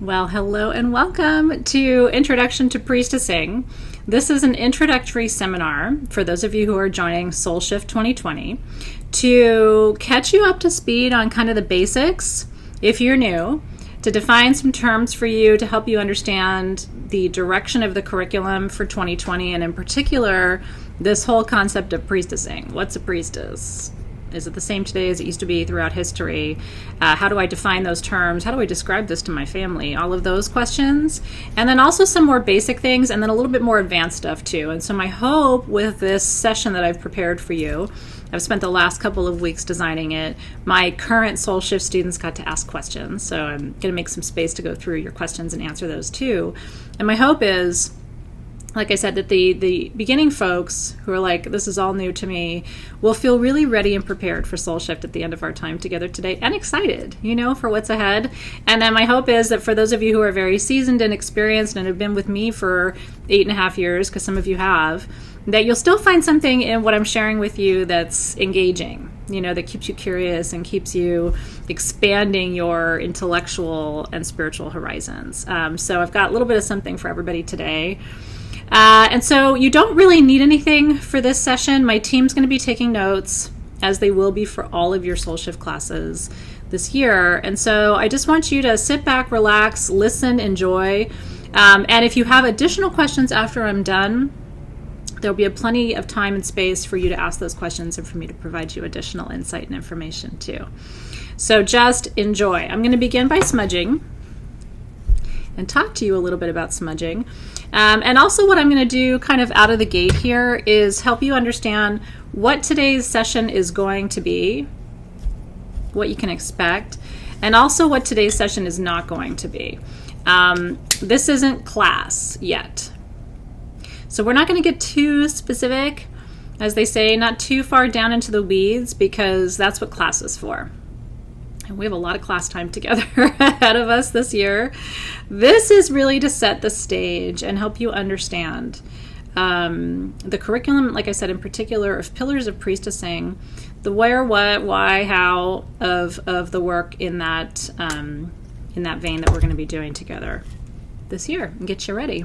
Well, hello and welcome to Introduction to Priestessing. This is an introductory seminar for those of you who are joining Soul Shift 2020 to catch you up to speed on kind of the basics if you're new, to define some terms for you to help you understand the direction of the curriculum for 2020, and in particular, this whole concept of priestessing. What's a priestess? Is it the same today as it used to be throughout history? How do I define those terms? How do I describe this to my family? All of those questions. And then also some more basic things, and then a little bit more advanced stuff too. And so my hope with this session that I've prepared for you, I've spent the last couple of weeks designing it. My current Soul Shift students got to ask questions, so I'm going to make some space to go through your questions and answer those too. And my hope is, like I said, that the beginning folks who are like, this is all new to me, will feel really ready and prepared for Soul Shift at the end of our time together today, and excited, for what's ahead. And then my hope is that for those of you who are very seasoned and experienced and have been with me for 8.5 years, because some of you have, that you'll still find something in what I'm sharing with you that's engaging, that keeps you curious and keeps you expanding your intellectual and spiritual horizons. So I've got a little bit of something for everybody today. And so you don't really need anything for this session. My team's going to be taking notes, as they will be for all of your Soul Shift classes this year. And so I just want you to sit back, relax, listen, enjoy. And if you have additional questions after I'm done, there'll be plenty of time and space for you to ask those questions and for me to provide you additional insight and information too. So just enjoy. I'm going to begin by smudging and talk to you a little bit about smudging. And also what I'm going to do kind of out of the gate here is help you understand what today's session is going to be, what you can expect, and also what today's session is not going to be. This isn't class yet. So we're not going to get too specific, as they say, not too far down into the weeds, because that's what class is for. And we have a lot of class time together ahead of us this year. This is really to set the stage and help you understand the curriculum, like I said, in particular, of Pillars of Priestessing, the where, what, why, how of the work in that vein that we're going to be doing together this year, and get you ready.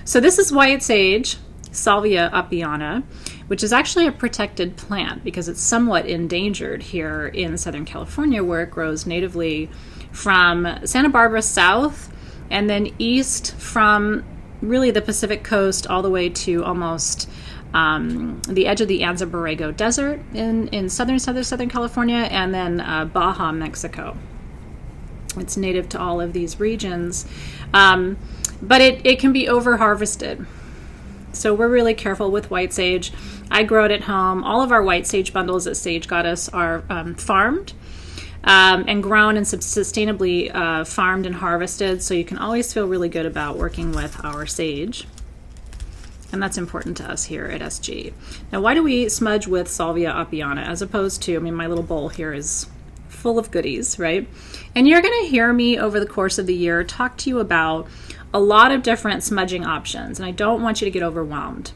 So this is white sage, Salvia apiana, which is actually a protected plant because it's somewhat endangered here in Southern California, where it grows natively from Santa Barbara south and then east from really the Pacific coast all the way to almost the edge of the Anza Borrego Desert in southern California, and then Baja, Mexico. It's native to all of these regions, but it can be over-harvested. So we're really careful with white sage. I grow it at home. All of our white sage bundles at Sage Goddess are farmed and grown and sustainably farmed and harvested. So you can always feel really good about working with our sage. And that's important to us here at SG. Now, why do we smudge with Salvia apiana as opposed to, my little bowl here is full of goodies, right? And you're going to hear me over the course of the year talk to you about a lot of different smudging options, and I don't want you to get overwhelmed.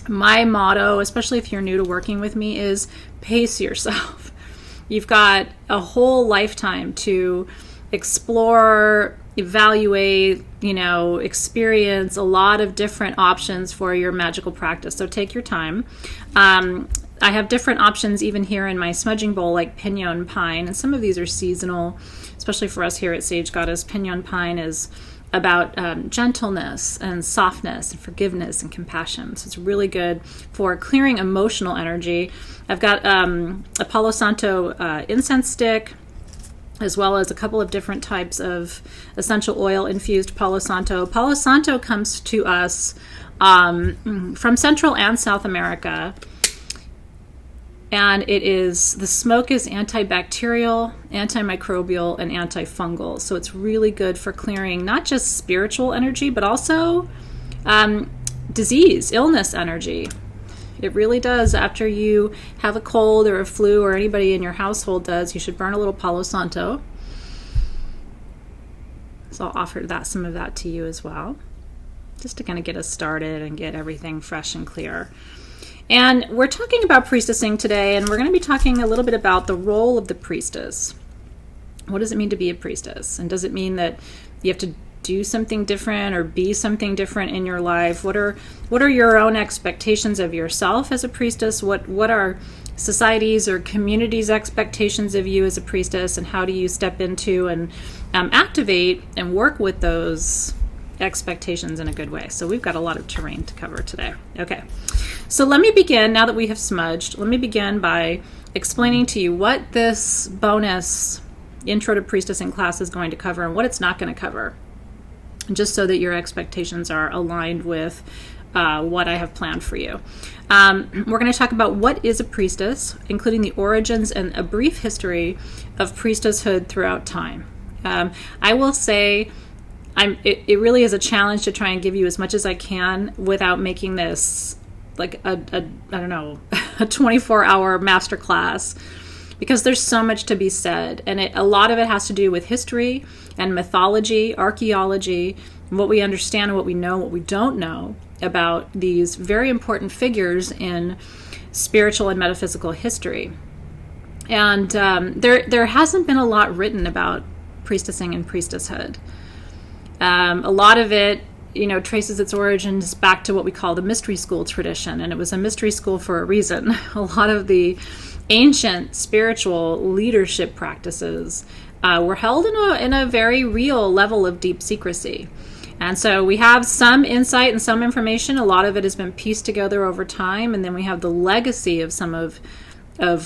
My motto, especially if you're new to working with me, is pace yourself. You've got a whole lifetime to explore, evaluate, experience a lot of different options for your magical practice. So take your time. I have different options even here in my smudging bowl, like pinon pine, and some of these are seasonal, especially for us here at Sage Goddess. Pinon pine is about gentleness and softness and forgiveness and compassion. So it's really good for clearing emotional energy. I've got a Palo Santo incense stick, as well as a couple of different types of essential oil infused Palo Santo. Palo Santo comes to us from Central and South America. And the smoke is antibacterial, antimicrobial, and antifungal. So it's really good for clearing not just spiritual energy, but also disease, illness energy. It really does. After you have a cold or a flu, or anybody in your household does, you should burn a little Palo Santo. So I'll offer some of that to you as well, just to kind of get us started and get everything fresh and clear. And we're talking about priestessing today, and we're going to be talking a little bit about the role of the priestess. What does it mean to be a priestess? And does it mean that, you have to do something different or be something different in your life? What are your own expectations of yourself as a priestess? What are society's or community's expectations of you as a priestess, and how do you step into and activate and work with those expectations in a good way? So we've got a lot of terrain to cover today. Okay, so let me begin, now that we have smudged, let me begin by explaining to you what this bonus Intro to Priestessing class is going to cover and what it's not going to cover, just so that your expectations are aligned with what I have planned for you. We're going to talk about what is a priestess, including the origins and a brief history of priestesshood throughout time. I will say it really is a challenge to try and give you as much as I can without making this like a 24-hour masterclass, because there's so much to be said, and a lot of it has to do with history and mythology, archaeology, what we understand and what we know, what we don't know about these very important figures in spiritual and metaphysical history. And there hasn't been a lot written about priestessing and priestesshood. A lot of it, traces its origins back to what we call the mystery school tradition, and it was a mystery school for a reason. A lot of the ancient spiritual leadership practices were held in a very real level of deep secrecy. And so we have some insight and some information. A lot of it has been pieced together over time, and then we have the legacy of some of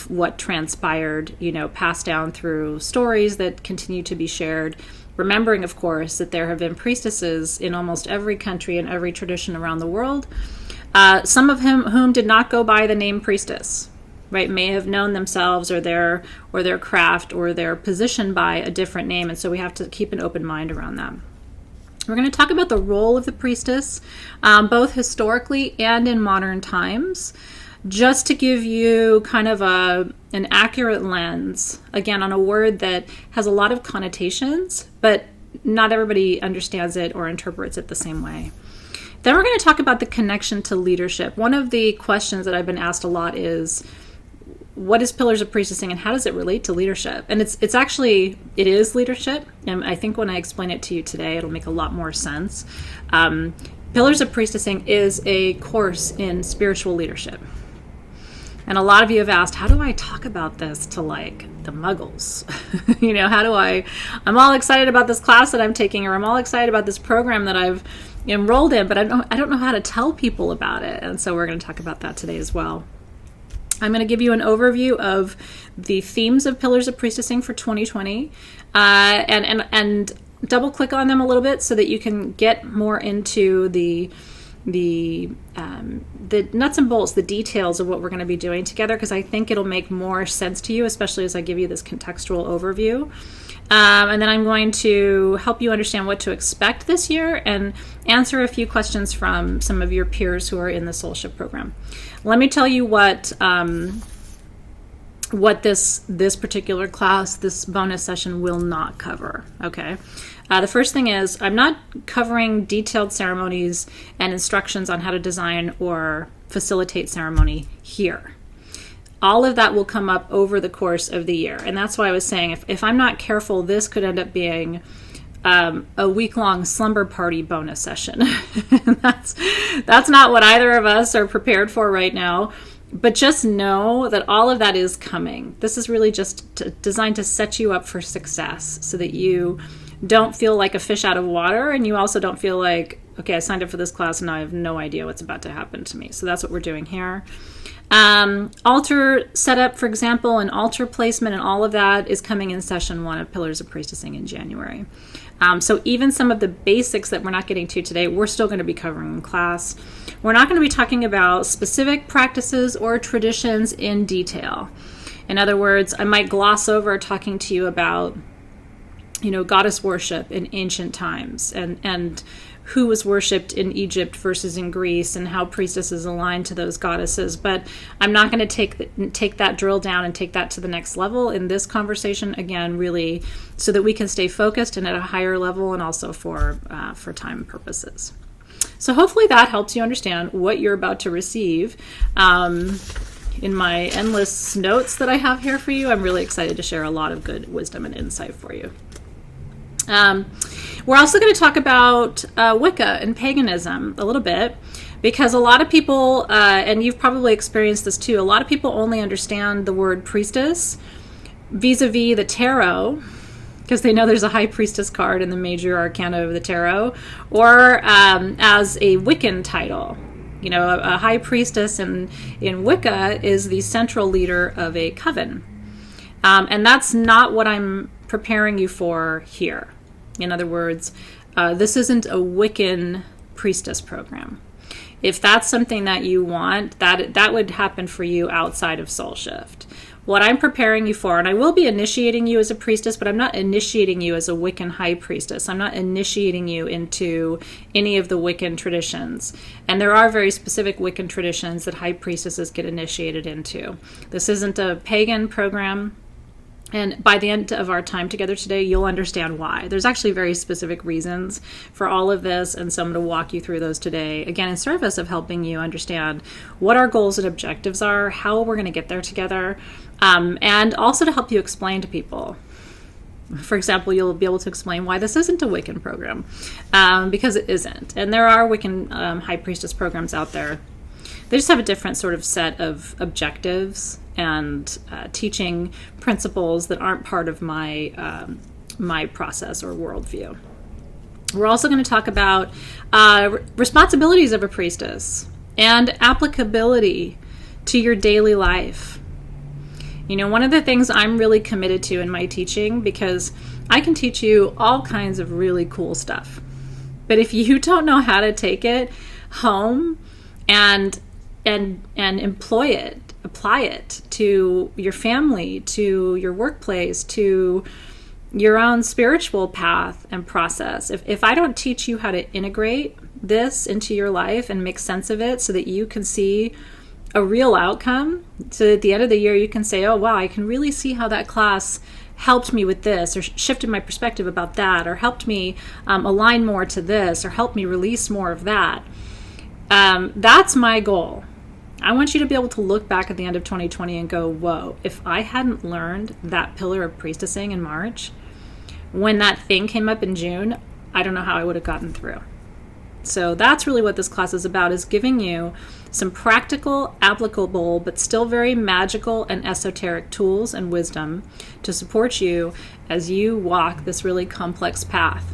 what transpired, passed down through stories that continue to be shared. Remembering, of course, that there have been priestesses in almost every country and every tradition around the world, some of whom did not go by the name priestess, right? May have known themselves or their craft or their position by a different name, and so we have to keep an open mind around that. We're going to talk about the role of the priestess, both historically and in modern times, just to give you kind of an accurate lens, again, on a word that has a lot of connotations, but not everybody understands it or interprets it the same way. Then we're going to talk about the connection to leadership. One of the questions that I've been asked a lot is, what is Pillars of Priestessing and how does it relate to leadership? And it is leadership. And I think when I explain it to you today, it'll make a lot more sense. Pillars of Priestessing is a course in spiritual leadership. And a lot of you have asked, how do I talk about this to the muggles? I'm all excited about this class that I'm taking, or I'm all excited about this program that I've enrolled in, but I don't know how to tell people about it. And so we're going to talk about that today as well. I'm going to give you an overview of the themes of Pillars of Priestessing for 2020, and double click on them a little bit so that you can get more into the nuts and bolts, the details of what we're going to be doing together, because I think it'll make more sense to you, especially as I give you this contextual overview. And then I'm going to help you understand what to expect this year and answer a few questions from some of your peers who are in the Soulship program. Let me tell you what this particular class, this bonus session, will not cover. Okay. The first thing is, I'm not covering detailed ceremonies and instructions on how to design or facilitate ceremony here. All of that will come up over the course of the year. And that's why I was saying, if I'm not careful, this could end up being a week-long slumber party bonus session. That's not what either of us are prepared for right now. But just know that all of that is coming. This is really just designed to set you up for success so that you don't feel like a fish out of water, and you also don't feel like, okay, I signed up for this class and now I have no idea what's about to happen to me. So that's what we're doing here. Altar setup, for example, and altar placement and all of that is coming in session 1 of Pillars of Priestessing in January. So even some of the basics that we're not getting to today, we're still going to be covering in class. We're not going to be talking about specific practices or traditions in detail. In other words, I might gloss over talking to you about goddess worship in ancient times and who was worshipped in Egypt versus in Greece and how priestesses aligned to those goddesses. But I'm not going to take that drill down and take that to the next level in this conversation, again, really so that we can stay focused and at a higher level, and also for time purposes. So hopefully that helps you understand what you're about to receive. In my endless notes that I have here for you, I'm really excited to share a lot of good wisdom and insight for you. We're also going to talk about Wicca and paganism a little bit, because a lot of people, and you've probably experienced this too, a lot of people only understand the word priestess vis-a-vis the tarot, because they know there's a high priestess card in the major arcana of the tarot, or as a Wiccan title. You know, a high priestess in Wicca is the central leader of a coven. And that's not what I'm preparing you for here. In other words, this isn't a Wiccan priestess program. If that's something that you want, that would happen for you outside of Soul Shift. What I'm preparing you for, and I will be initiating you as a priestess, but I'm not initiating you as a Wiccan high priestess. I'm not initiating you into any of the Wiccan traditions. And there are very specific Wiccan traditions that high priestesses get initiated into. This isn't a pagan program. And by the end of our time together today, you'll understand why. There's actually very specific reasons for all of this, and so I'm going to walk you through those today, again, in service of helping you understand what our goals and objectives are, how we're going to get there together, and also to help you explain to people. For example, you'll be able to explain why this isn't a Wiccan program, because it isn't. And there are Wiccan high priestess programs out there. They just have a different sort of set of objectives and teaching principles that aren't part of my my process or worldview. We're also going to talk about responsibilities of a priestess and applicability to your daily life. You know, one of the things I'm really committed to in my teaching, because I can teach you all kinds of really cool stuff, but if you don't know how to take it home and employ it, apply it to your family, to your workplace, to your own spiritual path and process. If I don't teach you how to integrate this into your life and make sense of it so that you can see a real outcome, so at the end of the year you can say, oh wow, I can really see how that class helped me with this, or shifted my perspective about that, or helped me align more to this, or helped me release more of that. That's my goal. I want you to be able to look back at the end of 2020 and go, whoa, if I hadn't learned that pillar of priestessing in March, when that thing came up in June, I don't know how I would have gotten through. So that's really what this class is about, is giving you some practical, applicable, but still very magical and esoteric tools and wisdom to support you as you walk this really complex path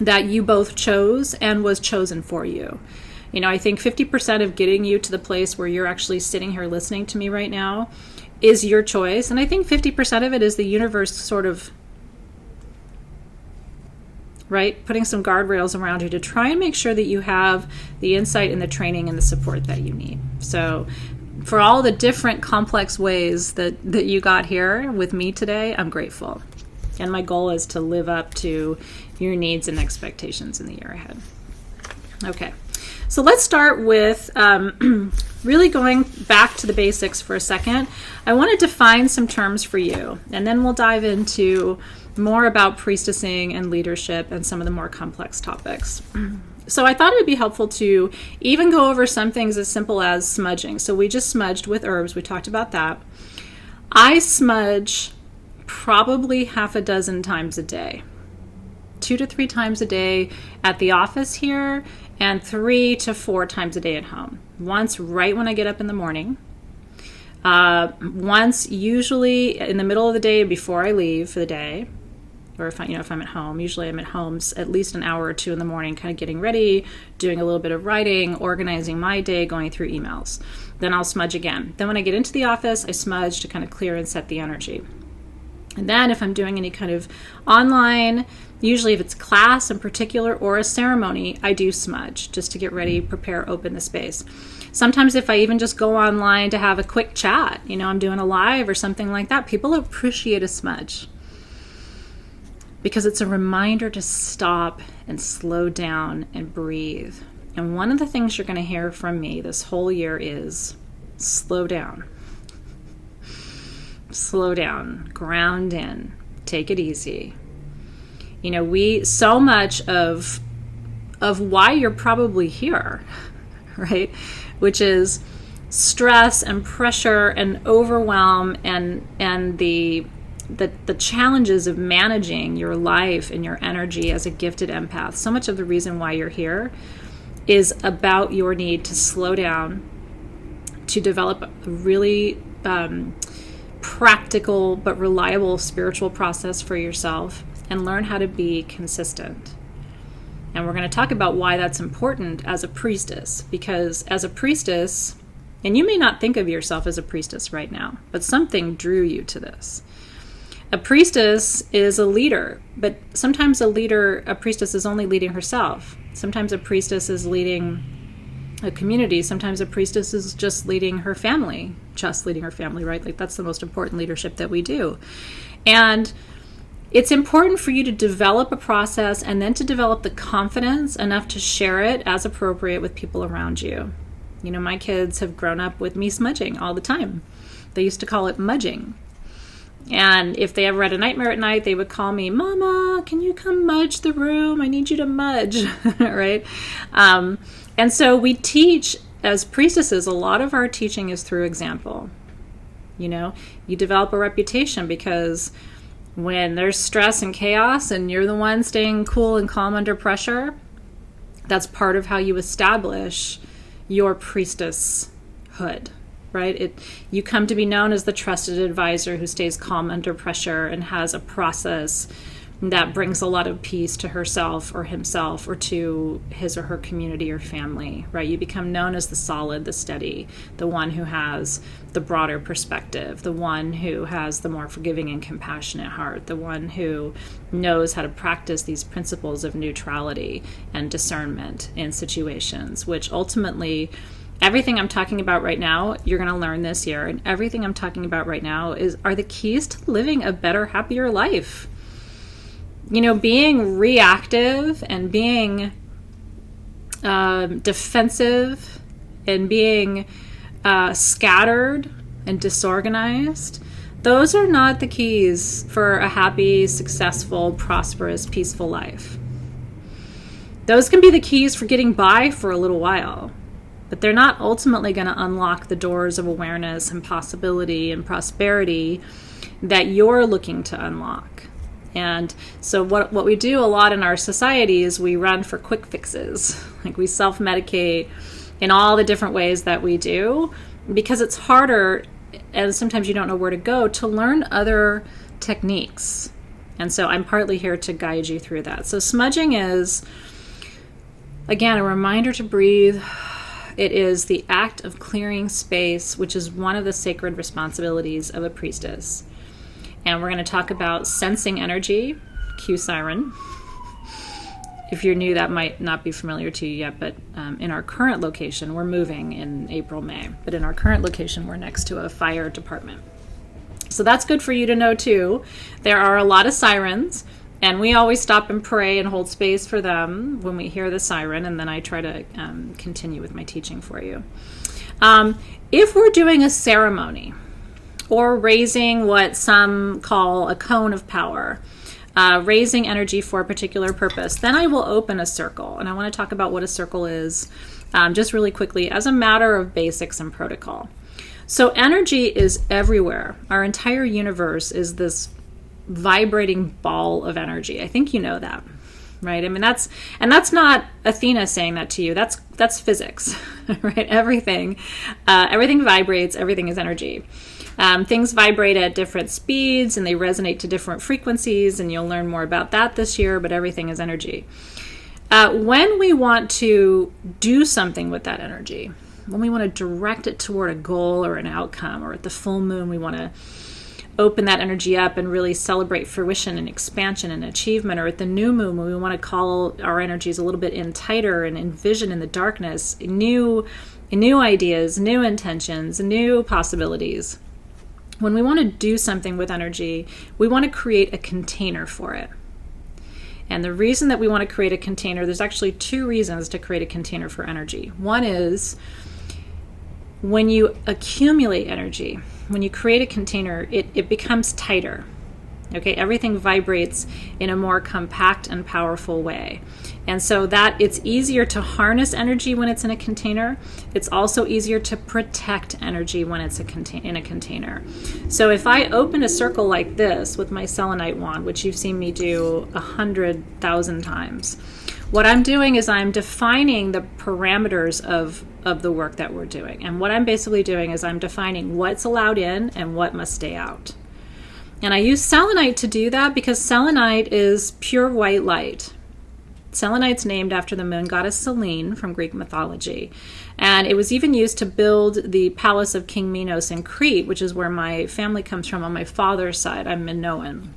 that you both chose and was chosen for you. You know, I think 50% of getting you to the place where you're actually sitting here listening to me right now is your choice. And I think 50% of it is the universe sort of, right, putting some guardrails around you to try and make sure that you have the insight and the training and the support that you need. So for all the different complex ways that you got here with me today, I'm grateful. And my goal is to live up to your needs and expectations in the year ahead. Okay. So let's start with really going back to the basics for a second. I want to define some terms for you, and then we'll dive into more about priestessing and leadership and some of the more complex topics. So I thought it would be helpful to even go over some things as simple as smudging. So we just smudged with herbs. We talked about that. I smudge probably half a dozen times a day. 2 to 3 times a day at the office here, and 3 to 4 times a day at home. Once right when I get up in the morning, once usually in the middle of the day before I leave for the day, or if I'm at home. Usually I'm at home at least an hour or 2 in the morning, kind of getting ready, doing a little bit of writing, organizing my day, going through emails. Then I'll smudge again. Then when I get into the office, I smudge to kind of clear and set the energy. And then if I'm doing any kind of online, usually if it's class in particular or a ceremony, I do smudge just to get ready, prepare, open the space. Sometimes if I even just go online to have a quick chat, I'm doing a live or something like that, people appreciate a smudge because it's a reminder to stop and slow down and breathe. And one of the things you're going to hear from me this whole year is slow down. Slow down, ground in, take it easy. So much of why you're probably here, right? Which is stress and pressure and overwhelm and the the challenges of managing your life and your energy as a gifted empath. So much of the reason why you're here is about your need to slow down, to develop a really practical but reliable spiritual process for yourself, and learn how to be consistent. And we're going to talk about why that's important as a priestess, because as a priestess, and you may not think of yourself as a priestess right now, but something drew you to this. A priestess is a leader, but sometimes a priestess is only leading herself. Sometimes a priestess is leading a community. Sometimes a priestess is just leading her family, right? Like, that's the most important leadership that we do. And it's important for you to develop a process and then to develop the confidence enough to share it as appropriate with people around you. You know, my kids have grown up with me smudging all the time. They used to call it mudging. And if they ever had a nightmare at night, they would call me, "Mama, can you come mudge the room? I need you to mudge," right? And so we teach as priestesses, a lot of our teaching is through example. You know, you develop a reputation because when there's stress and chaos and you're the one staying cool and calm under pressure, that's part of how you establish your priestesshood, right? You come to be known as the trusted advisor who stays calm under pressure and has a process that brings a lot of peace to herself or himself or to his or her community or family, right? You become known as the solid, the steady, the one who has the broader perspective, the one who has the more forgiving and compassionate heart, the one who knows how to practice these principles of neutrality and discernment in situations, which ultimately, everything I'm talking about right now, you're going to learn this year, and everything I'm talking about right now are the keys to living a better, happier life. You know, being reactive and being defensive and being scattered and disorganized, those are not the keys for a happy, successful, prosperous, peaceful life. Those can be the keys for getting by for a little while, but they're not ultimately going to unlock the doors of awareness and possibility and prosperity that you're looking to unlock. And so what we do a lot in our society is we run for quick fixes. Like, we self-medicate in all the different ways that we do, because it's harder, and sometimes you don't know where to go, to learn other techniques. And so I'm partly here to guide you through that. So smudging is, again, a reminder to breathe. It is the act of clearing space, which is one of the sacred responsibilities of a priestess. And we're going to talk about sensing energy, cue siren. If you're new, that might not be familiar to you yet, but in our current location, we're moving in April, May. But in our current location, we're next to a fire department. So that's good for you to know too. There are a lot of sirens, and we always stop and pray and hold space for them when we hear the siren, and then I try to continue with my teaching for you. If we're doing a ceremony, or raising what some call a cone of power, raising energy for a particular purpose, then I will open a circle. And I want to talk about what a circle is just really quickly as a matter of basics and protocol. So energy is everywhere. Our entire universe is this vibrating ball of energy. I think you know that, right? I mean, that's not Athena saying that to you. That's physics, right? Everything vibrates. Everything is energy. Things vibrate at different speeds and they resonate to different frequencies, and you'll learn more about that this year, but everything is energy. When we want to do something with that energy, when we want to direct it toward a goal or an outcome, or at the full moon, we want to open that energy up and really celebrate fruition and expansion and achievement, or at the new moon, when we want to call our energies a little bit in tighter and envision in the darkness new ideas, new intentions, new possibilities. When we want to do something with energy, we want to create a container for it. And the reason that we want to create a container, there's actually two reasons to create a container for energy. One is when you accumulate energy, when you create a container, it becomes tighter. Okay, everything vibrates in a more compact and powerful way. And so that it's easier to harness energy when it's in a container. It's also easier to protect energy when it's in a container. So if I open a circle like this with my selenite wand, which you've seen me do 100,000 times, what I'm doing is I'm defining the parameters of the work that we're doing. And what I'm basically doing is I'm defining what's allowed in and what must stay out. And I use selenite to do that because selenite is pure white light. Selenite's named after the moon goddess Selene from Greek mythology. And it was even used to build the palace of King Minos in Crete, which is where my family comes from on my father's side. I'm Minoan.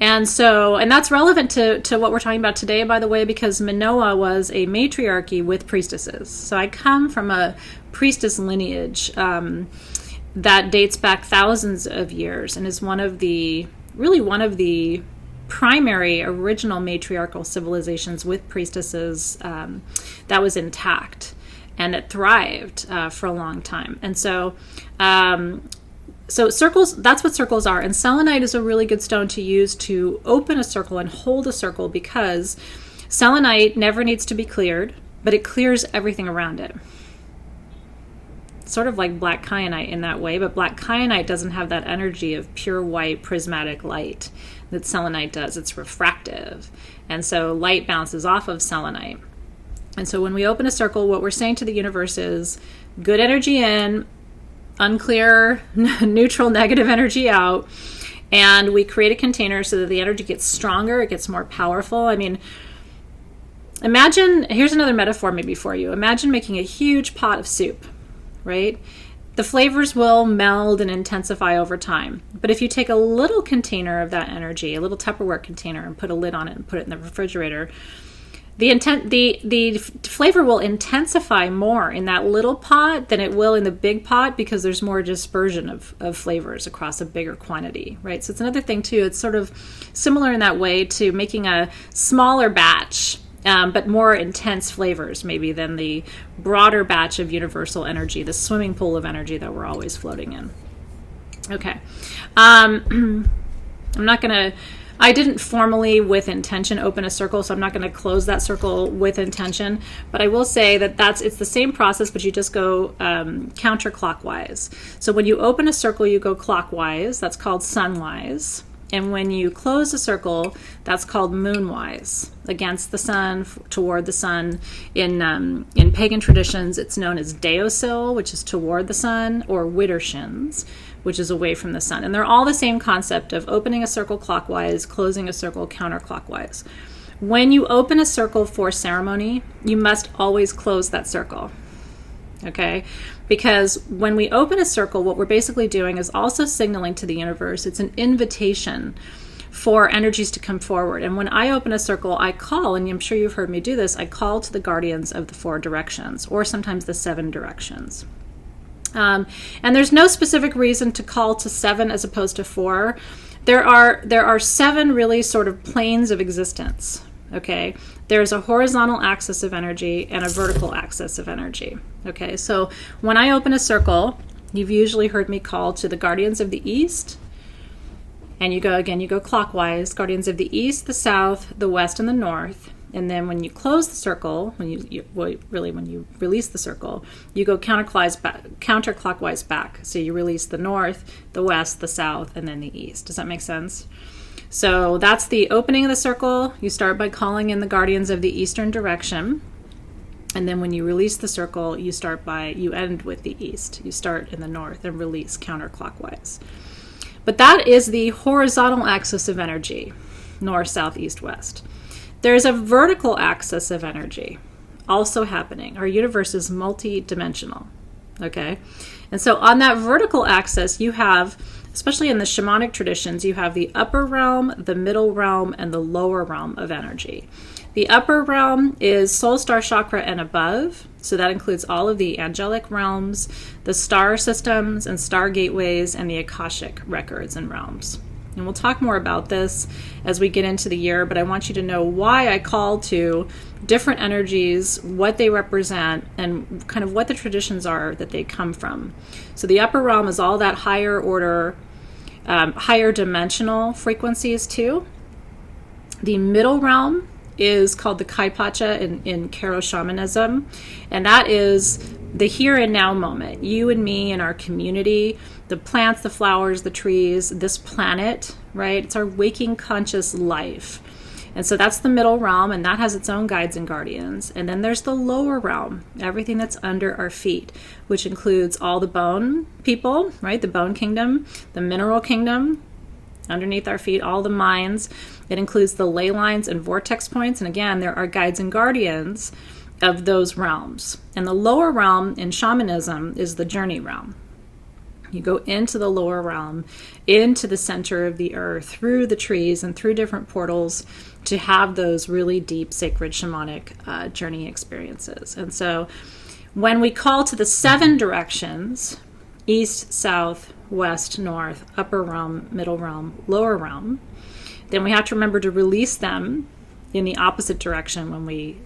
And that's relevant to what we're talking about today, by the way, because Minoa was a matriarchy with priestesses. So I come from a priestess lineage that dates back thousands of years and is one of the primary original matriarchal civilizations with priestesses that was intact and it thrived for a long time. And so circles, that's what circles are. And selenite is a really good stone to use to open a circle and hold a circle because selenite never needs to be cleared, but it clears everything around it. Sort of like black kyanite in that way, but black kyanite doesn't have that energy of pure white prismatic light that selenite does. It's refractive. And so light bounces off of selenite. And so when we open a circle, what we're saying to the universe is good energy in, unclear, neutral, negative energy out. And we create a container so that the energy gets stronger, it gets more powerful. I mean, imagine, here's another metaphor maybe for you. Imagine making a huge pot of soup. Right? The flavors will meld and intensify over time. But if you take a little container of that energy, a little Tupperware container, and put a lid on it and put it in the refrigerator, the flavor will intensify more in that little pot than it will in the big pot because there's more dispersion of flavors across a bigger quantity, right? So it's another thing too. It's sort of similar in that way to making a smaller batch but more intense flavors maybe than the broader batch of universal energy, the swimming pool of energy that we're always floating in. Okay. I didn't formally with intention open a circle, so I'm not going to close that circle with intention, but I will say that it's the same process, but you just go counterclockwise. So when you open a circle, you go clockwise. That's called sunwise. And when you close a circle, that's called moonwise, against the sun, toward the sun. In pagan traditions, it's known as deosil, which is toward the sun, or widdershins, which is away from the sun. And they're all the same concept of opening a circle clockwise, closing a circle counterclockwise. When you open a circle for ceremony, you must always close that circle. Okay? Because when we open a circle, what we're basically doing is also signaling to the universe. It's an invitation for energies to come forward. And when I open a circle, I call, and I'm sure you've heard me do this, I call to the guardians of the 4 directions, or sometimes the 7 directions. And there's no specific reason to call to 7 as opposed to 4. There are 7 really sort of planes of existence. Okay, there's a horizontal axis of energy and a vertical axis of energy. Okay, so when I open a circle, you've usually heard me call to the guardians of the east, and you go clockwise, guardians of the east, the south, the west, and the north. And then when you close the circle, when you release the circle, you go counterclockwise back. So you release the north, the west, the south, and then the east. Does that make sense? So that's the opening of the circle. You start by calling in the guardians of the eastern direction. And then when you release the circle, you end with the east. You start in the north and release counterclockwise. But that is the horizontal axis of energy, north, south, east, west. There's a vertical axis of energy also happening. Our universe is multi-dimensional, okay? And so on that vertical axis, you have, especially in the shamanic traditions, you have the upper realm, the middle realm, and the lower realm of energy. The upper realm is soul star chakra and above, so that includes all of the angelic realms, the star systems and star gateways, and the Akashic records and realms. And we'll talk more about this as we get into the year, but I want you to know why I call to different energies, what they represent, and kind of what the traditions are that they come from. So the upper realm is all that higher order higher dimensional frequencies too. The middle realm is called the Kaipacha in Karo shamanism, and that is the here and now moment. You and me and our community, the plants, the flowers, the trees, this planet, right? It's our waking conscious life. And so that's the middle realm, and that has its own guides and guardians. And then there's the lower realm, everything that's under our feet, which includes all the bone people, right? The bone kingdom, the mineral kingdom, underneath our feet, all the minds. It includes the ley lines and vortex points. And again, there are guides and guardians of those realms. And the lower realm in shamanism is the journey realm. You go into the lower realm, into the center of the earth, through the trees and through different portals to have those really deep, sacred, shamanic journey experiences. And so when we call to the 7 directions, east, south, west, north, upper realm, middle realm, lower realm, then we have to remember to release them in the opposite direction when we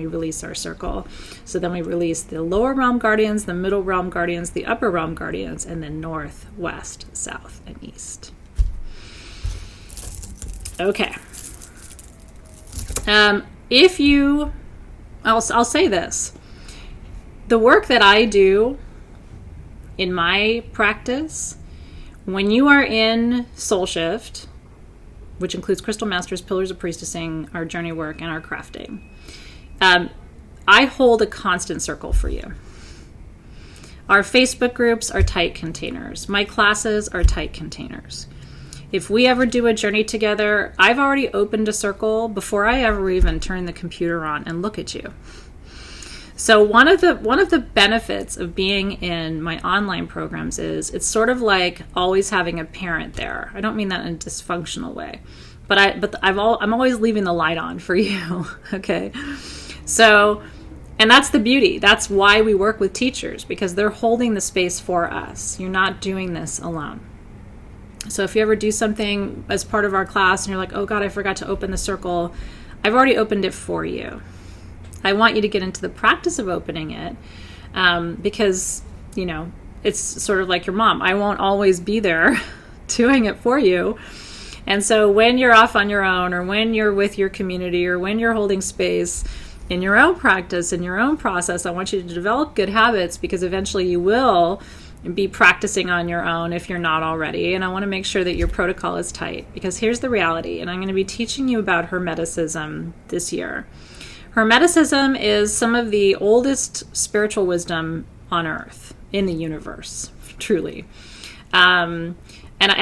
release our circle. So then we release the lower realm guardians, the middle realm guardians, the upper realm guardians, and then north, west, south, and east. Okay. I'll say this. The work that I do in my practice, when you are in Soul Shift, which includes Crystal Masters, Pillars of Priestessing, our journey work, and our crafting, I hold a constant circle for you. Our Facebook groups are tight containers. My classes are tight containers. If we ever do a journey together, I've already opened a circle before I ever even turn the computer on and look at you. So one of the benefits of being in my online programs is it's sort of like always having a parent there. I don't mean that in a dysfunctional way, but I'm always leaving the light on for you. Okay. So, and that's the beauty. That's why we work with teachers, because they're holding the space for us. You're not doing this alone. So if you ever do something as part of our class and you're like, oh God, I forgot to open the circle, I've already opened it for you. I want you to get into the practice of opening it because, it's sort of like your mom. I won't always be there doing it for you. And so when you're off on your own, or when you're with your community, or when you're holding space in your own practice, in your own process, I want you to develop good habits, because eventually you will be practicing on your own if you're not already. And I want to make sure that your protocol is tight, because here's the reality. And I'm going to be teaching you about Hermeticism this year. Hermeticism is some of the oldest spiritual wisdom on earth, in the universe, truly. And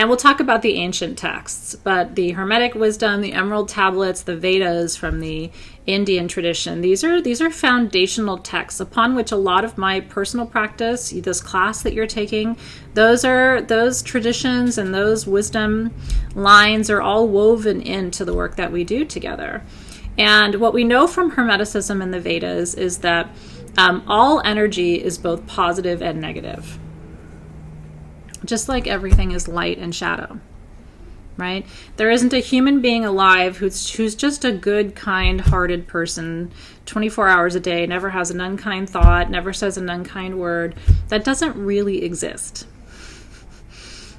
we'll talk about the ancient texts, but the Hermetic wisdom, the Emerald Tablets, the Vedas from the Indian tradition, these are foundational texts upon which a lot of my personal practice, this class that you're taking, those traditions and those wisdom lines are all woven into the work that we do together. And what we know from Hermeticism and the Vedas is that all energy is both positive and negative. Just like everything is light and shadow, right? There isn't a human being alive who's just a good, kind-hearted person 24 hours a day, never has an unkind thought, never says an unkind word. That doesn't really exist.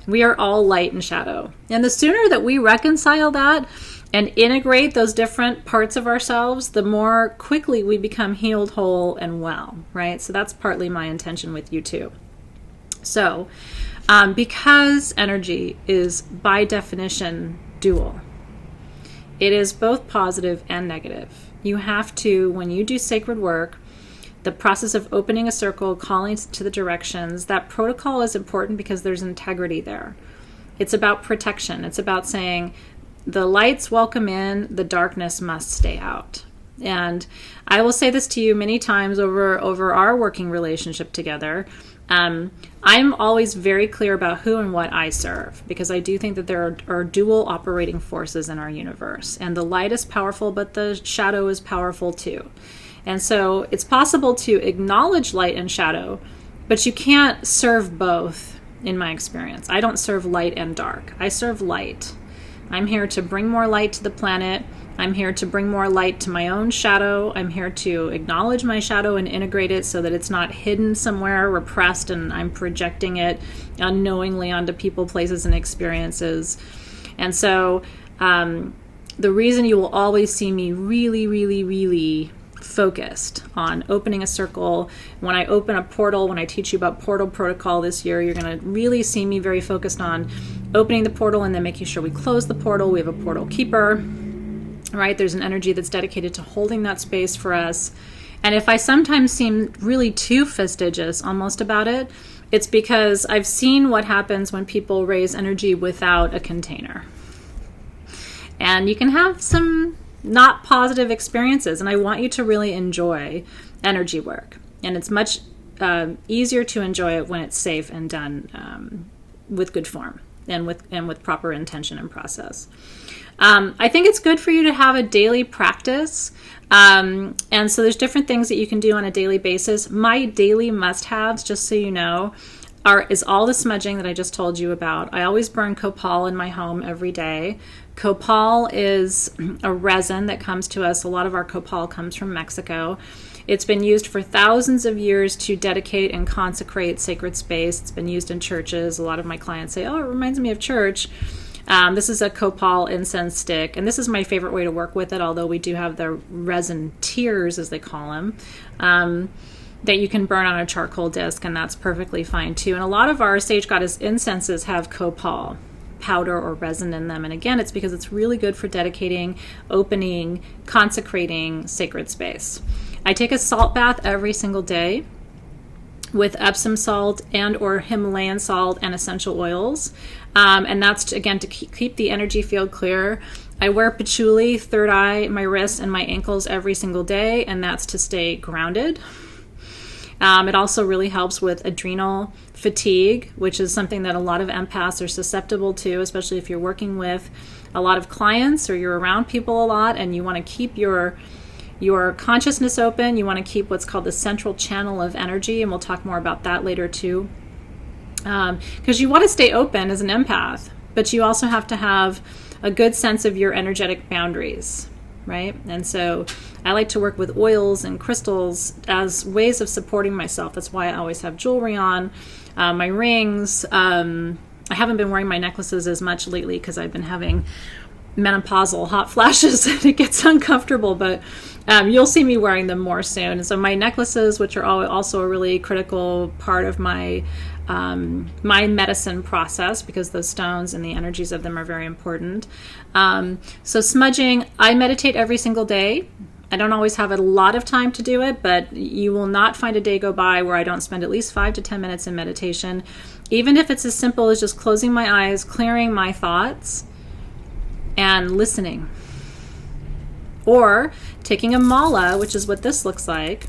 We are all light and shadow. And the sooner that we reconcile that and integrate those different parts of ourselves, the more quickly we become healed, whole, and well, right? So that's partly my intention with you too. So, because energy is by definition dual, it is both positive and negative. You have to, when you do sacred work, the process of opening a circle, calling to the directions, that protocol is important because there's integrity there. It's about protection. It's about saying the lights welcome in, the darkness must stay out. And I will say this to you many times over our working relationship together. I'm always very clear about who and what I serve, because I do think that there are dual operating forces in our universe. And the light is powerful, but the shadow is powerful too. And so it's possible to acknowledge light and shadow, but you can't serve both, in my experience. I don't serve light and dark. I serve light. I'm here to bring more light to the planet. I'm here to bring more light to my own shadow. I'm here to acknowledge my shadow and integrate it so that it's not hidden somewhere, repressed, and I'm projecting it unknowingly onto people, places, and experiences. And so the reason you will always see me really, really, really focused on opening a circle. When I open a portal, when I teach you about portal protocol this year, you're going to really see me very focused on opening the portal and then making sure we close the portal. We have a portal keeper, right? There's an energy that's dedicated to holding that space for us. And if I sometimes seem really too fastidious almost about it, it's because I've seen what happens when people raise energy without a container. And you can have some not positive experiences, and I want you to really enjoy energy work. And it's much easier to enjoy it when it's safe and done with good form and with proper intention and process. I think it's good for you to have a daily practice. And so there's different things that you can do on a daily basis. My daily must-haves, just so you know, is all the smudging that I just told you about. I always burn copal in my home every day. Copal is a resin that comes to us. A lot of our copal comes from Mexico. It's been used for thousands of years to dedicate and consecrate sacred space. It's been used in churches. A lot of my clients say, oh, it reminds me of church. This is a copal incense stick, and this is my favorite way to work with it, although we do have the resin tears, as they call them, that you can burn on a charcoal disc, and that's perfectly fine too. And a lot of our Sage Goddess incenses have copal powder or resin in them. And again, it's because it's really good for dedicating, opening, consecrating sacred space. I take a salt bath every single day with Epsom salt and or Himalayan salt and essential oils. And that's, again, to keep the energy field clear. I wear patchouli, third eye, my wrists, and my ankles every single day, and that's to stay grounded. It also really helps with adrenal fatigue, which is something that a lot of empaths are susceptible to, especially if you're working with a lot of clients or you're around people a lot and you want to keep your consciousness open. You want to keep what's called the central channel of energy, and we'll talk more about that later too. Because you want to stay open as an empath, but you also have to have a good sense of your energetic boundaries, right? And so I like to work with oils and crystals as ways of supporting myself. That's why I always have jewelry on, my rings. I haven't been wearing my necklaces as much lately because I've been having menopausal hot flashes and it gets uncomfortable, but you'll see me wearing them more soon. And so my necklaces, which are also a really critical part of my medicine process, because those stones and the energies of them are very important. So smudging, I meditate every single day. I don't always have a lot of time to do it, but you will not find a day go by where I don't spend at least 5 to 10 minutes in meditation, even if it's as simple as just closing my eyes, clearing my thoughts, and listening. Or taking a mala, which is what this looks like,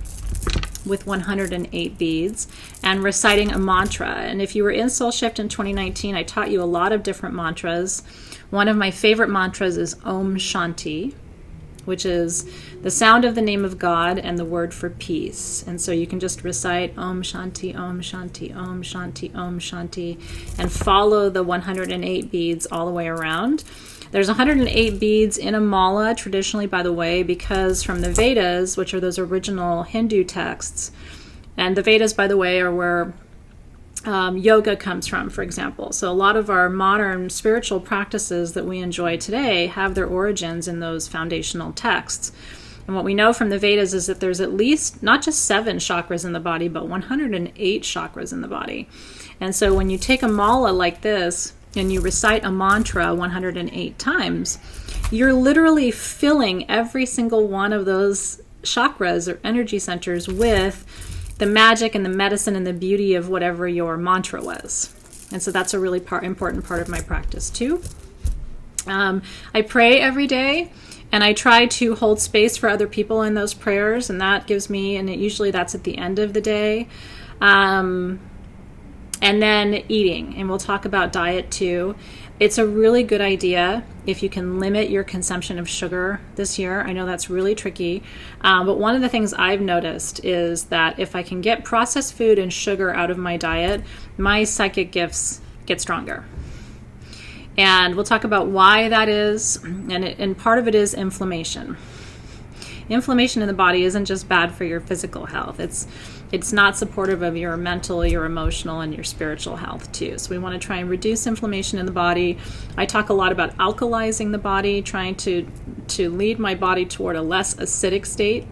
with 108 beads, and reciting a mantra. And if you were in Soul Shift in 2019, I taught you a lot of different mantras. One of my favorite mantras is Om Shanti, which is the sound of the name of God and the word for peace. And so you can just recite Om Shanti, Om Shanti, Om Shanti, Om Shanti, and follow the 108 beads all the way around. There's 108 beads in a mala, traditionally, by the way, because from the Vedas, which are those original Hindu texts, and the Vedas, by the way, are where yoga comes from, for example. So a lot of our modern spiritual practices that we enjoy today have their origins in those foundational texts. And what we know from the Vedas is that there's at least not just 7 chakras in the body, but 108 chakras in the body. And so when you take a mala like this, and you recite a mantra 108 times, you're literally filling every single one of those chakras or energy centers with the magic and the medicine and the beauty of whatever your mantra was. And so that's a really important part of my practice too. I pray every day, and I try to hold space for other people in those prayers, and that gives me, and usually that's at the end of the day. And then eating, and we'll talk about diet too. It's a really good idea if you can limit your consumption of sugar this year. I know that's really tricky, but one of the things I've noticed is that if I can get processed food and sugar out of my diet, my psychic gifts get stronger. And we'll talk about why that is, and part of it is inflammation. Inflammation in the body isn't just bad for your physical health. It's not supportive of your mental, your emotional, and your spiritual health too. So we want to try and reduce inflammation in the body. I talk a lot about alkalizing the body, trying to lead my body toward a less acidic state.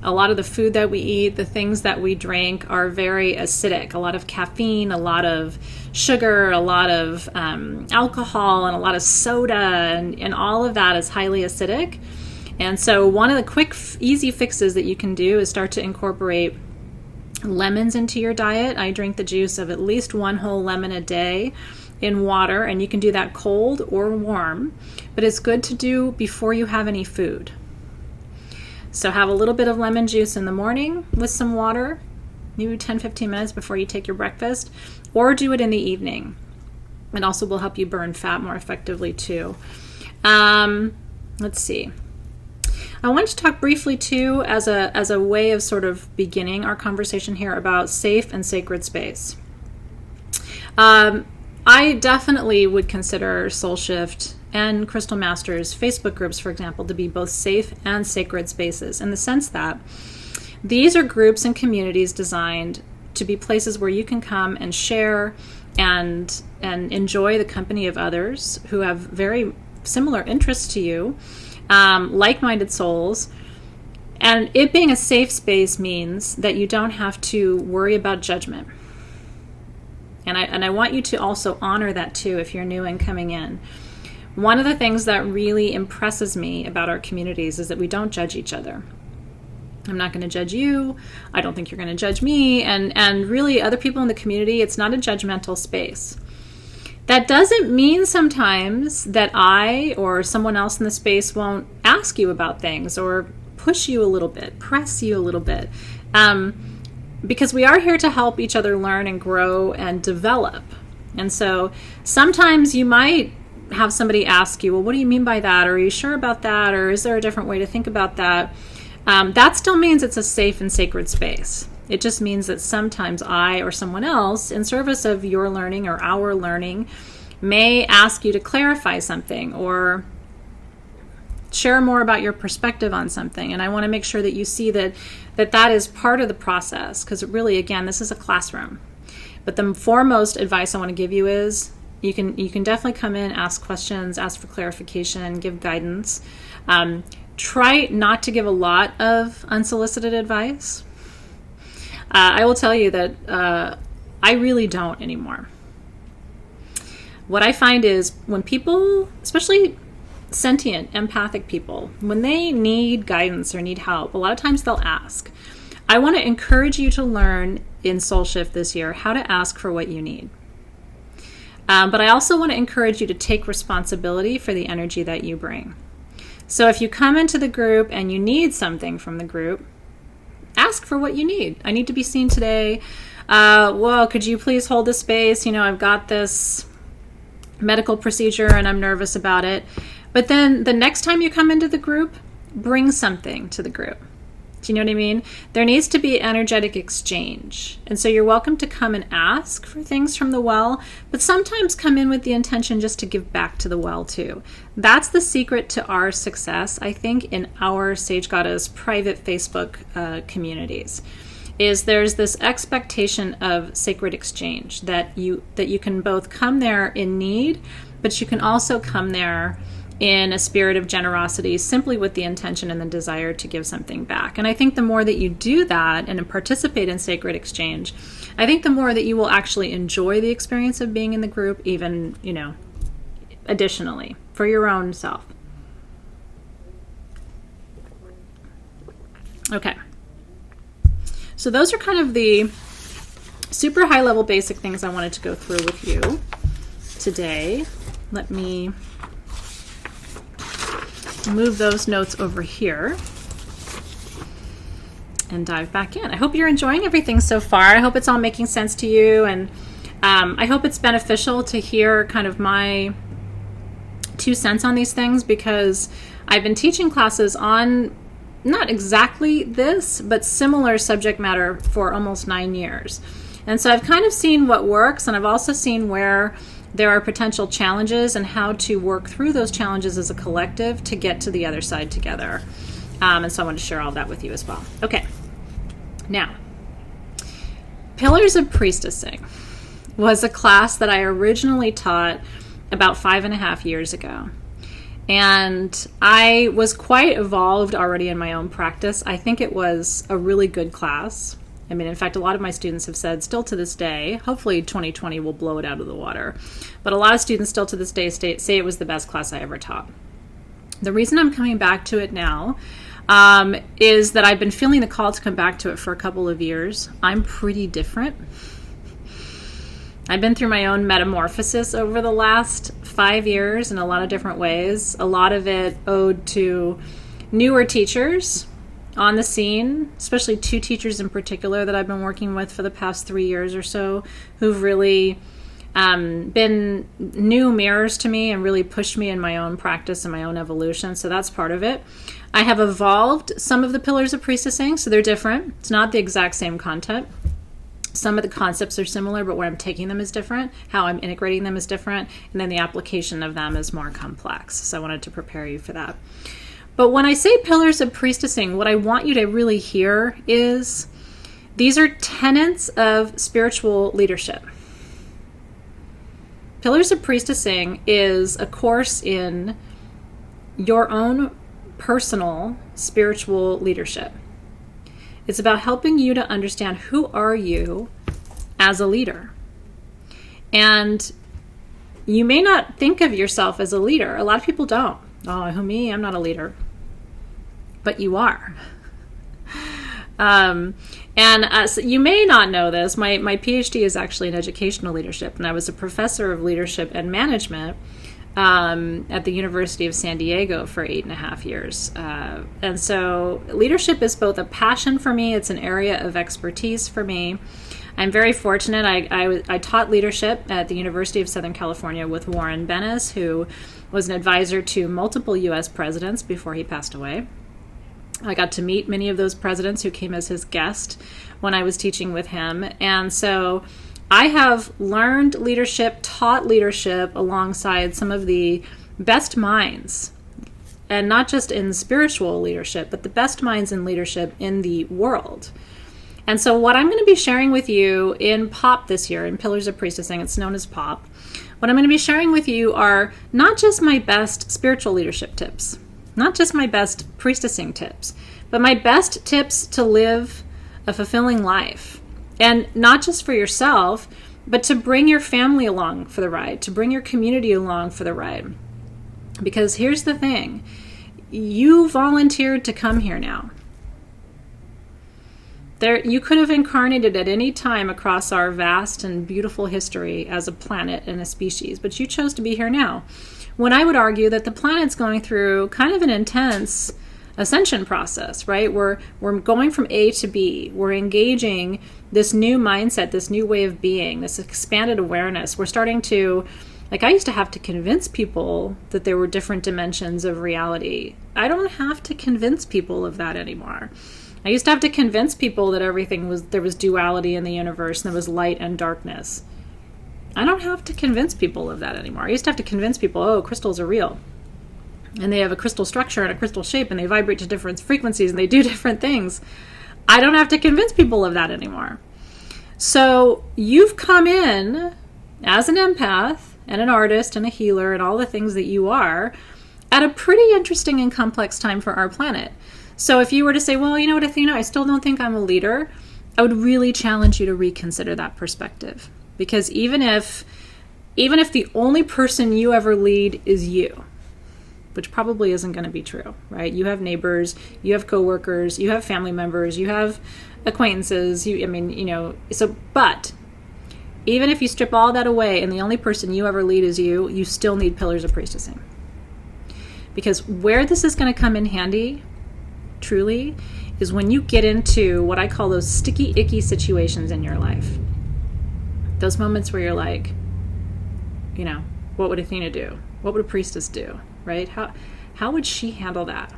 A lot of the food that we eat, the things that we drink are very acidic. A lot of caffeine, a lot of sugar, a lot of alcohol, and a lot of soda, and all of that is highly acidic. And so one of the quick, easy fixes that you can do is start to incorporate lemons into your diet. I drink the juice of at least one whole lemon a day in water, and you can do that cold or warm, but it's good to do before you have any food. So have a little bit of lemon juice in the morning with some water, maybe 10-15 minutes before you take your breakfast, or do it in the evening. It also will help you burn fat more effectively too. Let's see. I want to talk briefly too, as a way of sort of beginning our conversation here, about safe and sacred space. I definitely would consider Soul Shift and Crystal Masters Facebook groups, for example, to be both safe and sacred spaces, in the sense that these are groups and communities designed to be places where you can come and share and enjoy the company of others who have very similar interests to you, like-minded souls. And it being a safe space means that you don't have to worry about judgment. And I want you to also honor that too if you're new and coming in. One of the things that really impresses me about our communities is that we don't judge each other. I'm not going to judge you. I don't think you're going to judge me. And really, other people in the community, it's not a judgmental space. That doesn't mean sometimes that I or someone else in the space won't ask you about things or push you a little bit, press you a little bit. Because we are here to help each other learn and grow and develop. And so sometimes you might have somebody ask you, well, what do you mean by that? Or are you sure about that? Or is there a different way to think about that? That still means it's a safe and sacred space. It just means that sometimes I or someone else, in service of your learning or our learning, may ask you to clarify something or share more about your perspective on something. And I want to make sure that you see that is part of the process, because really, again, this is a classroom. But the foremost advice I want to give you is you can definitely come in, ask questions, ask for clarification, give guidance. Try not to give a lot of unsolicited advice. I will tell you that I really don't anymore. What I find is when people, especially sentient, empathic people, when they need guidance or need help, a lot of times they'll ask. I want to encourage you to learn in Soul Shift this year how to ask for what you need. But I also want to encourage you to take responsibility for the energy that you bring. So if you come into the group and you need something from the group, ask for what you need. I need to be seen today. Well, could you please hold the space? I've got this medical procedure and I'm nervous about it. But then the next time you come into the group, bring something to the group. Do you know what I mean? There needs to be energetic exchange. And so you're welcome to come and ask for things from the well, but sometimes come in with the intention just to give back to the well too. That's the secret to our success, I think, in our Sage Goddess private Facebook communities. Is there's this expectation of sacred exchange that you can both come there in need, but you can also come there in a spirit of generosity, simply with the intention and the desire to give something back. And I think the more that you do that and participate in sacred exchange, I think the more that you will actually enjoy the experience of being in the group, even, additionally, for your own self. Okay. So those are kind of the super high level basic things I wanted to go through with you today. Let me move those notes over here and dive back in. I hope you're enjoying everything so far. I hope it's all making sense to you, and I hope it's beneficial to hear kind of my 2 cents on these things, because I've been teaching classes on not exactly this, but similar subject matter for almost 9 years. And so I've kind of seen what works, and I've also seen where there are potential challenges and how to work through those challenges as a collective to get to the other side together. And so I want to share all that with you as well. Okay. Now, Pillars of Priestessing was a class that I originally taught about 5.5 years ago. And I was quite evolved already in my own practice. I think it was a really good class. I mean, in fact, a lot of my students have said still to this day, hopefully 2020 will blow it out of the water, but a lot of students still to this day say it was the best class I ever taught. The reason I'm coming back to it now is that I've been feeling the call to come back to it for a couple of years. I'm pretty different. I've been through my own metamorphosis over the last 5 years in a lot of different ways. A lot of it owed to newer teachers on the scene, especially 2 teachers in particular that I've been working with for the past 3 years or so, who've really been new mirrors to me and really pushed me in my own practice and my own evolution. So that's part of it. I have evolved some of the Pillars of Priestessing, so they're different. It's not the exact same content. Some of the concepts are similar, but where I'm taking them is different. How I'm integrating them is different. And then the application of them is more complex. So I wanted to prepare you for that. But when I say Pillars of Priestessing, what I want you to really hear is these are tenets of spiritual leadership. Pillars of Priestessing is a course in your own personal spiritual leadership. It's about helping you to understand who are you as a leader. And you may not think of yourself as a leader. A lot of people don't. Oh, who me? I'm not a leader. But you are. So you may not know this. My PhD is actually in educational leadership, and I was a professor of leadership and management at the University of San Diego for 8.5 years. And so leadership is both a passion for me, it's an area of expertise for me. I'm very fortunate. I taught leadership at the University of Southern California with Warren Bennis, who was an advisor to multiple U.S. presidents before he passed away. I got to meet many of those presidents who came as his guest when I was teaching with him. And so I have learned leadership, taught leadership alongside some of the best minds, and not just in spiritual leadership, but the best minds in leadership in the world. And so what I'm going to be sharing with you in POP this year, in Pillars of Priestessing, it's known as POP, what I'm going to be sharing with you are not just my best spiritual leadership tips, not just my best priestessing tips, but my best tips to live a fulfilling life. And not just for yourself, but to bring your family along for the ride, to bring your community along for the ride. Because here's the thing, you volunteered to come here now. You could have incarnated at any time across our vast and beautiful history as a planet and a species, but you chose to be here now. When I would argue that the planet's going through kind of an intense ascension process, right? We're going from A to B. We're engaging this new mindset, this new way of being, this expanded awareness. We're starting to, like, I used to have to convince people that there were different dimensions of reality. I don't have to convince people of that anymore. I used to have to convince people that there was duality in the universe and there was light and darkness. I don't have to convince people of that anymore. I used to have to convince people, oh, crystals are real. And they have a crystal structure and a crystal shape and they vibrate to different frequencies and they do different things. I don't have to convince people of that anymore. So you've come in as an empath and an artist and a healer and all the things that you are at a pretty interesting and complex time for our planet. So if you were to say, well, you know what, Athena, I still don't think I'm a leader, I would really challenge you to reconsider that perspective. Because even if the only person you ever lead is you, which probably isn't going to be true, right? You have neighbors, you have coworkers, you have family members, you have acquaintances, but even if you strip all that away and the only person you ever lead is you still need Pillars of Priestessing. Because where this is going to come in handy, truly, is when you get into what I call those sticky, icky situations in your life. Those moments where you're like, what would Athena do? What would a priestess do, right? How would she handle that?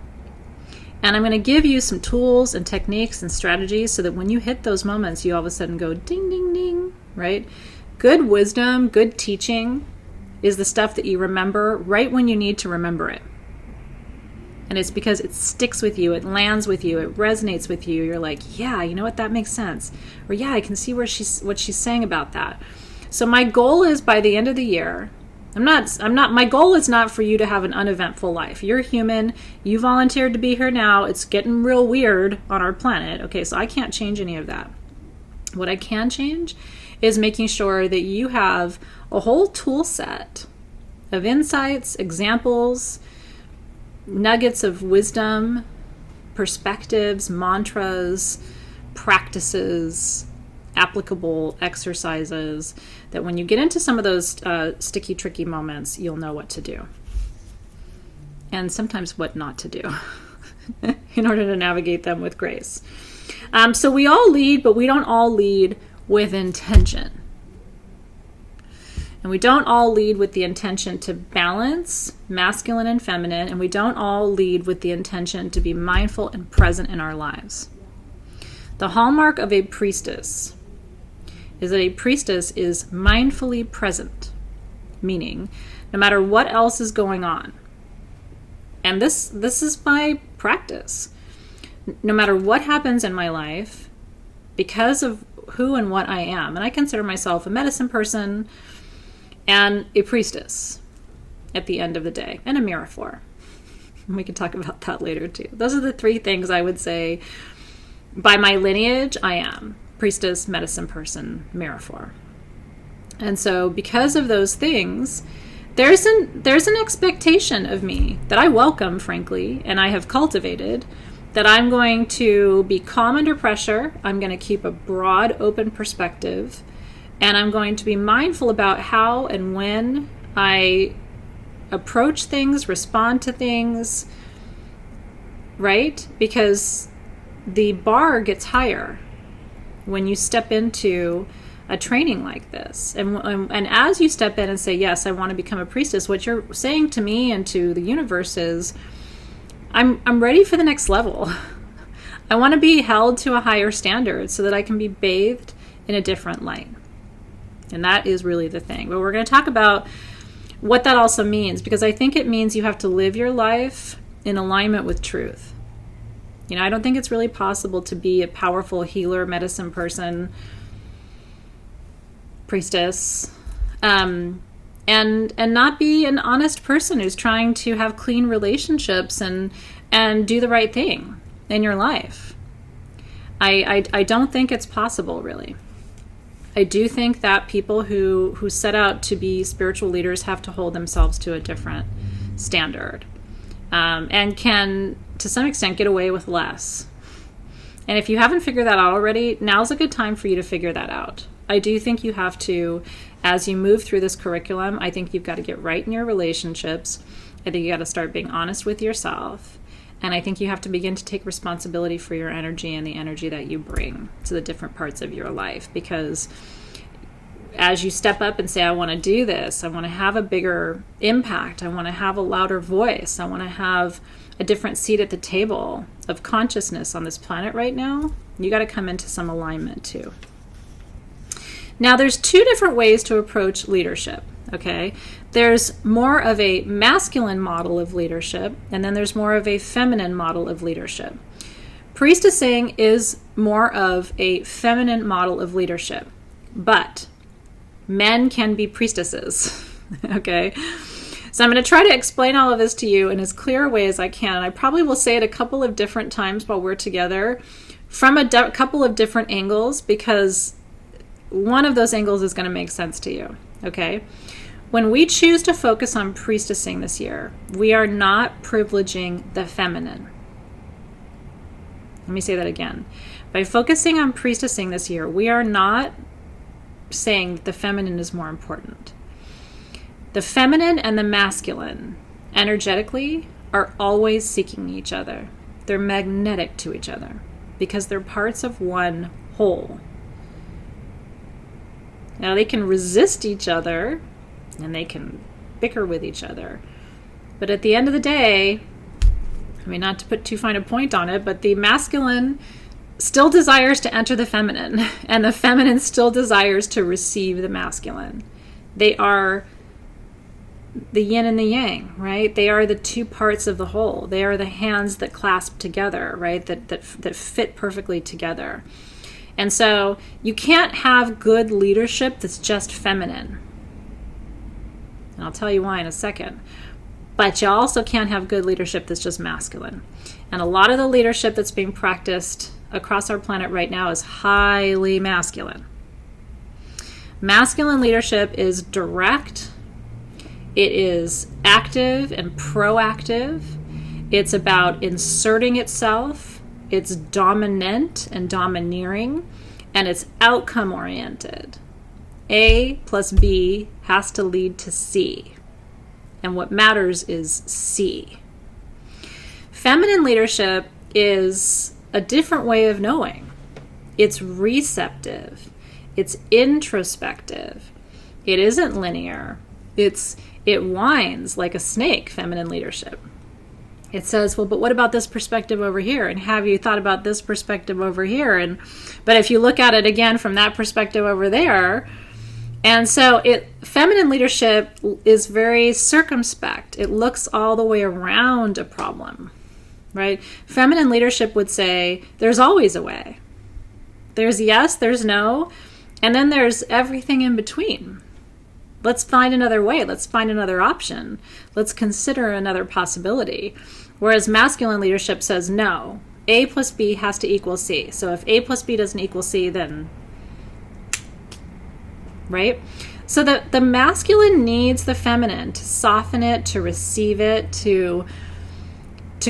And I'm going to give you some tools and techniques and strategies so that when you hit those moments, you all of a sudden go ding, ding, ding, right? Good wisdom, good teaching is the stuff that you remember right when you need to remember it. And it's because it sticks with you, it lands with you, it resonates with you. You're like, yeah, you know what, that makes sense. Or yeah, I can see what she's saying about that. So my goal is by the end of the year, my goal is not for you to have an uneventful life. You're human. You volunteered to be here now. It's getting real weird on our planet. Okay, so I can't change any of that. What I can change is making sure that you have a whole tool set of insights, examples, nuggets of wisdom, perspectives, mantras, practices, applicable exercises, that when you get into some of those sticky, tricky moments, you'll know what to do. And sometimes what not to do in order to navigate them with grace. So we all lead, but we don't all lead with intention. And we don't all lead with the intention to balance masculine and feminine, and we don't all lead with the intention to be mindful and present in our lives. The hallmark of a priestess is that a priestess is mindfully present, meaning no matter what else is going on, and this is my practice, no matter what happens in my life, because of who and what I am, and I consider myself a medicine person and a priestess at the end of the day, and a miraphor. We can talk about that later too. Those are the three things I would say by my lineage I am: priestess, medicine person, miraphor. And so because of those things, there's an expectation of me that I welcome, frankly, and I have cultivated, that I'm going to be calm under pressure. I'm going to keep a broad, open perspective. And I'm going to be mindful about how and when I approach things, respond to things, right? Because the bar gets higher when you step into a training like this. And as you step in and say, yes, I want to become a priestess, what you're saying to me and to the universe is, I'm ready for the next level. I want to be held to a higher standard so that I can be bathed in a different light. And that is really the thing. But we're going to talk about what that also means, because I think it means you have to live your life in alignment with truth. You know, I don't think it's really possible to be a powerful healer, medicine person, priestess, and not be an honest person who's trying to have clean relationships and do the right thing in your life. I don't think it's possible, really. I do think that people who set out to be spiritual leaders have to hold themselves to a different standard, and can, to some extent, get away with less. And if you haven't figured that out already, now's a good time for you to figure that out. I do think you have to, as you move through this curriculum, I think you've got to get right in your relationships. I think you got to start being honest with yourself. And I think you have to begin to take responsibility for your energy and the energy that you bring to the different parts of your life. Because as you step up and say, I want to do this, I want to have a bigger impact, I want to have a louder voice, I want to have a different seat at the table of consciousness on this planet right now, you got to come into some alignment too. Now, there's two different ways to approach leadership, okay? There's more of a masculine model of leadership, and then there's more of a feminine model of leadership. Priestessing is more of a feminine model of leadership, but men can be priestesses, okay? So I'm going to try to explain all of this to you in as clear a way as I can. I probably will say it a couple of different times while we're together from a couple of different angles, because one of those angles is going to make sense to you, okay? When we choose to focus on priestessing this year, we are not privileging the feminine. Let me say that again. By focusing on priestessing this year, we are not saying that the feminine is more important. The feminine and the masculine, energetically, are always seeking each other. They're magnetic to each other because they're parts of one whole. Now, they can resist each other and they can bicker with each other. But at the end of the day, I mean, not to put too fine a point on it, but the masculine still desires to enter the feminine, and the feminine still desires to receive the masculine. They are the yin and the yang, right? They are the two parts of the whole. They are the hands that clasp together, right? That fit perfectly together. And so you can't have good leadership that's just feminine. And I'll tell you why in a second. But you also can't have good leadership that's just masculine. And a lot of the leadership that's being practiced across our planet right now is highly masculine. Masculine leadership is direct. It is active and proactive. It's about inserting itself. It's dominant and domineering. And it's outcome oriented. A plus B has to lead to C. And what matters is C. Feminine leadership is a different way of knowing. It's receptive. It's introspective. It isn't linear. It whines like a snake, feminine leadership. It says, well, but what about this perspective over here? And have you thought about this perspective over here? But if you look at it again from that perspective over there, and so feminine leadership is very circumspect. It looks all the way around a problem, right? Feminine leadership would say, there's always a way. There's yes, there's no, and then there's everything in between. Let's find another way. Let's find another option. Let's consider another possibility. Whereas masculine leadership says, no, A plus B has to equal C. So if A plus B doesn't equal C, then, right? So the masculine needs the feminine to soften it, to receive it, to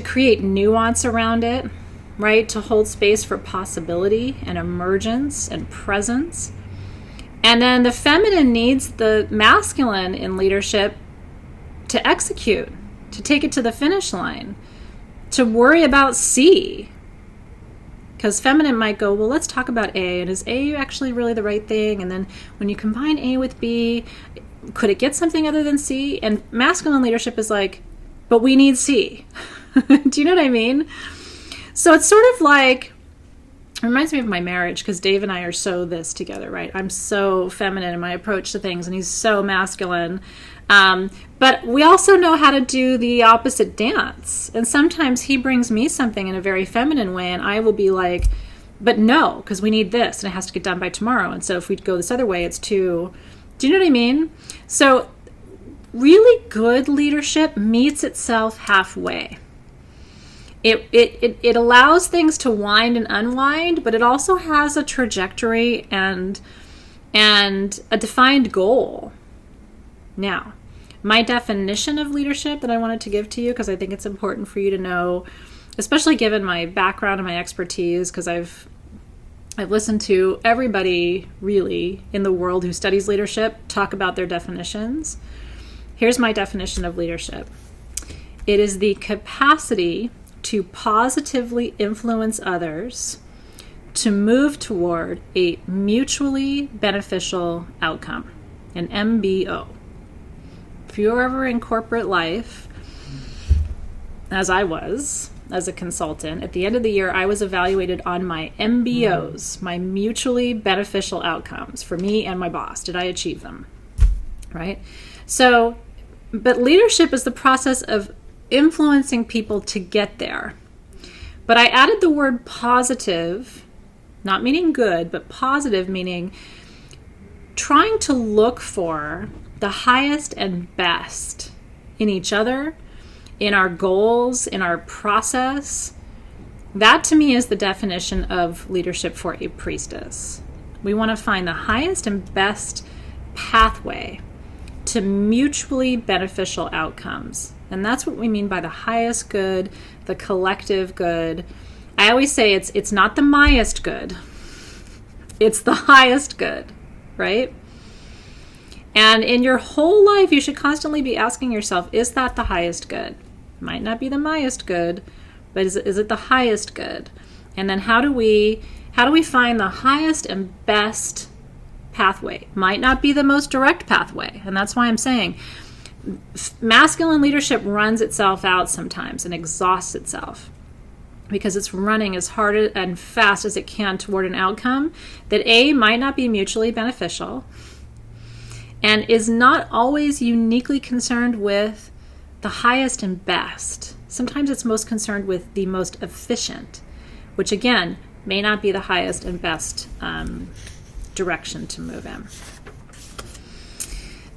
create nuance around it, right? To hold space for possibility and emergence and presence. And then the feminine needs the masculine in leadership to execute, to take it to the finish line, to worry about C. Because feminine might go, well, let's talk about A. And is A actually really the right thing? And then when you combine A with B, could it get something other than C? And masculine leadership is like, but we need C. Do you know what I mean? So it's sort of like, it reminds me of my marriage, because Dave and I are so this together, right? I'm so feminine in my approach to things, and he's so masculine. But we also know how to do the opposite dance. And sometimes he brings me something in a very feminine way, and I will be like, but no, because we need this, and it has to get done by tomorrow. And so if we go this other way, it's too... Do you know what I mean? So really good leadership meets itself halfway. It allows things to wind and unwind, but it also has a trajectory and a defined goal. Now, my definition of leadership that I wanted to give to you, because I think it's important for you to know, especially given my background and my expertise, because I've listened to everybody really in the world who studies leadership talk about their definitions. Here's my definition of leadership. It is the capacity to positively influence others to move toward a mutually beneficial outcome, an MBO. If you're ever in corporate life, as I was, as a consultant, at the end of the year, I was evaluated on my MBOs, my mutually beneficial outcomes for me and my boss. Did I achieve them? Right? So, but leadership is the process of influencing people to get there. But I added the word positive, not meaning good, but positive meaning trying to look for the highest and best in each other, in our goals, in our process. That to me is the definition of leadership for a priestess. We want to find the highest and best pathway to mutually beneficial outcomes. And that's what we mean by the highest good, the collective good. I always say it's not the myest good. It's the highest good, right? And in your whole life, you should constantly be asking yourself, is that the highest good? Might not be the myest good, but is it the highest good? And then how do we find the highest and best pathway? Might not be the most direct pathway. And that's why I'm saying masculine leadership runs itself out sometimes and exhausts itself because it's running as hard and fast as it can toward an outcome that A, might not be mutually beneficial, and is not always uniquely concerned with the highest and best. Sometimes it's most concerned with the most efficient, which again may not be the highest and best direction to move in.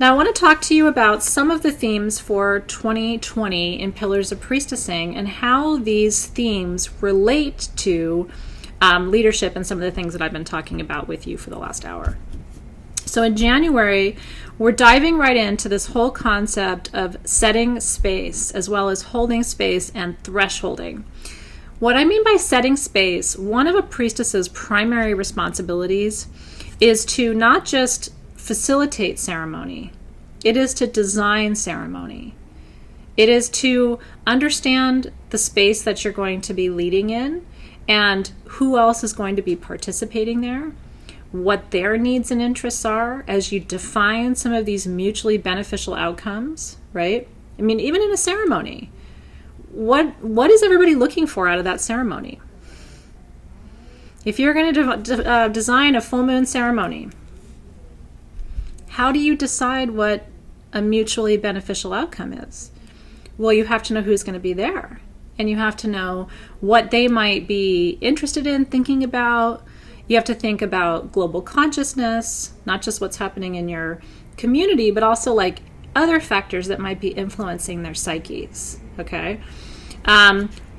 Now I want to talk to you about some of the themes for 2020 in Pillars of Priestessing and how these themes relate to leadership and some of the things that I've been talking about with you for the last hour. So in January, we're diving right into this whole concept of setting space as well as holding space and thresholding. What I mean by setting space, one of a priestess's primary responsibilities is to not just facilitate ceremony. It is to design ceremony. It is to understand the space that you're going to be leading in and who else is going to be participating there, what their needs and interests are as you define some of these mutually beneficial outcomes, right? I mean, even in a ceremony, what is everybody looking for out of that ceremony? If you're going to design a full moon ceremony, how do you decide what a mutually beneficial outcome is? Well, you have to know who's going to be there, and you have to know what they might be interested in thinking about. You have to think about global consciousness, not just what's happening in your community, but also like other factors that might be influencing their psyches, okay?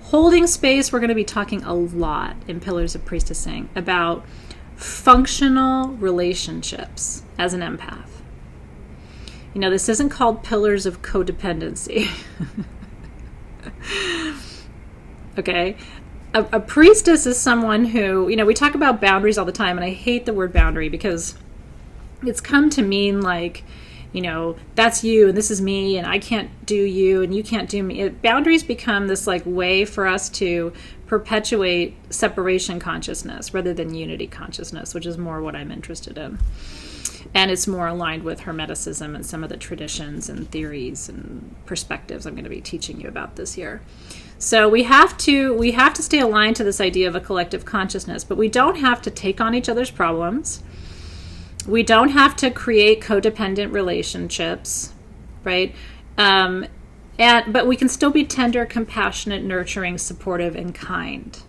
Holding space, we're going to be talking a lot in Pillars of Priestessing about functional relationships as an empath. You know, this isn't called Pillars of Codependency. Okay? A priestess is someone who, you know, we talk about boundaries all the time, and I hate the word boundary because it's come to mean like, you know, that's you and this is me and I can't do you and you can't do me. Boundaries become this like way for us to perpetuate separation consciousness rather than unity consciousness, which is more what I'm interested in. And it's more aligned with Hermeticism and some of the traditions and theories and perspectives I'm going to be teaching you about this year. So we have to stay aligned to this idea of a collective consciousness, but we don't have to take on each other's problems. We don't have to create codependent relationships, right? But we can still be tender, compassionate, nurturing, supportive, and kind.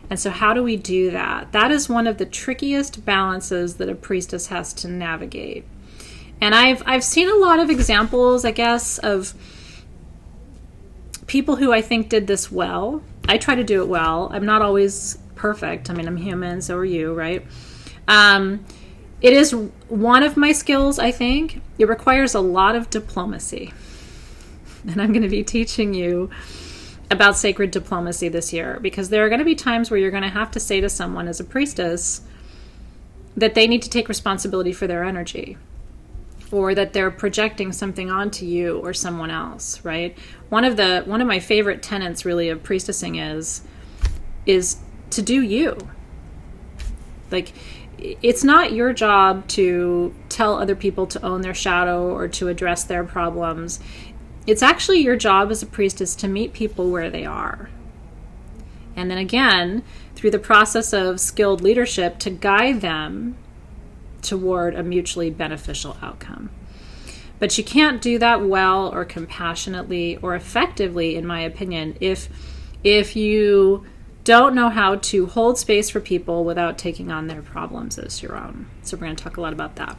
And so how do we do that? That is one of the trickiest balances that a priestess has to navigate. And I've seen a lot of examples, I guess, of people who I think did this well. I try to do it well. I'm not always perfect. I mean, I'm human, so are you, right? It is one of my skills, I think. It requires a lot of diplomacy. And I'm going to be teaching you about sacred diplomacy this year, because there are going to be times where you're going to have to say to someone as a priestess that they need to take responsibility for their energy, or that they're projecting something onto you or someone else, right? One of my favorite tenets really of priestessing is to do you. Like, it's not your job to tell other people to own their shadow or to address their problems. It's actually your job as a priestess to meet people where they are. And then again, through the process of skilled leadership, to guide them toward a mutually beneficial outcome. But you can't do that well or compassionately or effectively, in my opinion, if you don't know how to hold space for people without taking on their problems as your own. So we're going to talk a lot about that.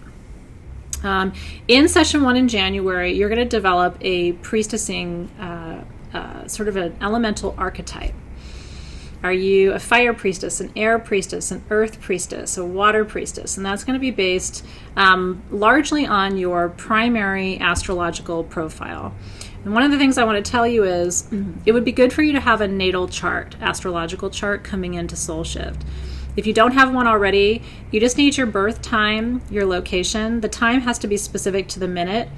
In session 1 in January, you're going to develop a priestessing, sort of an elemental archetype. Are you a fire priestess, an air priestess, an earth priestess, a water priestess? And that's going to be based largely on your primary astrological profile. And one of the things I want to tell you is it would be good for you to have a natal chart, astrological chart coming into Soul Shift. If you don't have one already, you just need your birth time, your location. The time has to be specific to the minute.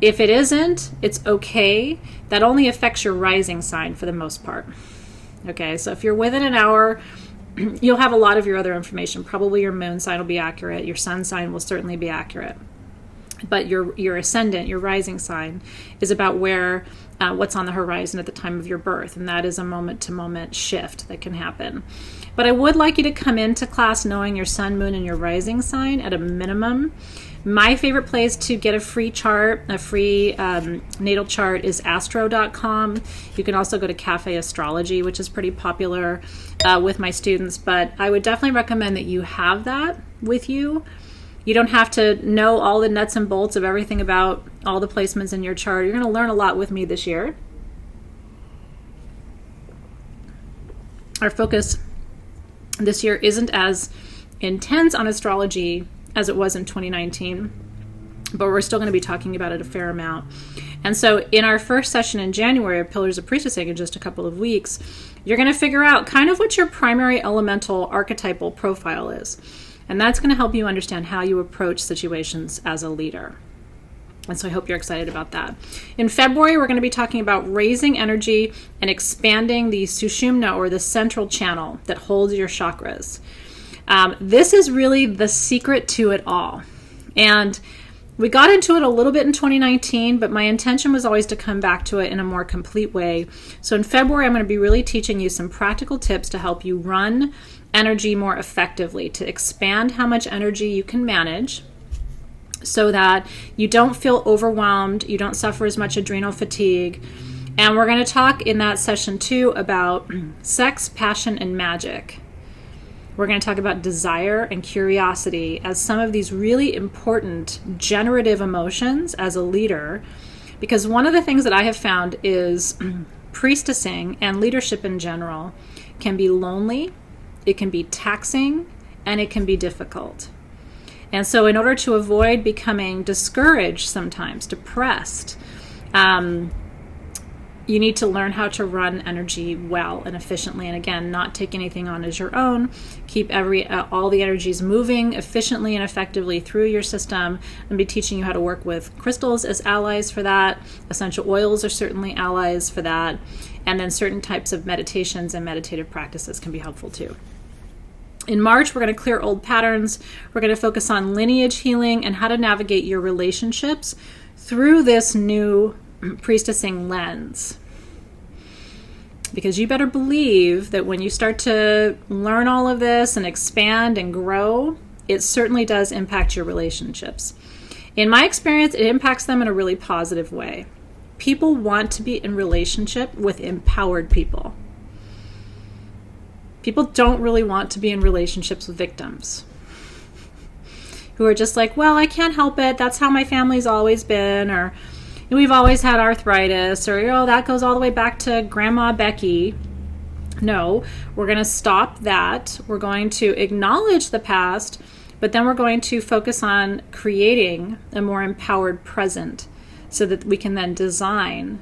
If it isn't, it's okay. That only affects your rising sign for the most part. Okay, so if you're within an hour, you'll have a lot of your other information. Probably your moon sign will be accurate. Your sun sign will certainly be accurate. But your ascendant, your rising sign, is about where what's on the horizon at the time of your birth, and that is a moment-to-moment shift that can happen. But I would like you to come into class knowing your sun, moon, and your rising sign at a minimum. My favorite place to get a free chart, a free natal chart, is astro.com. You can also go to Cafe Astrology, which is pretty popular with my students, but I would definitely recommend that you have that with you. You don't have to know all the nuts and bolts of everything about all the placements in your chart. You're going to learn a lot with me this year. Our focus this year isn't as intense on astrology as it was in 2019, but we're still going to be talking about it a fair amount. And so in our first session in January of Pillars of Priestessing, in just a couple of weeks, you're going to figure out kind of what your primary elemental archetypal profile is. And that's going to help you understand how you approach situations as a leader. And so I hope you're excited about that. In February, we're going to be talking about raising energy and expanding the Sushumna, or the central channel that holds your chakras. This is really the secret to it all. And we got into it a little bit in 2019, but my intention was always to come back to it in a more complete way. So in February, I'm going to be really teaching you some practical tips to help you run energy more effectively, to expand how much energy you can manage so that you don't feel overwhelmed, you don't suffer as much adrenal fatigue. And we're going to talk in that session too about sex, passion, and magic. We're going to talk about desire and curiosity as some of these really important generative emotions as a leader, because one of the things that I have found is priestessing and leadership in general can be lonely, it can be taxing, and it can be difficult. And so in order to avoid becoming discouraged, sometimes depressed, you need to learn how to run energy well and efficiently. And again, not take anything on as your own. Keep all the energies moving efficiently and effectively through your system. And be teaching you how to work with crystals as allies for that. Essential oils are certainly allies for that. And then certain types of meditations and meditative practices can be helpful too. In March, we're going to clear old patterns. We're going to focus on lineage healing and how to navigate your relationships through this new priestessing lens. Because you better believe that when you start to learn all of this and expand and grow, it certainly does impact your relationships. In my experience, it impacts them in a really positive way. People want to be in relationship with empowered people. People don't really want to be in relationships with victims who are just like, well, I can't help it. That's how my family's always been, or we've always had arthritis, or that goes all the way back to Grandma Becky. No, we're going to stop that. We're going to acknowledge the past, but then we're going to focus on creating a more empowered present so that we can then design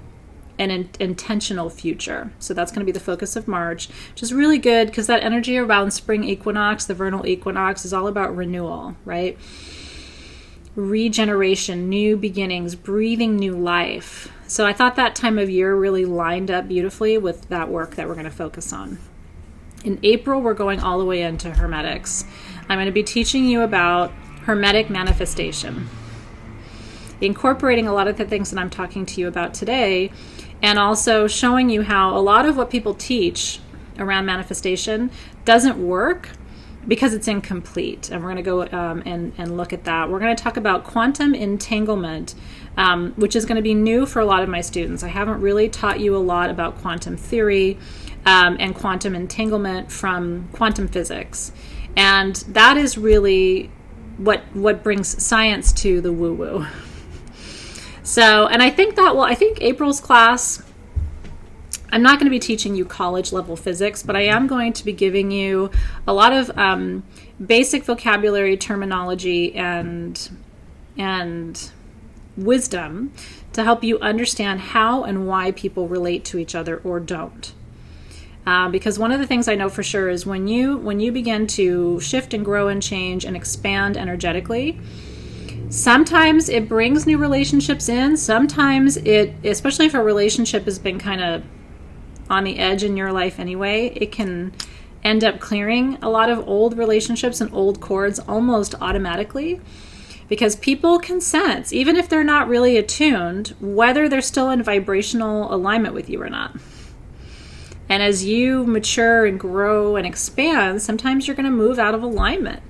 an intentional future. So that's going to be the focus of March, which is really good because that energy around spring equinox, the vernal equinox, is all about renewal, right? Regeneration, new beginnings, breathing new life. So I thought that time of year really lined up beautifully with that work that we're going to focus on. In April, we're going all the way into Hermetics. I'm going to be teaching you about Hermetic manifestation, incorporating a lot of the things that I'm talking to you about today, and also showing you how a lot of what people teach around manifestation doesn't work because it's incomplete. And we're going to go and look at that. We're going to talk about quantum entanglement, which is going to be new for a lot of my students. I haven't really taught you a lot about quantum theory and quantum entanglement from quantum physics. And that is really what brings science to the woo-woo. So, and I think April's class, I'm not going to be teaching you college level physics, but I am going to be giving you a lot of basic vocabulary, terminology, and wisdom to help you understand how and why people relate to each other or don't. Because one of the things I know for sure is when you begin to shift and grow and change and expand energetically, sometimes it brings new relationships in. Sometimes it, especially if a relationship has been kind of on the edge in your life anyway, it can end up clearing a lot of old relationships and old cords almost automatically. because people can sense, even if they're not really attuned, whether they're still in vibrational alignment with you or not. And as you mature and grow and expand, sometimes you're going to move out of alignment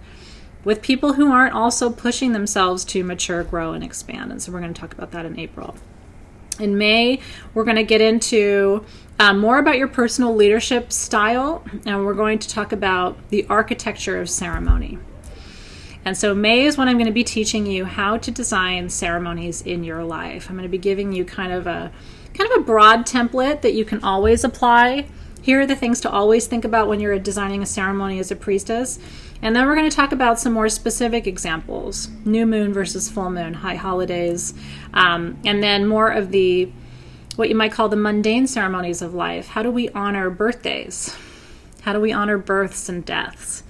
with people who aren't also pushing themselves to mature, grow, and expand. And so we're going to talk about that in April. In May, we're going to get into more about your personal leadership style, and we're going to talk about the architecture of ceremony. And so May is when I'm going to be teaching you how to design ceremonies in your life. I'm going to be giving you kind of a broad template that you can always apply. Here are the things to always think about when you're designing a ceremony as a priestess. And then we're going to talk about some more specific examples, new moon versus full moon, high holidays, and then more of the, what you might call the mundane ceremonies of life. How do we honor birthdays? How do we honor births and deaths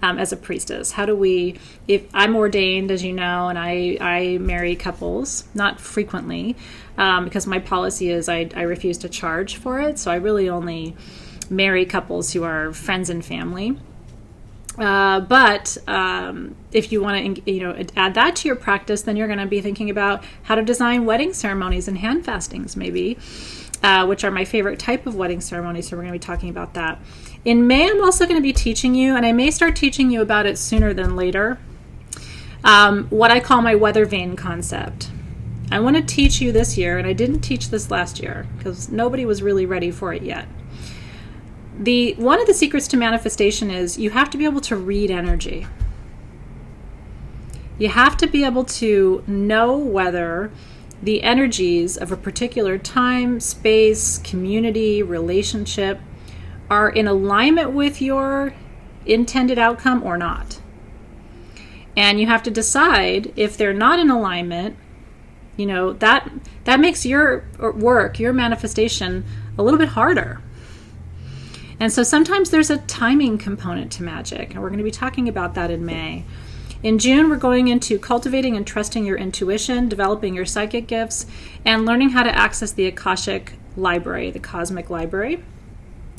as a priestess? How do we, if I'm ordained, as you know, and I marry couples, not frequently, because my policy is I refuse to charge for it. So I really only marry couples who are friends and family. But if you want to, add that to your practice, then you're going to be thinking about how to design wedding ceremonies and hand fastings, maybe, which are my favorite type of wedding ceremony. So we're going to be talking about that. In May, I'm also going to be teaching you, and I may start teaching you about it sooner than later, what I call my weather vane concept. I want to teach you this year, and I didn't teach this last year because nobody was really ready for it yet. One of the secrets to manifestation is you have to be able to read energy. You have to be able to know whether the energies of a particular time, space, community, relationship are in alignment with your intended outcome or not. And you have to decide if they're not in alignment, that makes your work, your manifestation, a little bit harder. And so sometimes there's a timing component to magic, and we're going to be talking about that in May. In June, we're going into cultivating and trusting your intuition, developing your psychic gifts, and learning how to access the Akashic library, the cosmic library.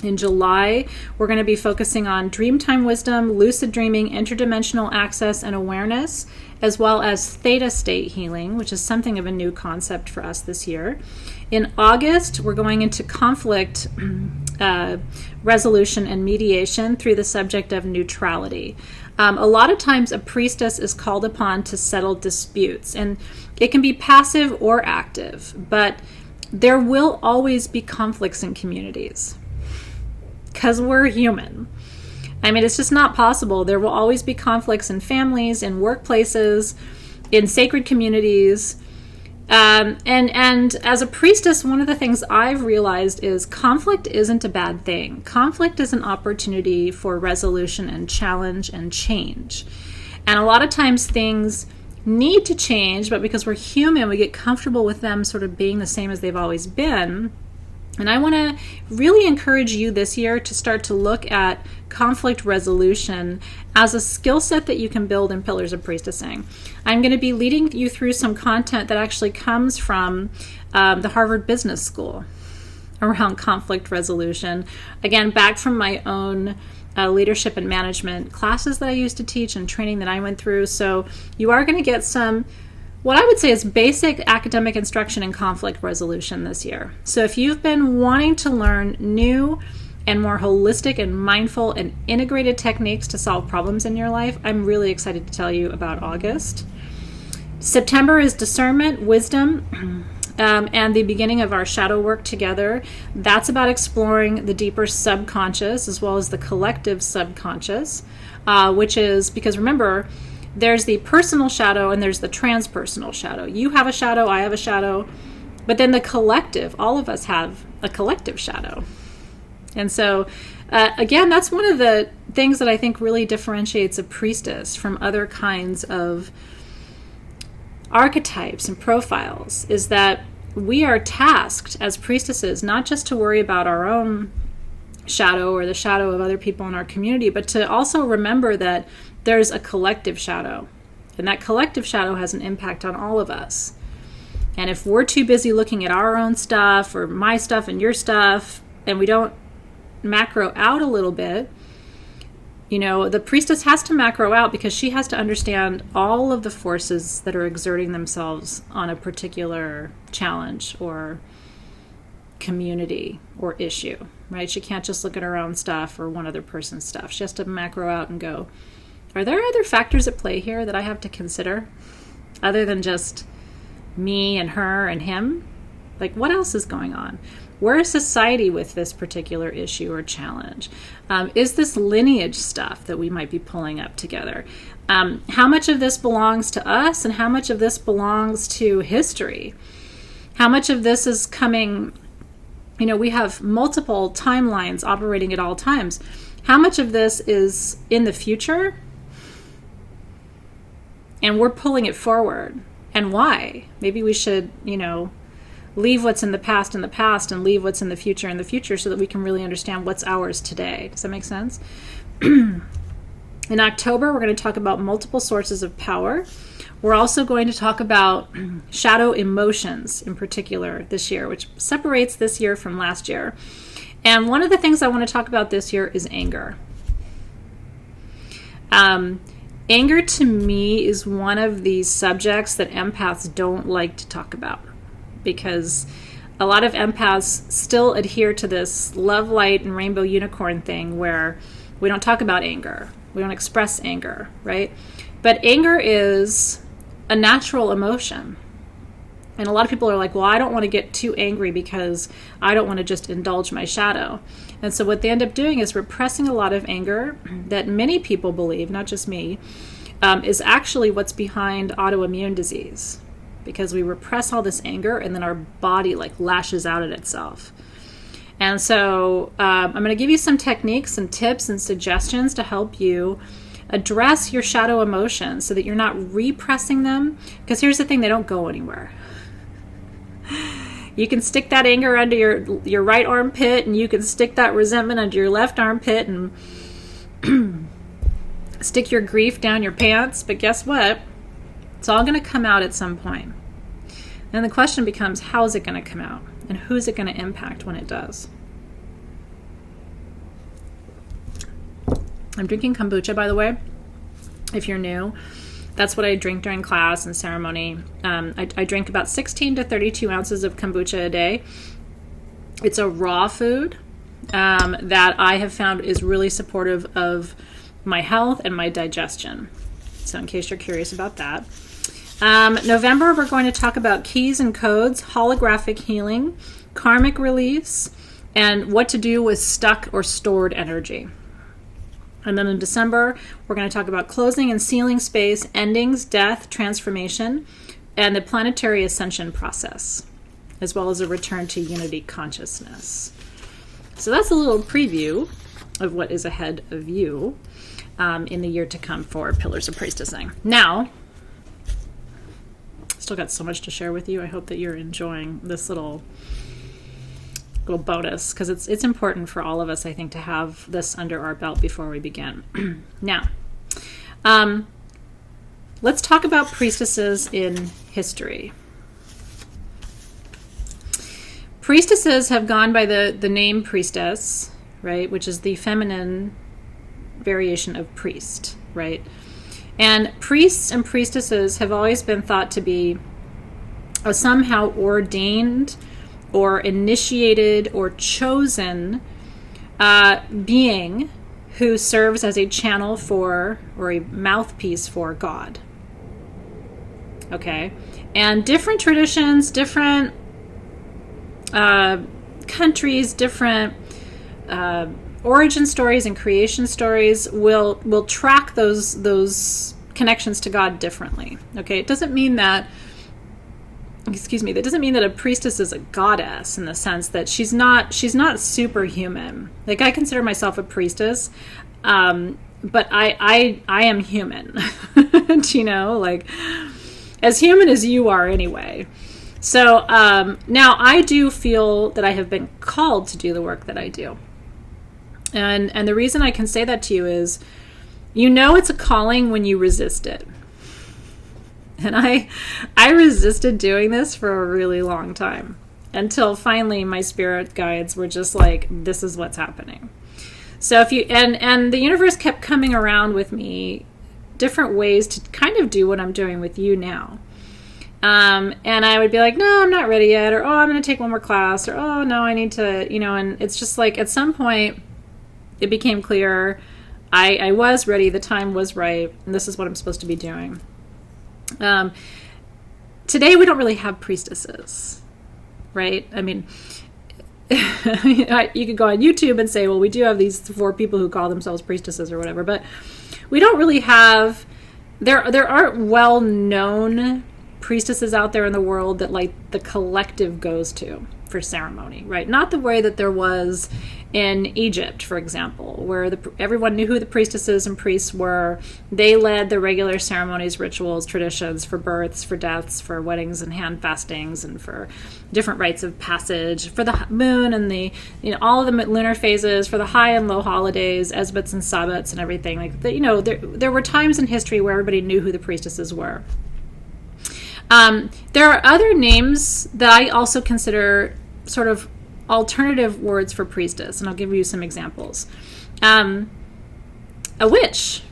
In July, we're going to be focusing on dreamtime wisdom, lucid dreaming, interdimensional access and awareness, as well as theta state healing, which is something of a new concept for us this year. In August, we're going into conflict resolution and mediation through the subject of neutrality. A lot of times a priestess is called upon to settle disputes, and it can be passive or active, but there will always be conflicts in communities because we're human. I mean, it's just not possible. There will always be conflicts in families, in workplaces, in sacred communities. And as a priestess, one of the things I've realized is conflict isn't a bad thing. Conflict is an opportunity for resolution and challenge and change. And a lot of times things need to change, but because we're human, we get comfortable with them sort of being the same as they've always been. And I want to really encourage you this year to start to look at conflict resolution as a skill set that you can build in Pillars of Priestessing. I'm going to be leading you through some content that actually comes from the Harvard Business School around conflict resolution. Again, back from my own leadership and management classes that I used to teach and training that I went through. So you are going to get some, what I would say is basic academic instruction in conflict resolution this year. So if you've been wanting to learn new and more holistic and mindful and integrated techniques to solve problems in your life, I'm really excited to tell you about August. September is discernment, wisdom, and the beginning of our shadow work together. That's about exploring the deeper subconscious as well as the collective subconscious, which is, because remember, there's the personal shadow and there's the transpersonal shadow. You have a shadow, I have a shadow, but then the collective, all of us have a collective shadow. And so, again, that's one of the things that I think really differentiates a priestess from other kinds of archetypes and profiles, is that we are tasked as priestesses not just to worry about our own shadow or the shadow of other people in our community, but to also remember that there's a collective shadow, and that collective shadow has an impact on all of us. And if we're too busy looking at our own stuff or my stuff and your stuff, and we don't macro out a little bit, The priestess has to macro out because she has to understand all of the forces that are exerting themselves on a particular challenge or community or issue, right? She can't just look at her own stuff or one other person's stuff. She has to macro out and go, are there other factors at play here that I have to consider other than just me and her and him? Like, what else is going on? Where is society with this particular issue or challenge? Is this lineage stuff that we might be pulling up together? How much of this belongs to us and how much of this belongs to history? How much of this is coming, we have multiple timelines operating at all times. How much of this is in the future? And we're pulling it forward. And why? Maybe we should, leave what's in the past and leave what's in the future so that we can really understand what's ours today. Does that make sense? In October, we're going to talk about multiple sources of power. We're also going to talk about shadow emotions in particular this year, which separates this year from last year. And one of the things I want to talk about this year is anger. Anger to me is one of these subjects that empaths don't like to talk about, because a lot of empaths still adhere to this love, light, and rainbow unicorn thing where we don't talk about anger. We don't express anger, right? But anger is a natural emotion. And a lot of people are like, well, I don't want to get too angry because I don't want to just indulge my shadow. And so what they end up doing is repressing a lot of anger that many people believe, not just me, is actually what's behind autoimmune disease. Because we repress all this anger and then our body lashes out at itself. And so I'm going to give you some techniques and tips and suggestions to help you address your shadow emotions so that you're not repressing them. Because here's the thing, they don't go anywhere. You can stick that anger under your right armpit, and you can stick that resentment under your left armpit and stick your grief down your pants. But guess what? It's all going to come out at some point. And the question becomes, how is it going to come out? And who's it going to impact when it does? I'm drinking kombucha, by the way, if you're new. That's what I drink during class and ceremony. I drink about 16 to 32 ounces of kombucha a day. It's a raw food that I have found is really supportive of my health and my digestion. So in case you're curious about that. November, we're going to talk about keys and codes, holographic healing, karmic release, and what to do with stuck or stored energy. And then in December, we're going to talk about closing and sealing space, endings, death, transformation, and the planetary ascension process, as well as a return to unity consciousness. So that's a little preview of what is ahead of you in the year to come for Pillars of Priestessing. Now, still got so much to share with you. I hope that you're enjoying this little bonus, because it's important for all of us, I think, to have this under our belt before we begin. Now, let's talk about priestesses in history. Priestesses have gone by the name priestess, right, which is the feminine variation of priest, right? And priests and priestesses have always been thought to be a somehow ordained or initiated or chosen being who serves as a channel for, or a mouthpiece for, God. Okay? And different traditions, different countries, different origin stories and creation stories will track those connections to God differently. Okay? It doesn't mean that that doesn't mean that a priestess is a goddess in the sense that she's not superhuman. Like, I consider myself a priestess, but I am human. Do you know? Like, as human as you are anyway. So now I do feel that I have been called to do the work that I do. And the reason I can say that to you is, it's a calling when you resist it. And I resisted doing this for a really long time, until finally my spirit guides were just like, this is what's happening. So if you, and the universe kept coming around with me different ways to kind of do what I'm doing with you now. And I would be like, no, I'm not ready yet. Or, oh, I'm going to take one more class. Or, oh, no, I need to, and it's just like at some point it became clear I was ready. The time was right. And this is what I'm supposed to be doing. Today we don't really have priestesses, right? I mean, you could go on YouTube and say, well, we do have these 4 people who call themselves priestesses or whatever, but we don't really have, there aren't well-known priestesses out there in the world that like the collective goes to for ceremony, right? Not the way that there was in Egypt, for example, where everyone knew who the priestesses and priests were. They led the regular ceremonies, rituals, traditions for births, for deaths, for weddings and hand fastings, and for different rites of passage, for the moon and the all of the lunar phases, for the high and low holidays, esbats and sabbats and everything. Like there were times in history where everybody knew who the priestesses were. There are other names that I also consider sort of alternative words for priestess, and I'll give you some examples. A witch,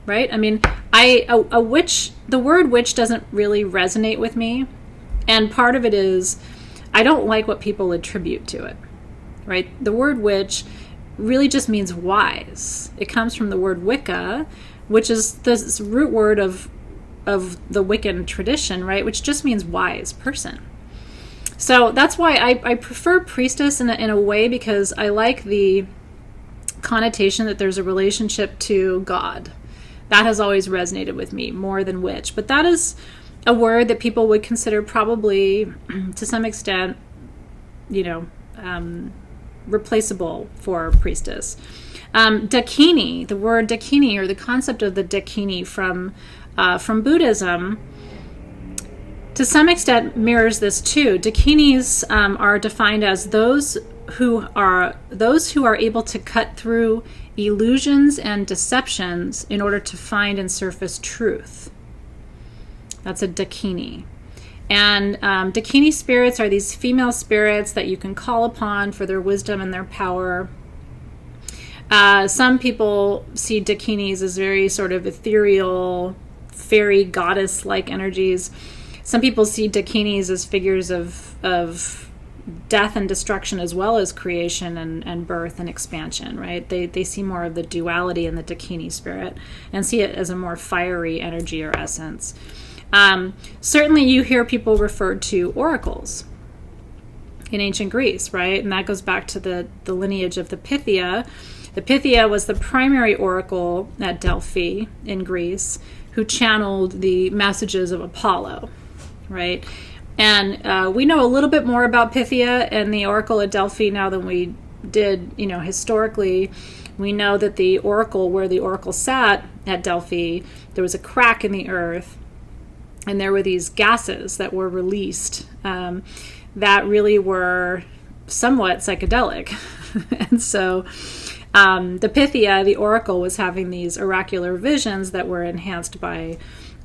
right? I mean, a witch, the word witch doesn't really resonate with me, and part of it is I don't like what people attribute to it, right? The word witch really just means wise. It comes from the word Wicca, which is the root word of the Wiccan tradition, right? Which just means wise person. So that's why I prefer priestess in a way, because I like the connotation that there's a relationship to God. That has always resonated with me more than witch. But that is a word that people would consider probably to some extent, replaceable for priestess. Dakini, the word dakini, or the concept of the dakini from Buddhism, to some extent mirrors this too. Dakinis are defined as those who are able to cut through illusions and deceptions in order to find and surface truth. That's a dakini. And dakini spirits are these female spirits that you can call upon for their wisdom and their power. Some people see dakinis as very sort of ethereal, fairy goddess-like energies. Some people see dakinis as figures of death and destruction, as well as creation and birth and expansion, right? They see more of the duality in the dakini spirit and see it as a more fiery energy or essence. Certainly you hear people refer to oracles in ancient Greece, right? And that goes back to the lineage of the Pythia. The Pythia was the primary oracle at Delphi in Greece, who channeled the messages of Apollo, right? And we know a little bit more about Pythia and the oracle at Delphi now than we did, historically. We know that the oracle, where the oracle sat at Delphi, there was a crack in the earth, and there were these gases that were released that really were somewhat psychedelic. And so the Pythia, the oracle, was having these oracular visions that were enhanced by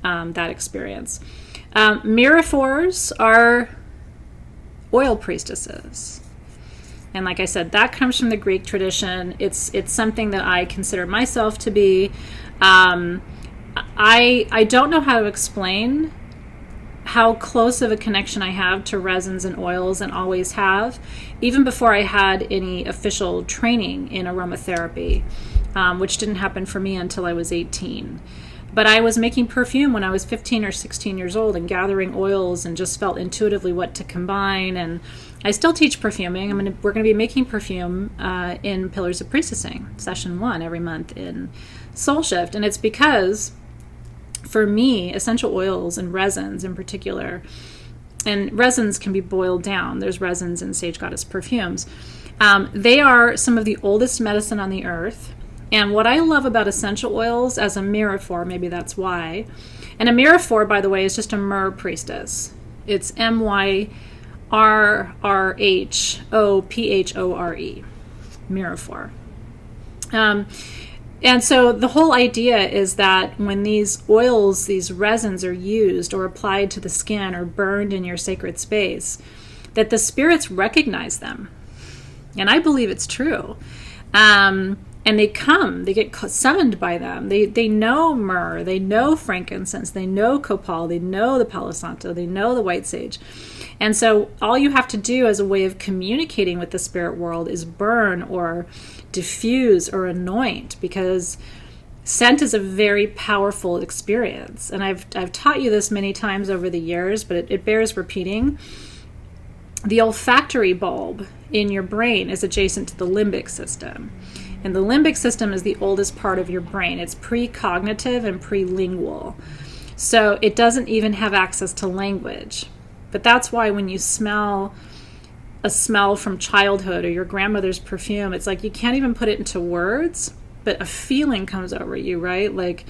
that experience. Miraphors are oil priestesses. And like I said, that comes from the Greek tradition. It's something that I consider myself to be. I don't know how to explain how close of a connection I have to resins and oils, and always have, even before I had any official training in aromatherapy, which didn't happen for me until I was 18. But I was making perfume when I was 15 or 16 years old and gathering oils, and just felt intuitively what to combine. And I still teach perfuming. We're going to be making perfume in Pillars of Priestessing, session 1 every month in Soul Shift. And it's because, for me, essential oils and resins in particular, and resins can be boiled down. There's resins in Sage Goddess perfumes. They are some of the oldest medicine on the earth. And what I love about essential oils as a miraphor, maybe that's why. And a miraphor, by the way, is just a myrrh priestess. It's Myrrhophore, miraphor. And so the whole idea is that when these oils, these resins are used or applied to the skin or burned in your sacred space, that the spirits recognize them. And I believe it's true. And they get summoned by them. They know myrrh, they know frankincense, they know copal, they know the palo santo, they know the white sage. And so all you have to do as a way of communicating with the spirit world is burn or diffuse or anoint, because scent is a very powerful experience. And I've taught you this many times over the years, but it bears repeating. The olfactory bulb in your brain is adjacent to the limbic system. And the limbic system is the oldest part of your brain. It's precognitive and prelingual. So it doesn't even have access to language. But that's why when you smell a smell from childhood or your grandmother's perfume, it's like you can't even put it into words, but a feeling comes over you, right? Like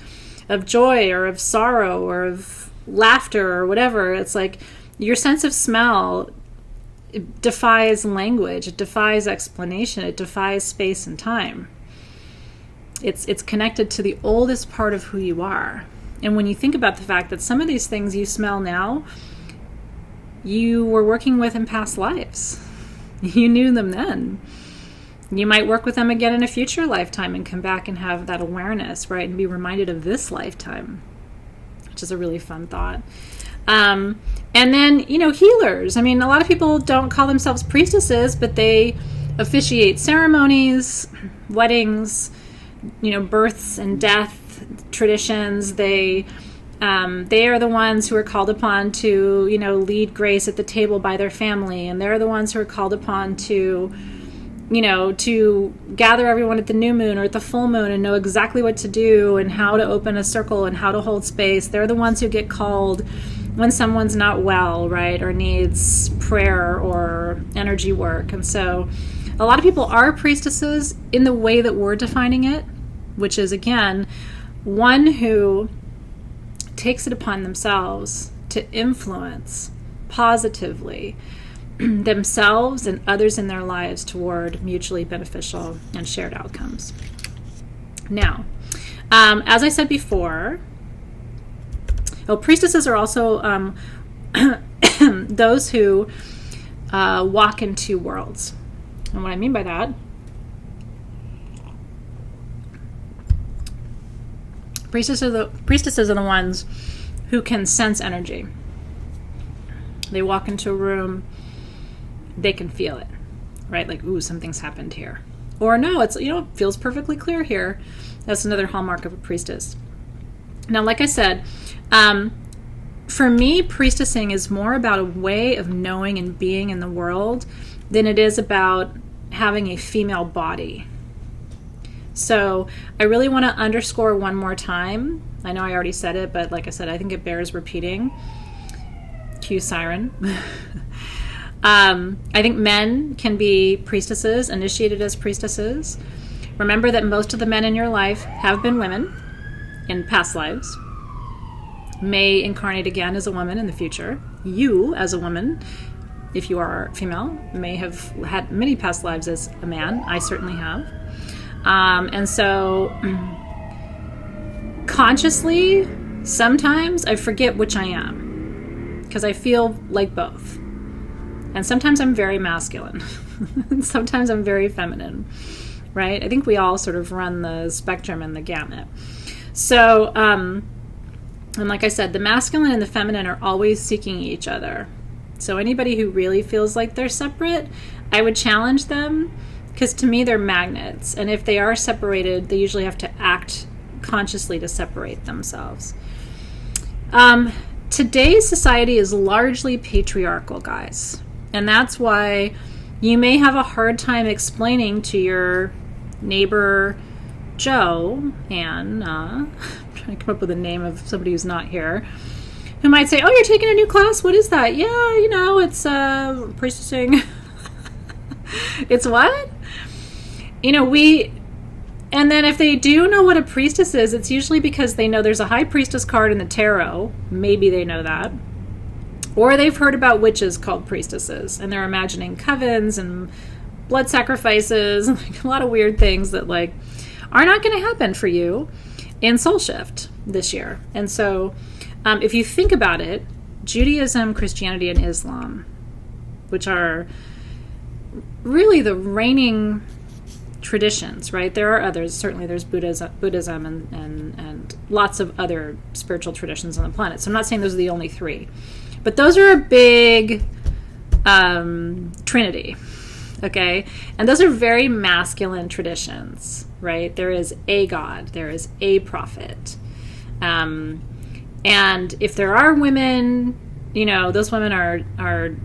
of joy or of sorrow or of laughter or whatever. It's like your sense of smell, it defies language, it defies explanation, it defies space and time. It's connected to the oldest part of who you are. And when you think about the fact that some of these things you smell now, you were working with in past lives. You knew them then. You might work with them again in a future lifetime and come back and have that awareness, right? And be reminded of this lifetime, which is a really fun thought. And then, healers. I mean, a lot of people don't call themselves priestesses, but they officiate ceremonies, weddings, births and death traditions. They are the ones who are called upon to, lead grace at the table by their family. And they're the ones who are called upon to, to gather everyone at the new moon or at the full moon and know exactly what to do and how to open a circle and how to hold space. They're the ones who get called when someone's not well, right, or needs prayer or energy work. And so a lot of people are priestesses in the way that we're defining it, which is, again, one who takes it upon themselves to influence positively themselves and others in their lives toward mutually beneficial and shared outcomes. Now, as I said before, priestesses are also those who walk in two worlds. And what I mean by that, priestesses are the ones who can sense energy. They walk into a room, they can feel it, right? Like, ooh, something's happened here. Or no, it's, it feels perfectly clear here. That's another hallmark of a priestess. Now, like I said, for me, priestessing is more about a way of knowing and being in the world than it is about having a female body. So I really want to underscore one more time. I know I already said it, but like I said, I think it bears repeating. Cue siren. I think men can be priestesses, initiated as priestesses. Remember that most of the men in your life have been women in past lives, may incarnate again as a woman in the future. You, as a woman, if you are female, may have had many past lives as a man. I certainly have. And so consciously, sometimes I forget which I am because I feel like both. And sometimes I'm very masculine. And sometimes I'm very feminine, right? I think we all sort of run the spectrum and the gamut. So, and like I said, the masculine and the feminine are always seeking each other. So anybody who really feels like they're separate, I would challenge them, because to me they're magnets. And if they are separated, they usually have to act consciously to separate themselves. Today's society is largely patriarchal, guys. And that's why you may have a hard time explaining to your neighbor Joe, and I'm trying to come up with a name of somebody who's not here, who might say, oh, you're taking a new class? What is that? Yeah, it's priestessing. It's what? And then if they do know what a priestess is, it's usually because they know there's a high priestess card in the tarot. Maybe they know that. Or they've heard about witches called priestesses, and they're imagining covens and blood sacrifices and a lot of weird things that are not going to happen for you in Soul Shift this year. And so if you think about it, Judaism, Christianity, and Islam, which are really the reigning traditions, right? There are others. Certainly there's Buddhism and lots of other spiritual traditions on the planet. So I'm not saying those are the only three. But those are a big trinity, okay? And those are very masculine traditions, right? There is a God. There is a prophet. And if there are women, those women are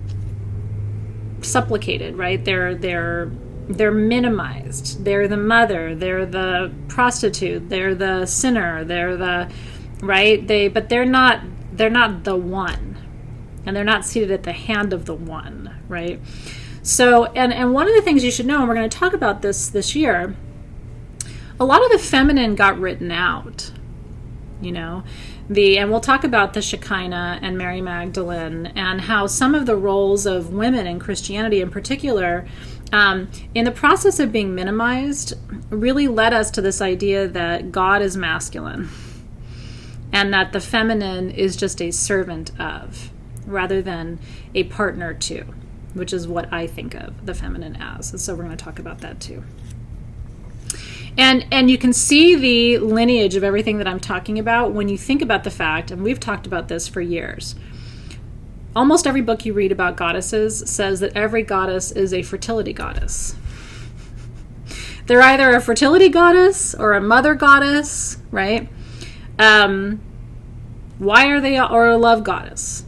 supplicated, right? They're minimized. They're the mother. They're the prostitute. They're the sinner. They're the right. But they're not the one, and they're not seated at the hand of the one, right? So, and one of the things you should know, and we're going to talk about this year, a lot of the feminine got written out, and we'll talk about the Shekinah and Mary Magdalene and how some of the roles of women in Christianity in particular, in the process of being minimized, really led us to this idea that God is masculine and that the feminine is just a servant of, rather than a partner to, which is what I think of the feminine as. And so we're going to talk about that too. And you can see the lineage of everything that I'm talking about when you think about the fact, and we've talked about this for years, almost every book you read about goddesses says that every goddess is a fertility goddess. They're either a fertility goddess or a mother goddess, right? Why are they, or a love goddess,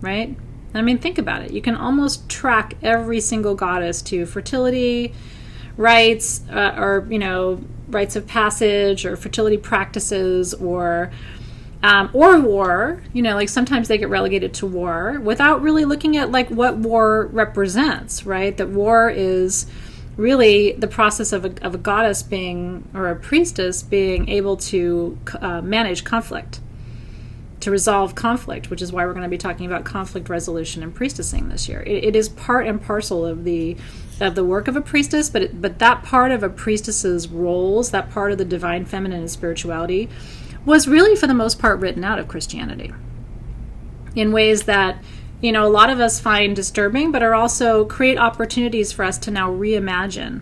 right? I mean, think about it. You can almost track every single goddess to fertility rites, or rites of passage, or fertility practices, or war. Like sometimes they get relegated to war without really looking at like what war represents, right? That war is really the process of a goddess being, or a priestess being able to manage conflict, to resolve conflict, which is why we're going to be talking about conflict resolution and priestessing this year. It is part and parcel of the work of a priestess, but that part of a priestess's roles, that part of the divine feminine and spirituality, was really for the most part written out of Christianity in ways that a lot of us find disturbing, but are also create opportunities for us to now reimagine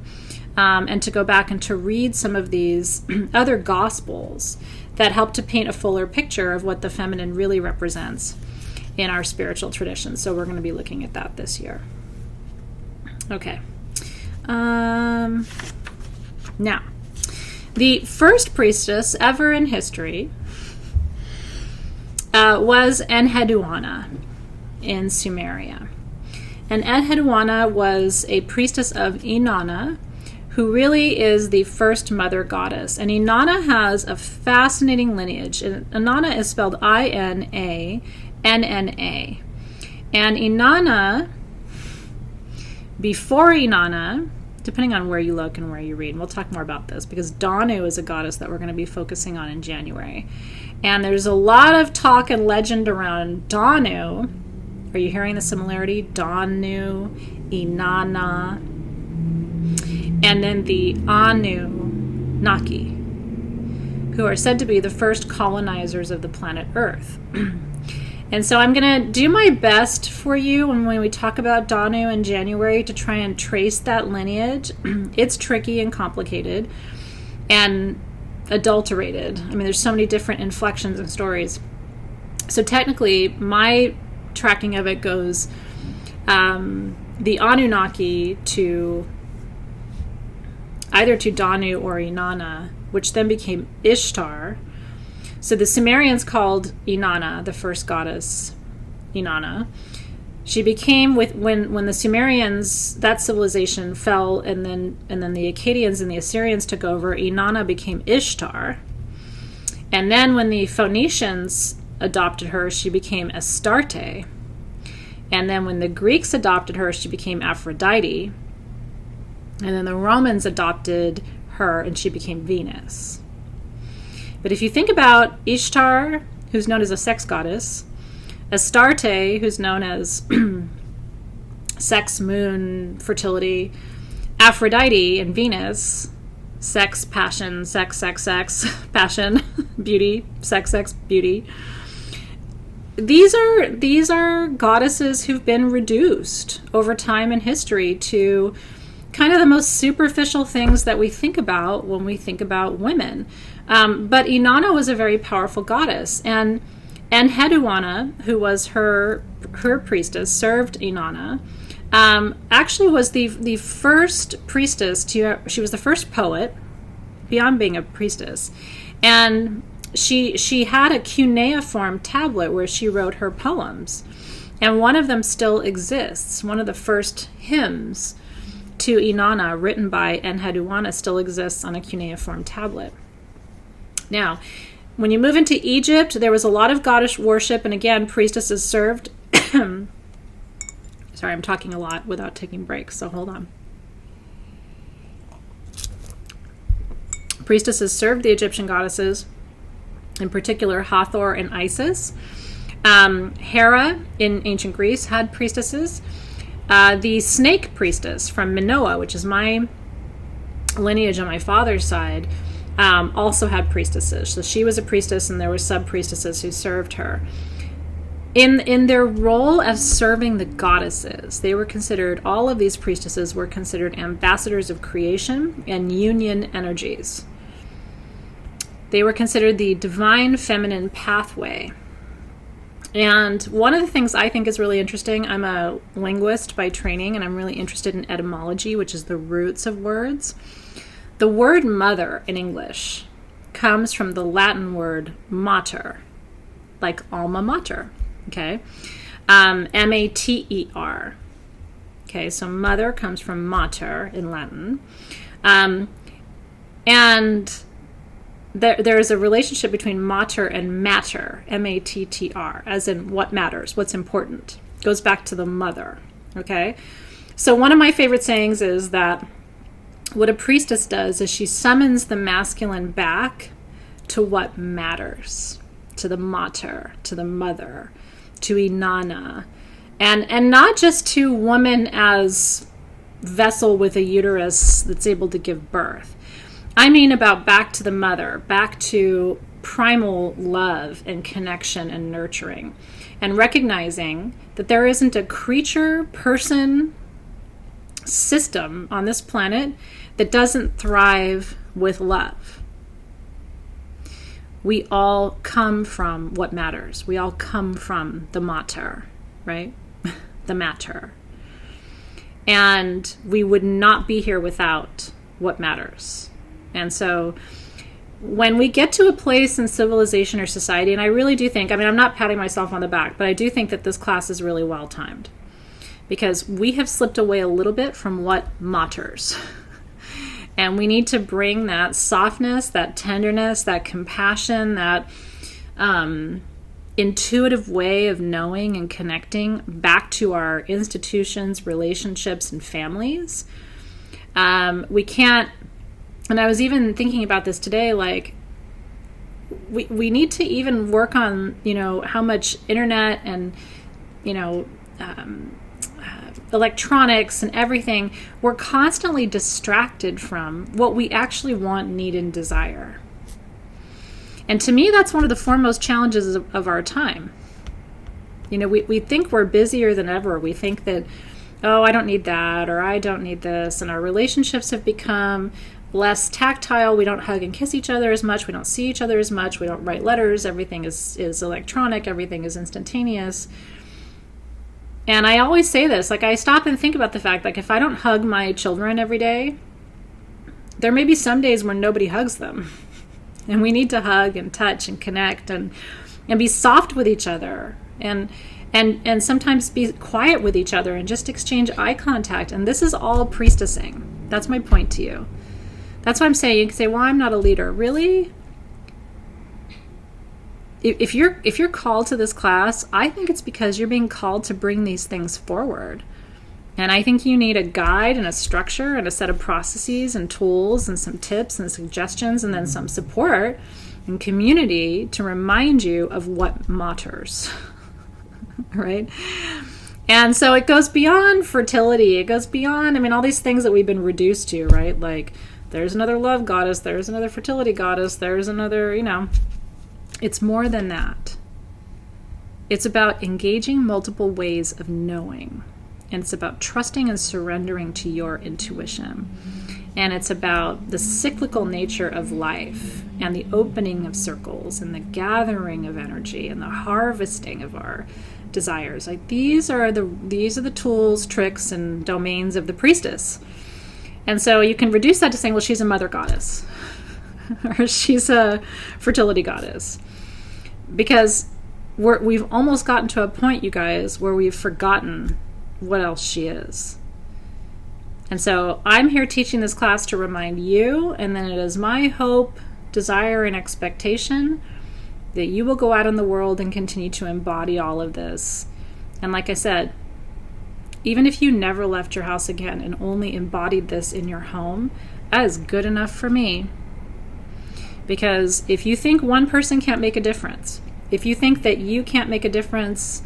and to go back and to read some of these other gospels that help to paint a fuller picture of what the feminine really represents in our spiritual tradition. So we're going to be looking at that this year. Okay. Now, the first priestess ever in history was Enheduanna in Sumeria. And Enheduanna was a priestess of Inanna, who really is the first mother goddess. And Inanna has a fascinating lineage. And Inanna is spelled Inanna. And Inanna, before Inanna, depending on where you look and where you read, and we'll talk more about this, because Danu is a goddess that we're going to be focusing on in January. And there's a lot of talk and legend around Danu. Are you hearing the similarity? Danu, Inanna, and then the Anunnaki, who are said to be the first colonizers of the planet Earth. And so I'm going to do my best for you when we talk about Danu in January to try and trace that lineage. It's tricky and complicated and adulterated. I mean, there's so many different inflections and stories. So technically, my tracking of it goes the Anunnaki to either to Danu or Inanna, which then became Ishtar. So the Sumerians called Inanna, the first goddess, Inanna. She became, when the Sumerians, that civilization fell, and then the Akkadians and the Assyrians took over, Inanna became Ishtar. And then when the Phoenicians adopted her, she became Astarte. And then when the Greeks adopted her, she became Aphrodite. And then the Romans adopted her, and she became Venus. But if you think about Ishtar, who's known as a sex goddess, Astarte, who's known as sex, moon, fertility, Aphrodite, and Venus, sex, passion, sex, passion, beauty, sex, beauty. These are goddesses who've been reduced over time in history to kind of the most superficial things that we think about when we think about women. But Inanna was a very powerful goddess, and Heduanna, who was her priestess, served Inanna. Actually was the first priestess she was the first poet beyond being a priestess, and she had a cuneiform tablet where she wrote her poems, and one of them still exists. One of the first hymns to Inanna written by Enheduanna still exists on a cuneiform tablet. Now, when you move into Egypt, there was a lot of goddess worship, and again, priestesses served. Sorry, I'm talking a lot without taking breaks, so hold on. Priestesses served the Egyptian goddesses, in particular Hathor and Isis. Hera in ancient Greece had priestesses. The snake priestess from Minoa, which is my lineage on my father's side, also had priestesses. So she was a priestess, and there were sub-priestesses who served her. In their role as serving the goddesses, they were considered, all of these priestesses were considered ambassadors of creation and union energies. They were considered the divine feminine pathway. And one of the things I think is really interesting, I'm a linguist by training, and I'm really interested in etymology, which is the roots of words. The word mother in English comes from the Latin word mater, like alma mater. Okay, mater. Okay, so mother comes from mater in Latin. And there's a relationship between mater and matter, mattr, as in what matters, what's important. It goes back to the mother. Okay, so one of my favorite sayings is that what a priestess does is she summons the masculine back to what matters, to the mater, to the mother, to Inanna, and not just to woman as vessel with a uterus that's able to give birth. I mean about back to the mother, back to primal love and connection and nurturing, and recognizing that there isn't a creature, person, system on this planet that doesn't thrive with love. We all come from what matters. We all come from the mater, right? The matter. And we would not be here without what matters. And so when we get to a place in civilization or society, and I really do think, I'm not patting myself on the back, but I do think that this class is really well timed, because we have slipped away a little bit from what matters. And we need to bring that softness, that tenderness, that compassion, that intuitive way of knowing and connecting back to our institutions, relationships, and families. We can't, and I was even thinking about this today, like, we need to even work on, how much internet and, electronics and everything, we're constantly distracted from what we actually want, need, and desire. And to me, that's one of the foremost challenges of our time. We think we're busier than ever. We think that, oh, I don't need that, or I don't need this. And our relationships have become less tactile. We don't hug and kiss each other as much. We don't see each other as much. We don't write letters. Everything is electronic. Everything is instantaneous. And I always say this, like, I stop and think about the fact, like, if I don't hug my children every day, there may be some days where nobody hugs them. And we need to hug and touch and connect and be soft with each other and sometimes be quiet with each other and just exchange eye contact. And this is all priestessing. That's my point to you. That's what I'm saying. You can say, well, I'm not a leader. Really? If you're called to this class, I think it's because you're being called to bring these things forward. And I think you need a guide and a structure and a set of processes and tools and some tips and suggestions and then some support and community to remind you of what matters. Right? And so it goes beyond fertility. It goes beyond, all these things that we've been reduced to, right? Like, there's another love goddess, there's another fertility goddess, there's another, It's more than that. It's about engaging multiple ways of knowing And it's about trusting and surrendering to your intuition. And it's about the cyclical nature of life and the opening of circles and the gathering of energy and the harvesting of our desires. Like these are the tools, tricks, and domains of the priestess. And so you can reduce that to saying, well, she's a mother goddess or she's a fertility goddess. Because we've almost gotten to a point, you guys, where we've forgotten what else she is. And so I'm here teaching this class to remind you, and then it is my hope, desire, and expectation that you will go out in the world and continue to embody all of this. And like I said, even if you never left your house again and only embodied this in your home, that is good enough for me. Because if you think one person can't make a difference, if you think that you can't make a difference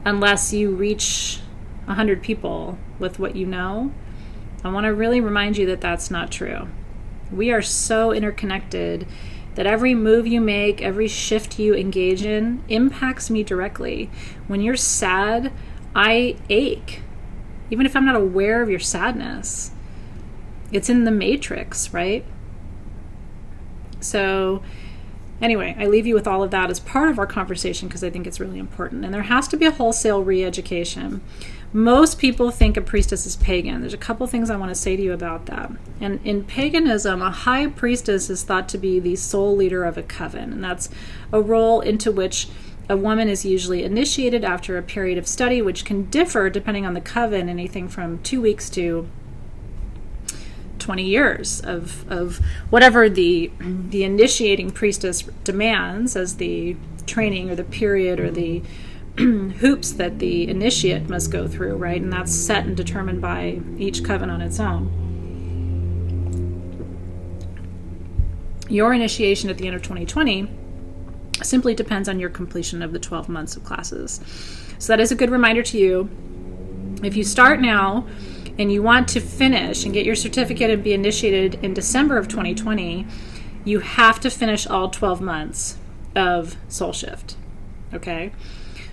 unless you reach 100 people with what you know, I want to really remind you that that's not true. We are so interconnected that every move you make, every shift you engage in impacts me directly. When you're sad, I ache, even if I'm not aware of your sadness. It's in the matrix, right? So anyway, I leave you with all of that as part of our conversation because I think it's really important. And there has to be a wholesale re-education. Most people think a priestess is pagan. There's a couple things I want to say to you about that. And in paganism, a high priestess is thought to be the sole leader of a coven. And that's a role into which a woman is usually initiated after a period of study, which can differ depending on the coven, anything from 2 weeks to 20 years of whatever the initiating priestess demands as the training or the period or the hoops that the initiate must go through, right? And that's set and determined by each coven on its own. Your initiation at the end of 2020 simply depends on your completion of the 12 months of classes. So that is a good reminder to you. If you start now and you want to finish and get your certificate and be initiated in December of 2020, you have to finish all 12 months of Soul Shift, okay?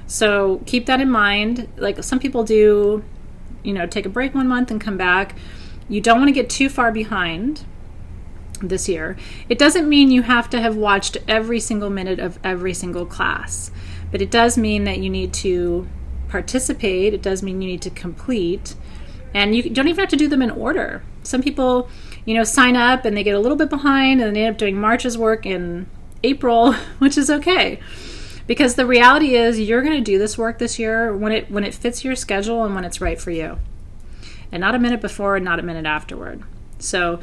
So keep that in mind. Like some people do, take a break 1 month and come back. You don't want to get too far behind this year. It doesn't mean you have to have watched every single minute of every single class, but it does mean that you need to participate. It does mean you need to complete, and you don't even have to do them in order. Some people, sign up and they get a little bit behind and they end up doing March's work in April, which is okay. Because the reality is you're going to do this work this year when it fits your schedule and when it's right for you. And not a minute before and not a minute afterward. So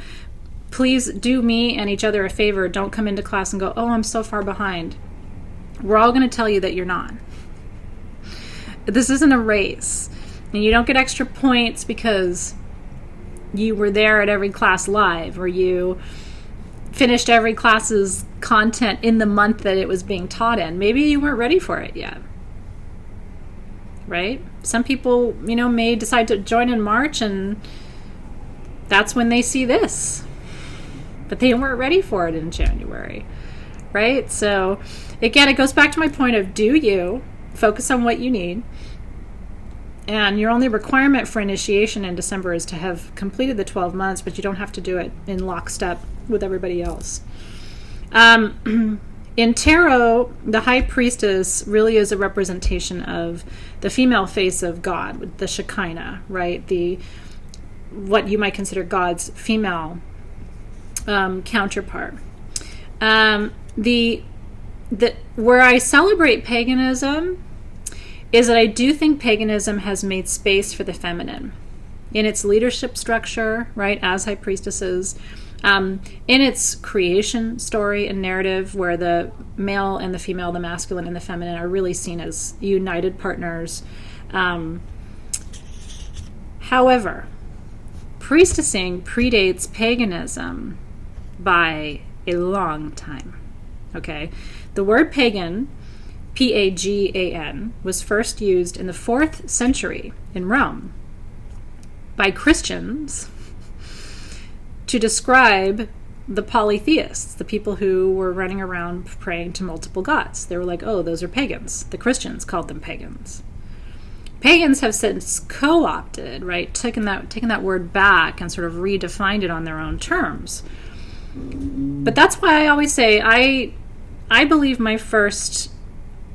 please do me and each other a favor. Don't come into class and go, oh, I'm so far behind. We're all going to tell you that you're not. This isn't a race. And you don't get extra points because you were there at every class live or you finished every class's content in the month that it was being taught in. Maybe you weren't ready for it yet, right? Some people, may decide to join in March and that's when they see this, but they weren't ready for it in January, right? So again, it goes back to my point of do you focus on what you need. And your only requirement for initiation in December is to have completed the 12 months, but you don't have to do it in lockstep with everybody else. In tarot, the high priestess really is a representation of the female face of God, the Shekinah, right? What you might consider God's female counterpart. Where I celebrate paganism is that I do think paganism has made space for the feminine in its leadership structure, right, as high priestesses, in its creation story and narrative where the male and the female, the masculine and the feminine are really seen as united partners. However, priestessing predates paganism by a long time, okay? The word pagan, Pagan, was first used in the 4th century in Rome by Christians to describe the polytheists, the people who were running around praying to multiple gods. They were like, oh, those are pagans. The Christians called them pagans. Pagans have since co-opted, right, taken that word back and sort of redefined it on their own terms. But that's why I always say I believe my first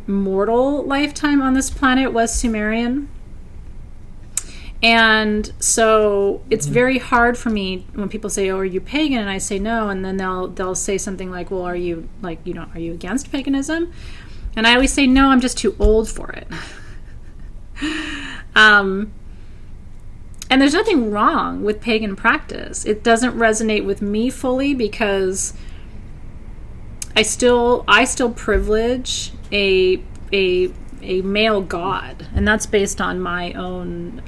mortal lifetime on this planet was Sumerian. And so it's very hard for me when people say, "Oh, are you pagan?" and I say no, and then they'll say something like, "Well, are you against paganism?" And I always say, "No, I'm just too old for it." And there's nothing wrong with pagan practice. It doesn't resonate with me fully because I still privilege a male god, and that's based on my own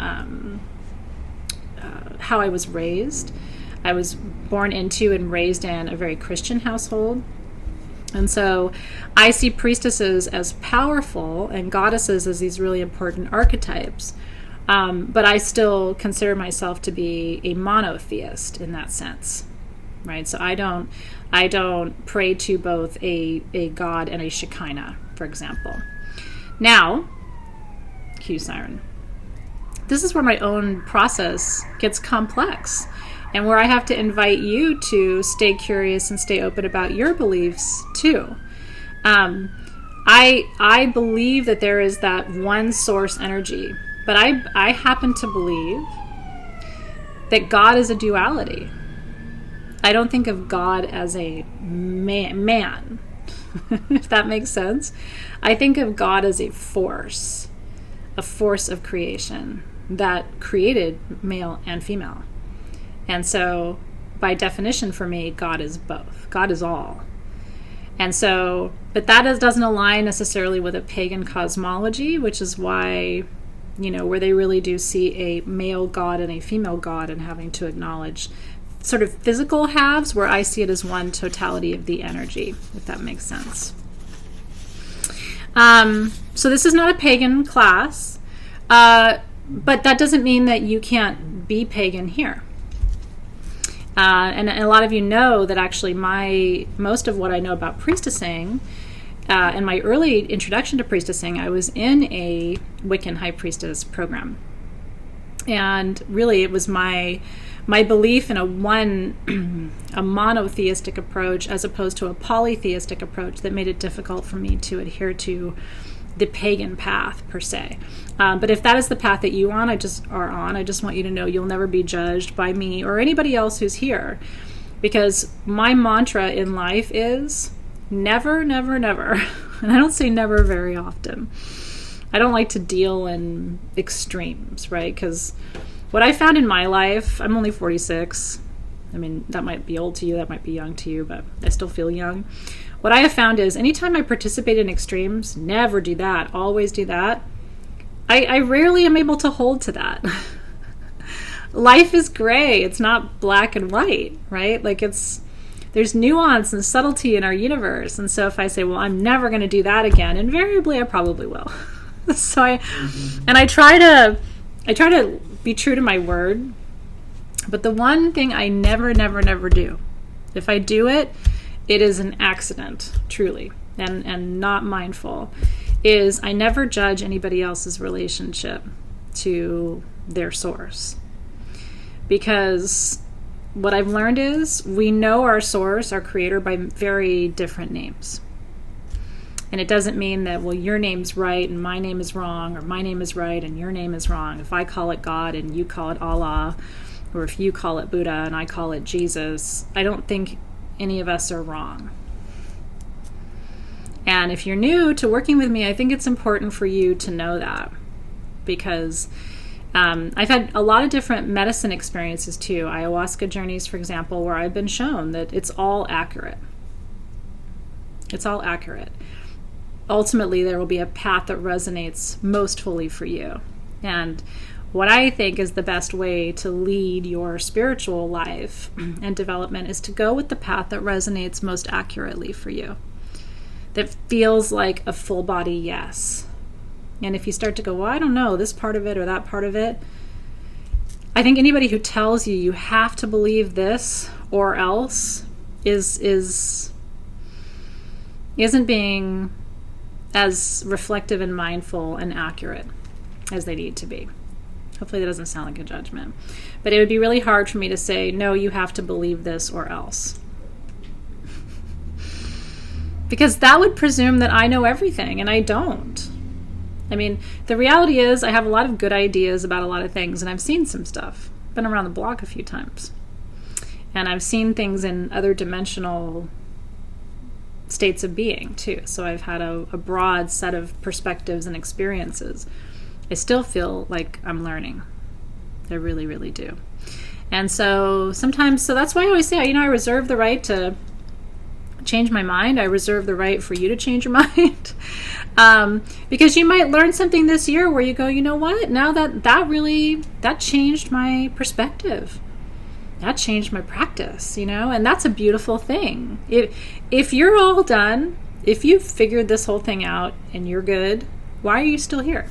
how I was raised. I was born into and raised in a very Christian household, and so I see priestesses as powerful and goddesses as these really important archetypes, but I still consider myself to be a monotheist in that sense, right? So I don't pray to both a god and a Shekinah, for example. Now, cue siren. This is where my own process gets complex and where I have to invite you to stay curious and stay open about your beliefs too. I believe that there is that one source energy, but I happen to believe that God is a duality. I don't think of God as a man, if that makes sense. I think of God as a force of creation that created male and female. And so, by definition for me, God is both. God is all. And so, but that doesn't align necessarily with a pagan cosmology, which is why, where they really do see a male God and a female God and having to acknowledge sort of physical halves, where I see it as one totality of the energy, if that makes sense. So this is not a pagan class, but that doesn't mean that you can't be pagan here. And a lot of you know that actually most of what I know about priestessing, in my early introduction to priestessing, I was in a Wiccan high priestess program. And really it was my belief in a monotheistic approach as opposed to a polytheistic approach that made it difficult for me to adhere to the pagan path per se. But if that is the path that you I just want you to know you'll never be judged by me or anybody else who's here, because my mantra in life is never, never, never. And I don't say never very often. I don't like to deal in extremes, right? Because what I found in my life, I'm only 46. I mean, that might be old to you, that might be young to you, but I still feel young. What I have found is anytime I participate in extremes, never do that, always do that, I rarely am able to hold to that. Life is gray. It's not black and white, right? Like there's nuance and subtlety in our universe. And so if I say, well, I'm never going to do that again, invariably I probably will. So I try to be true to my word. But the one thing I never, never, never do, if I do it, it is an accident, truly, and not mindful, is I never judge anybody else's relationship to their source. Because what I've learned is we know our source, our creator, by very different names. And it doesn't mean that, well, your name's right and my name is wrong, or my name is right and your name is wrong. If I call it God and you call it Allah, or if you call it Buddha and I call it Jesus, I don't think any of us are wrong. And if you're new to working with me, I think it's important for you to know that, because I've had a lot of different medicine experiences too. Ayahuasca journeys, for example, where I've been shown that it's all accurate. It's all accurate. Ultimately, there will be a path that resonates most fully for you. And what I think is the best way to lead your spiritual life and development is to go with the path that resonates most accurately for you, that feels like a full body yes. And if you start to go, well, I don't know, this part of it or that part of it, I think anybody who tells you have to believe this or else isn't being as reflective and mindful and accurate. as they need to be. Hopefully that doesn't sound like a judgment. But it would be really hard for me to say, no, you have to believe this or else. Because that would presume that I know everything, and I don't. I mean, the reality is I have a lot of good ideas about a lot of things, and I've seen some stuff. Been around the block a few times. And I've seen things in other dimensional states of being, too. So I've had a broad set of perspectives and experiences. I still feel like I'm learning. I really, really do. And so sometimes, so that's why I always say, I reserve the right to change my mind. I reserve the right for you to change your mind. Because you might learn something this year where you go, you know what? Now that changed my perspective. That changed my practice, and that's a beautiful thing. If you're all done, if you've figured this whole thing out and you're good, why are you still here?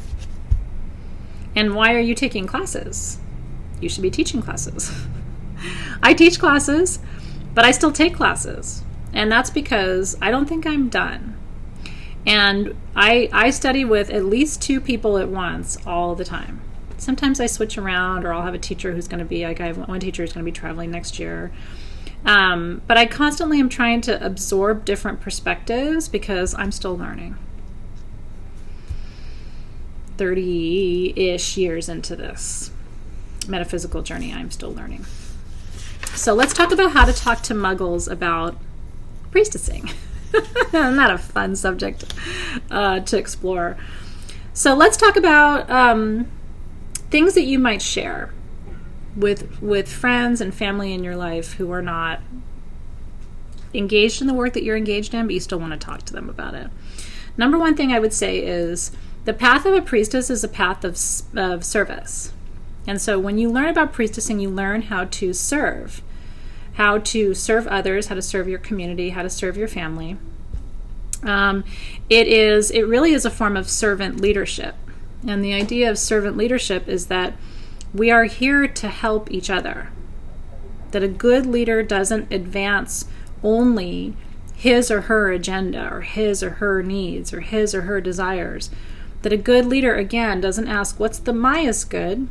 And why are you taking classes? You should be teaching classes. I teach classes, but I still take classes. And that's because I don't think I'm done. And I study with at least 2 people at once all the time. Sometimes I switch around, or I'll have a teacher who's going to be, like I have one teacher who's going to be traveling next year. But I constantly am trying to absorb different perspectives because I'm still learning. 30-ish years into this metaphysical journey, I'm still learning. So let's talk about how to talk to muggles about priestessing. Not a fun subject to explore. So let's talk about things that you might share with friends and family in your life who are not engaged in the work that you're engaged in, but you still want to talk to them about it. Number one thing I would say is the path of a priestess is a path of service. And so when you learn about priestessing, you learn how to serve others, how to serve your community, how to serve your family. It really is a form of servant leadership. And the idea of servant leadership is that we are here to help each other. That a good leader doesn't advance only his or her agenda or his or her needs or his or her desires. That a good leader, again, doesn't ask what's the highest good.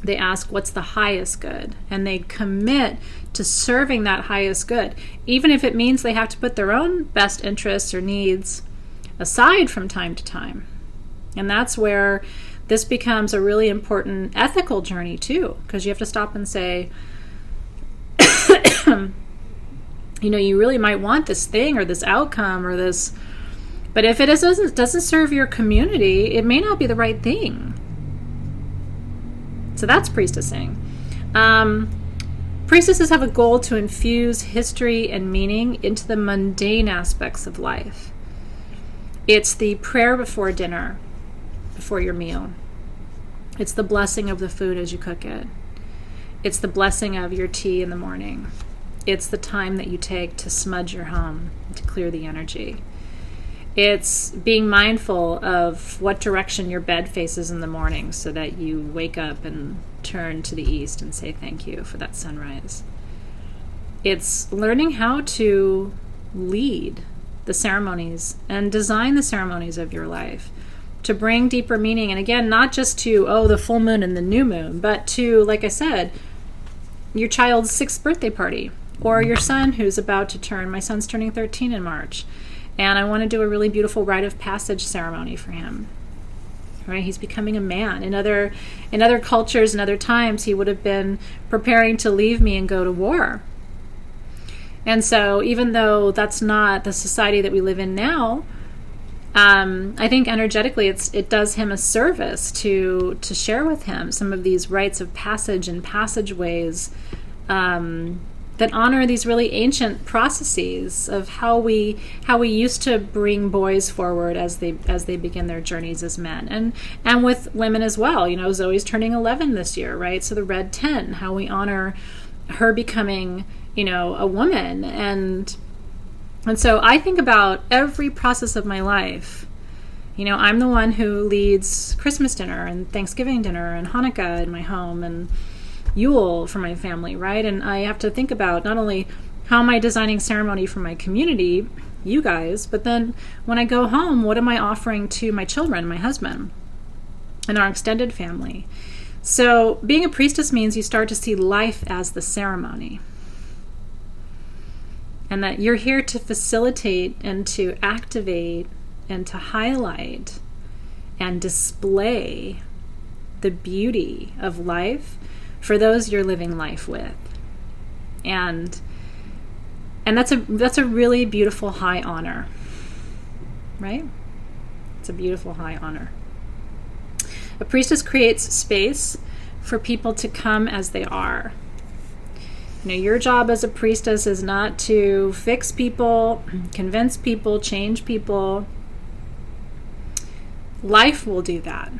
They ask what's the highest good. And they commit to serving that highest good, even if it means they have to put their own best interests or needs aside from time to time. And that's where this becomes a really important ethical journey too, because you have to stop and say, you really might want this thing or this outcome or this, but if it doesn't serve your community, it may not be the right thing. So that's priestessing. Priestesses have a goal to infuse history and meaning into the mundane aspects of life. It's the prayer before dinner, before your meal. It's the blessing of the food as you cook it. It's the blessing of your tea in the morning. It's the time that you take to smudge your home, to clear the energy. It's being mindful of what direction your bed faces in the morning so that you wake up and turn to the east and say thank you for that sunrise. It's learning how to lead the ceremonies and design the ceremonies of your life to bring deeper meaning. And again, not just to, the full moon and the new moon, but to, like I said, your child's 6th birthday party, or your son who's about to turn, my son's turning 13 in March. And I want to do a really beautiful rite of passage ceremony for him. Right? He's becoming a man. In other cultures and other times, he would have been preparing to leave me and go to war. And so even though that's not the society that we live in now, I think energetically it does him a service to share with him some of these rites of passage and passageways that honor these really ancient processes of how we used to bring boys forward as they begin their journeys as men, and with women as well. Zoe's turning 11 this year, right? So the red 10, how we honor her becoming, a woman, and so I think about every process of my life. I'm the one who leads Christmas dinner and Thanksgiving dinner and Hanukkah in my home and Yule for my family, right? And I have to think about not only how am I designing ceremony for my community, you guys, but then when I go home, what am I offering to my children, my husband? and our extended family. So being a priestess means you start to see life as the ceremony. And that you're here to facilitate and to activate and to highlight and display the beauty of life for those you're living life with. And that's a really beautiful high honor, right? It's a beautiful high honor. A priestess creates space for people to come as they are. Your job as a priestess is not to fix people, convince people, change people. Life will do that.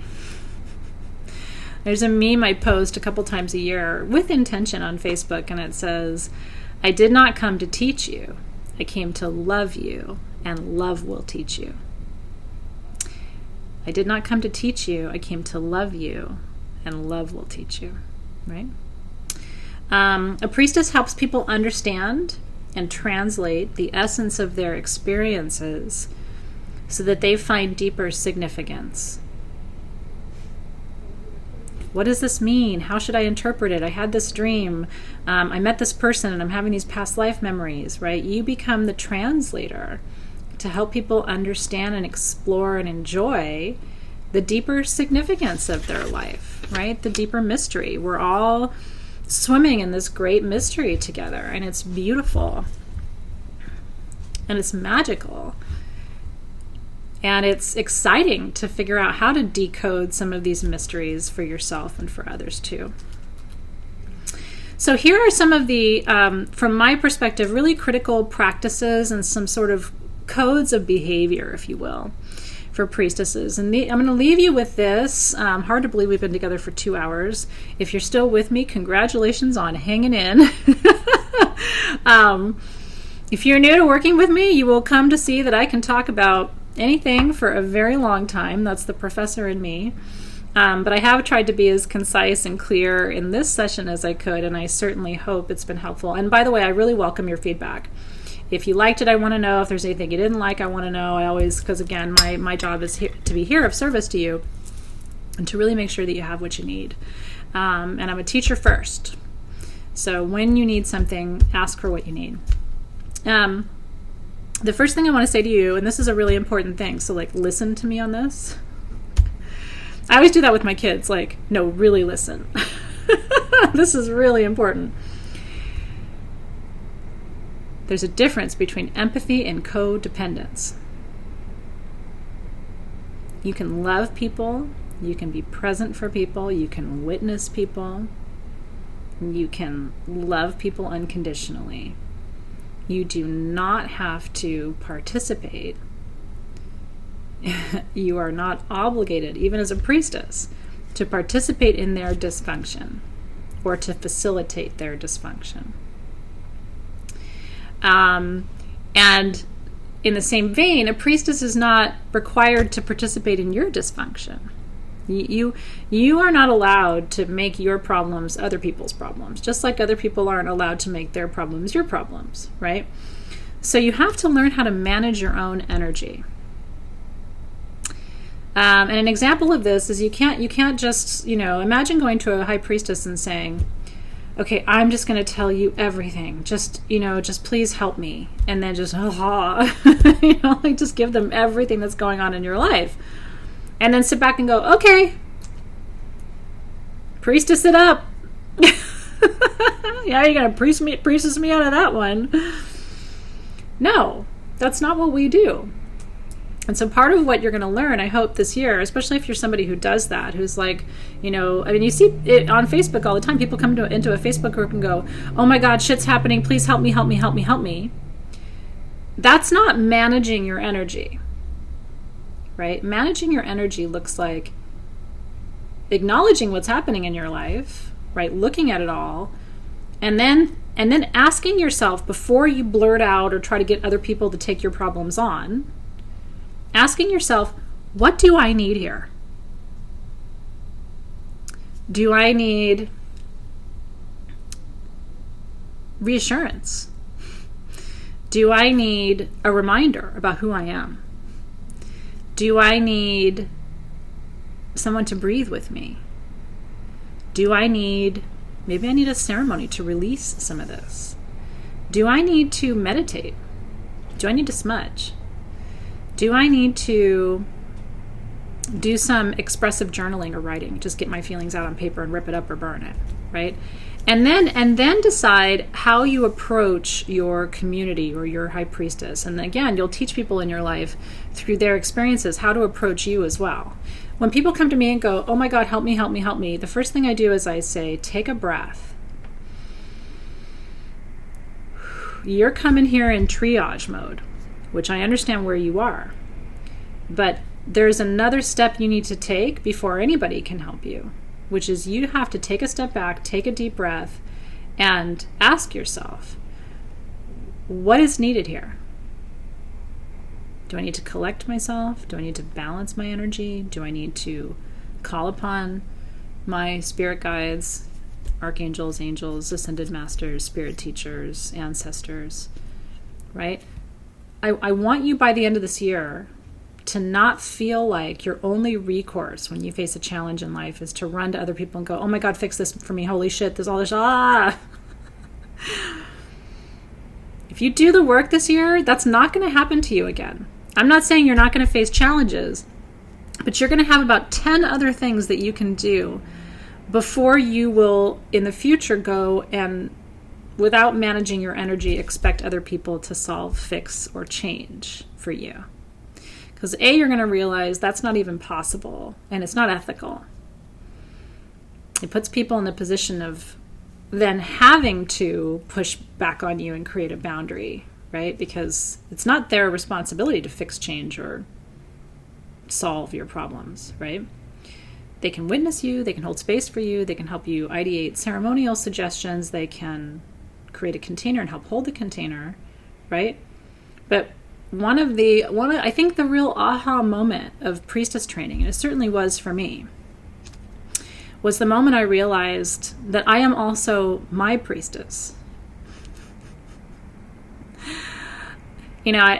There's a meme I post a couple times a year with intention on Facebook, and it says, "I did not come to teach you. I came to love you, and love will teach you." I did not come to teach you. I came to love you, and love will teach you, right? A priestess helps people understand and translate the essence of their experiences so that they find deeper significance. What does this mean? How should I interpret it? I had this dream. I met this person and I'm having these past life memories, right? You become the translator to help people understand and explore and enjoy the deeper significance of their life, right? The deeper mystery. We're all swimming in this great mystery together, and it's beautiful and it's magical, and it's exciting to figure out how to decode some of these mysteries for yourself and for others too. So here are some of the, from my perspective, really critical practices and some sort of codes of behavior, if you will, for priestesses. And I'm going to leave you with this. Hard to believe we've been together for 2 hours. If you're still with me, congratulations on hanging in. If you're new to working with me, you will come to see that I can talk about anything for a very long time. That's the professor in me. But I have tried to be as concise and clear in this session as I could, and I certainly hope it's been helpful. And by the way, I really welcome your feedback. If you liked it, I want to know. If there's anything you didn't like, I want to know. I always, because again, my job is to be here of service to you and to really make sure that you have what you need. And I'm a teacher first. So when you need something, ask for what you need. The first thing I want to say to you, and this is a really important thing, so listen to me on this. I always do that with my kids, no, really listen. This is really important. There's a difference between empathy and codependence. You can love people, you can be present for people, you can witness people, you can love people unconditionally. You do not have to participate. You are not obligated, even as a priestess, to participate in their dysfunction or to facilitate their dysfunction. And in the same vein, a priestess is not required to participate in your dysfunction. You are not allowed to make your problems other people's problems, just like other people aren't allowed to make their problems your problems, right? So you have to learn how to manage your own energy. And an example of this is you can't just, imagine going to a high priestess and saying, okay, I'm just going to tell you everything. Just please help me. And then just, just give them everything that's going on in your life. And then sit back and go, okay, priestess it up. Yeah, you're going to priestess me out of that one. No, that's not what we do. And so part of what you're going to learn, I hope this year, especially if you're somebody who does that, who's you see it on Facebook all the time. People come into a Facebook group and go, oh my God, shit's happening. Please help me, help me, help me, help me. That's not managing your energy, right? Managing your energy looks like acknowledging what's happening in your life, right? Looking at it all, and then asking yourself before you blurt out or try to get other people to take your problems on, asking yourself, what do I need here? Do I need reassurance? Do I need a reminder about who I am? Do I need someone to breathe with me? Maybe I need a ceremony to release some of this. Do I need to meditate? Do I need to smudge? Do I need to do some expressive journaling or writing? Just get my feelings out on paper and rip it up or burn it, right? And then decide how you approach your community or your high priestess. And again, you'll teach people in your life through their experiences how to approach you as well. When people come to me and go, oh my God, help me, help me, help me, the first thing I do is I say, take a breath. You're coming here in triage mode, which I understand where you are. But there's another step you need to take before anybody can help you, which is you have to take a step back, take a deep breath, and ask yourself, what is needed here? Do I need to collect myself? Do I need to balance my energy? Do I need to call upon my spirit guides, archangels, angels, ascended masters, spirit teachers, ancestors, right? I want you by the end of this year to not feel like your only recourse when you face a challenge in life is to run to other people and go, oh my God, fix this for me. Holy shit, there's all this, If you do the work this year, that's not going to happen to you again. I'm not saying you're not going to face challenges, but you're going to have about 10 other things that you can do before you will, in the future, go and, without managing your energy, expect other people to solve, fix, or change for you. Because you're going to realize that's not even possible, and it's not ethical. It puts people in the position of then having to push back on you and create a boundary, right? Because it's not their responsibility to fix, change, or solve your problems, right? They can witness you, they can hold space for you, they can help you ideate ceremonial suggestions, they can create a container and help hold the container, right? But I think the real aha moment of priestess training, and it certainly was for me, was the moment I realized that I am also my priestess. You know,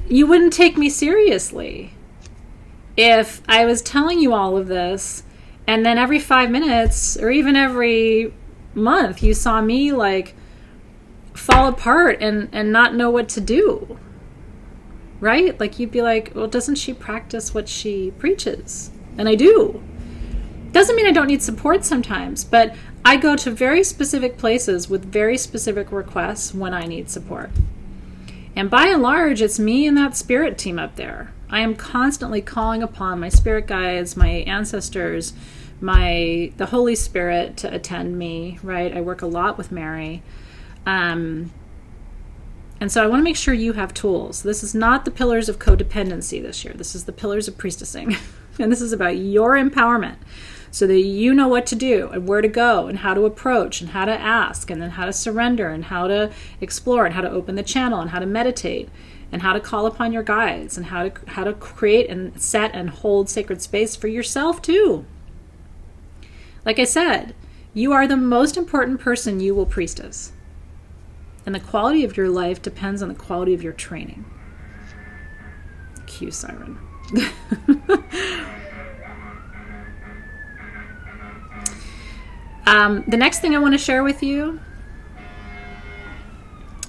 you wouldn't take me seriously if I was telling you all of this, and then every 5 minutes or even every month you saw me like fall apart and not know what to do, right? Like you'd be like, well, doesn't she practice what she preaches? And I do. Doesn't mean I don't need support sometimes, but I go to very specific places with very specific requests when I need support. And by and large, it's me and that spirit team up there. I am constantly calling upon my spirit guides, my ancestors, the Holy Spirit to attend me, right? I work a lot with Mary. And so I want to make sure you have tools. This is not the pillars of codependency this year. This is the pillars of priestessing. And this is about your empowerment so that you know what to do and where to go and how to approach and how to ask and then how to surrender and how to explore and how to open the channel and how to meditate and how to call upon your guides and how to create and set and hold sacred space for yourself too. Like I said, you are the most important person you will priestess. And the quality of your life depends on the quality of your training. Cue siren. The next thing I want to share with you,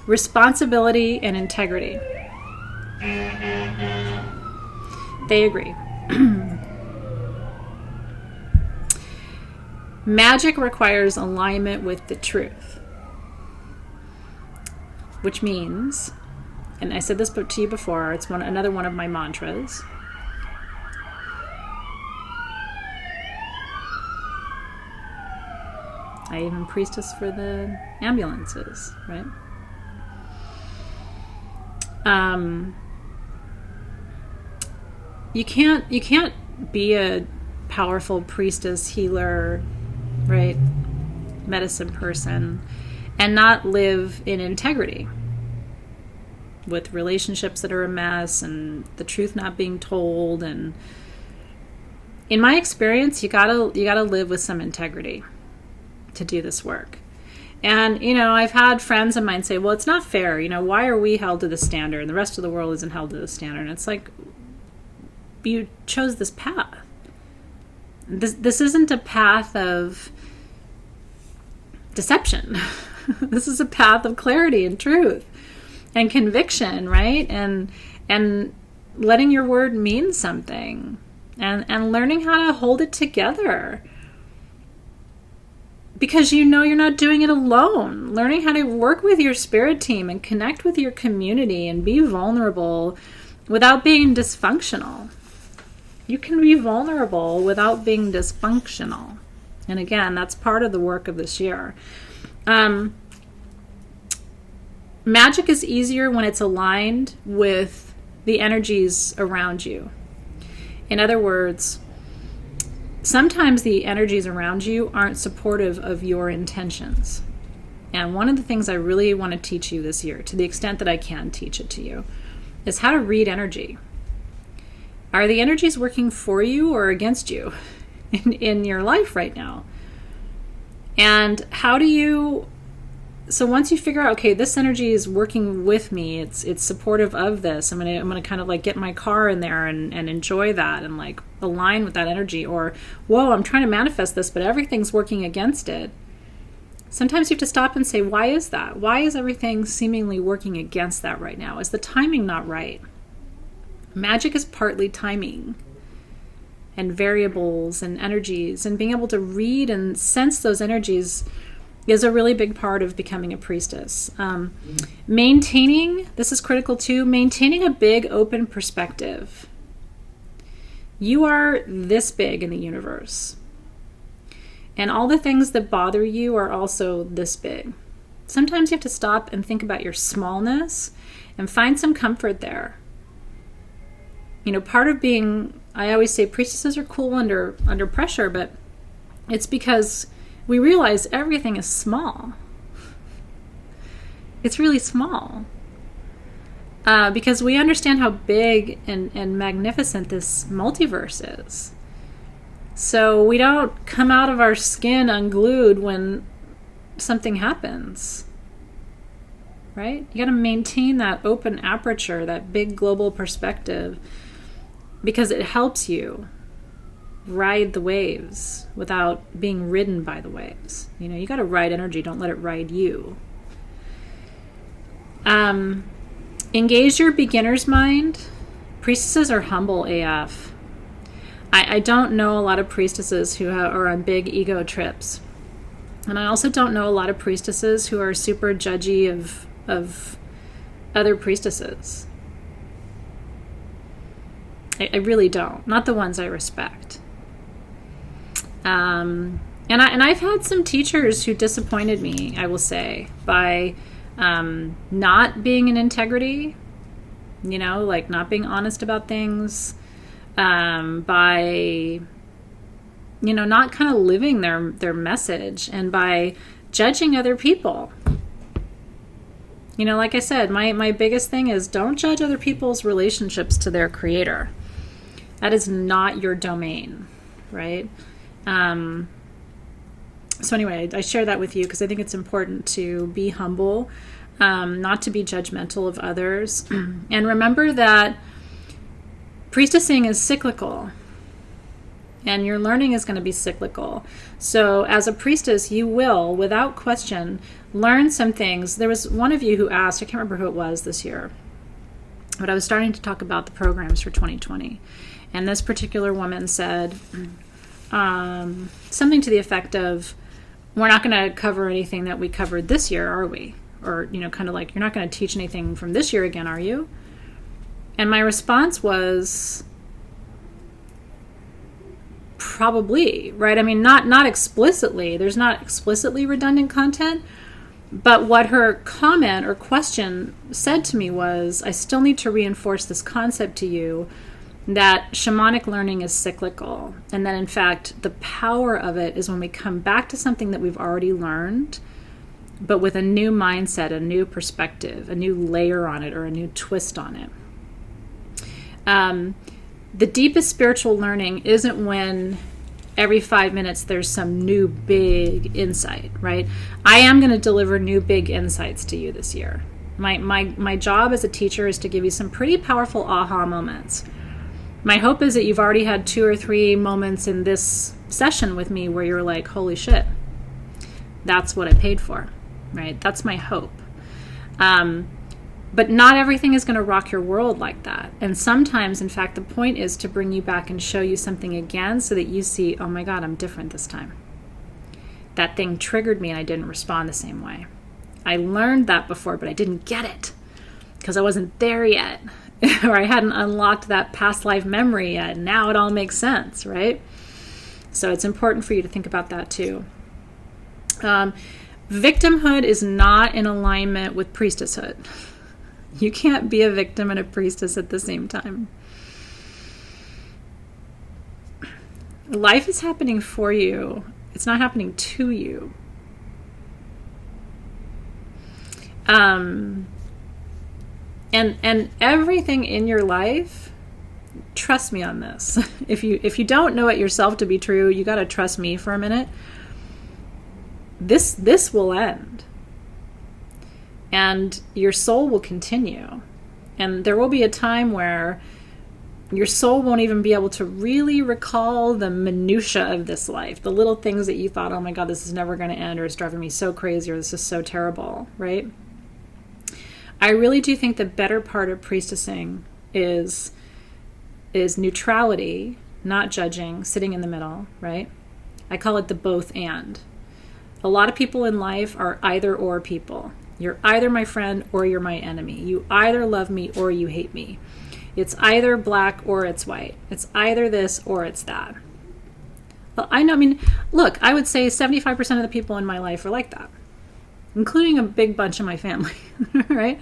responsibility and integrity. They agree. Magic requires alignment with the truth. Which means, and I said this to you before, it's another one of my mantras. I even priestess for the ambulances, right? You can't be a powerful priestess, healer, right? Medicine person and not live in integrity with relationships that are a mess and the truth not being told. And in my experience, you gotta live with some integrity to do this work. And, I've had friends of mine say, well, it's not fair. Why are we held to the standard and the rest of the world isn't held to the standard? And it's like, you chose this path. This isn't a path of deception. This is a path of clarity and truth and conviction, right? And letting your word mean something, and learning how to hold it together. Because you're not doing it alone. Learning how to work with your spirit team and connect with your community and be vulnerable without being dysfunctional. You can be vulnerable without being dysfunctional. And again, that's part of the work of this year. Magic is easier when it's aligned with the energies around you. In other words, sometimes the energies around you aren't supportive of your intentions. And one of the things I really want to teach you this year, to the extent that I can teach it to you, is how to read energy. Are the energies working for you or against you in your life right now? And how do you... So once you figure out, okay, this energy is working with me, it's supportive of this, I'm gonna kind of like get my car in there and enjoy that and like align with that energy. Or, whoa, I'm trying to manifest this, but everything's working against it. Sometimes you have to stop and say, why is that? Why is everything seemingly working against that right now? Is the timing not right? Magic is partly timing and variables and energies, and being able to read and sense those energies is a really big part of becoming a priestess. Maintaining, this is critical too, maintaining a big open perspective. You are this big in the universe. And all the things that bother you are also this big. Sometimes you have to stop and think about your smallness and find some comfort there. Part of being, I always say priestesses are cool under pressure, but it's because we realize everything is small. It's really small. Because we understand how big and magnificent this multiverse is. So we don't come out of our skin unglued when something happens. Right? You got to maintain that open aperture, that big global perspective, because it helps you ride the waves without being ridden by the waves. You got to ride energy. Don't let it ride you. Engage your beginner's mind. Priestesses are humble AF. I don't know a lot of priestesses who are on big ego trips. And I also don't know a lot of priestesses who are super judgy of other priestesses. I really don't. Not the ones I respect. And I've had some teachers who disappointed me, I will say, by not being in integrity, like not being honest about things, by, not kind of living their message, and by judging other people. Like I said, my biggest thing is don't judge other people's relationships to their creator. That is not your domain, right? So anyway, I share that with you because I think it's important to be humble, not to be judgmental of others. And remember that priestessing is cyclical, and your learning is going to be cyclical. So as a priestess, you will, without question, learn some things. There was one of you who asked, I can't remember who it was this year, but I was starting to talk about the programs for 2020. And this particular woman said something to the effect of, we're not going to cover anything that we covered this year, are we? Or, kind of like, you're not going to teach anything from this year again, are you? And my response was, probably, right? I mean, not explicitly. There's not explicitly redundant content. But what her comment or question said to me was, I still need to reinforce this concept to you that shamanic learning is cyclical, and that in fact the power of it is when we come back to something that we've already learned, but with a new mindset, a new perspective, a new layer on it, or a new twist on it. The deepest spiritual learning isn't when every 5 minutes there's some new big insight, right? I am going to deliver new big insights to you this year. My job as a teacher is to give you some pretty powerful aha moments. My hope is that you've already had 2 or 3 moments in this session with me where you're like, holy shit, that's what I paid for, right? That's my hope. But not everything is going to rock your world like that. And sometimes, in fact, the point is to bring you back and show you something again so that you see, oh my God, I'm different this time. That thing triggered me and I didn't respond the same way. I learned that before, but I didn't get it because I wasn't there yet, or I hadn't unlocked that past life memory yet. Now it all makes sense, right? So it's important for you to think about that too. Victimhood is not in alignment with priestesshood. You can't be a victim and a priestess at the same time. Life is happening for you. It's not happening to you. And everything in your life, trust me on this. If you don't know it yourself to be true, you got to trust me for a minute. This will end. And your soul will continue. And there will be a time where your soul won't even be able to really recall the minutia of this life, the little things that you thought, oh my God, this is never going to end, or it's driving me so crazy, or this is so terrible, right? I really do think the better part of priestessing is neutrality, not judging, sitting in the middle, right? I call it the both and. A lot of people in life are either or people. You're either my friend or you're my enemy. You either love me or you hate me. It's either black or it's white. It's either this or it's that. Well, I mean, look, I would say 75% of the people in my life are like that, including a big bunch of my family, right?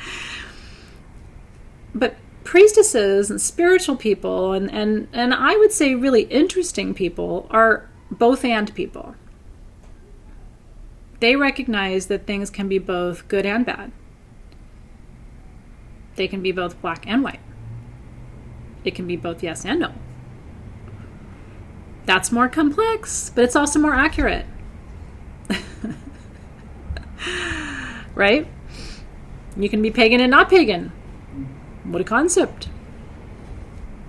But priestesses and spiritual people and I would say really interesting people are both and people. They recognize that things can be both good and bad. They can be both black and white. It can be both yes and no. That's more complex, but it's also more accurate. Right? You can be pagan and not pagan. What a concept.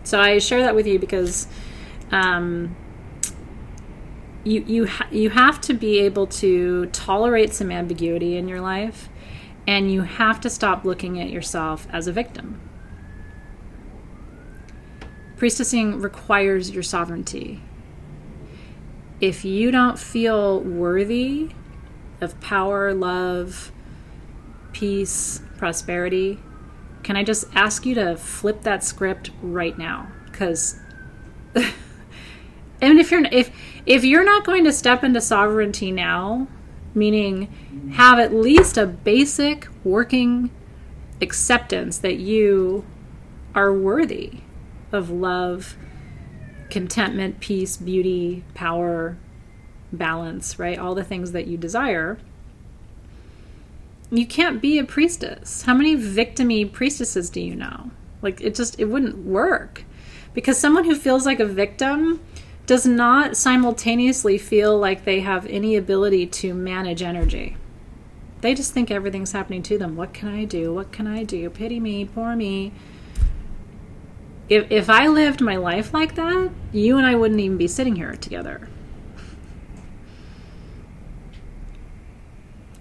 So I share that with you because you have to be able to tolerate some ambiguity in your life, and you have to stop looking at yourself as a victim. Priestessing requires your sovereignty. If you don't feel worthy of power, love, peace, prosperity, can I just ask you to flip that script right now? Because and if you're not going to step into sovereignty now, meaning have at least a basic working acceptance that you are worthy of love, contentment, peace, beauty, power, balance, right? All the things that you desire. You can't be a priestess. How many victim-y priestesses do you know? Like, it wouldn't work. Because someone who feels like a victim does not simultaneously feel like they have any ability to manage energy. They just think everything's happening to them. What can I do? What can I do? Pity me, poor me. If I lived my life like that, you and I wouldn't even be sitting here together.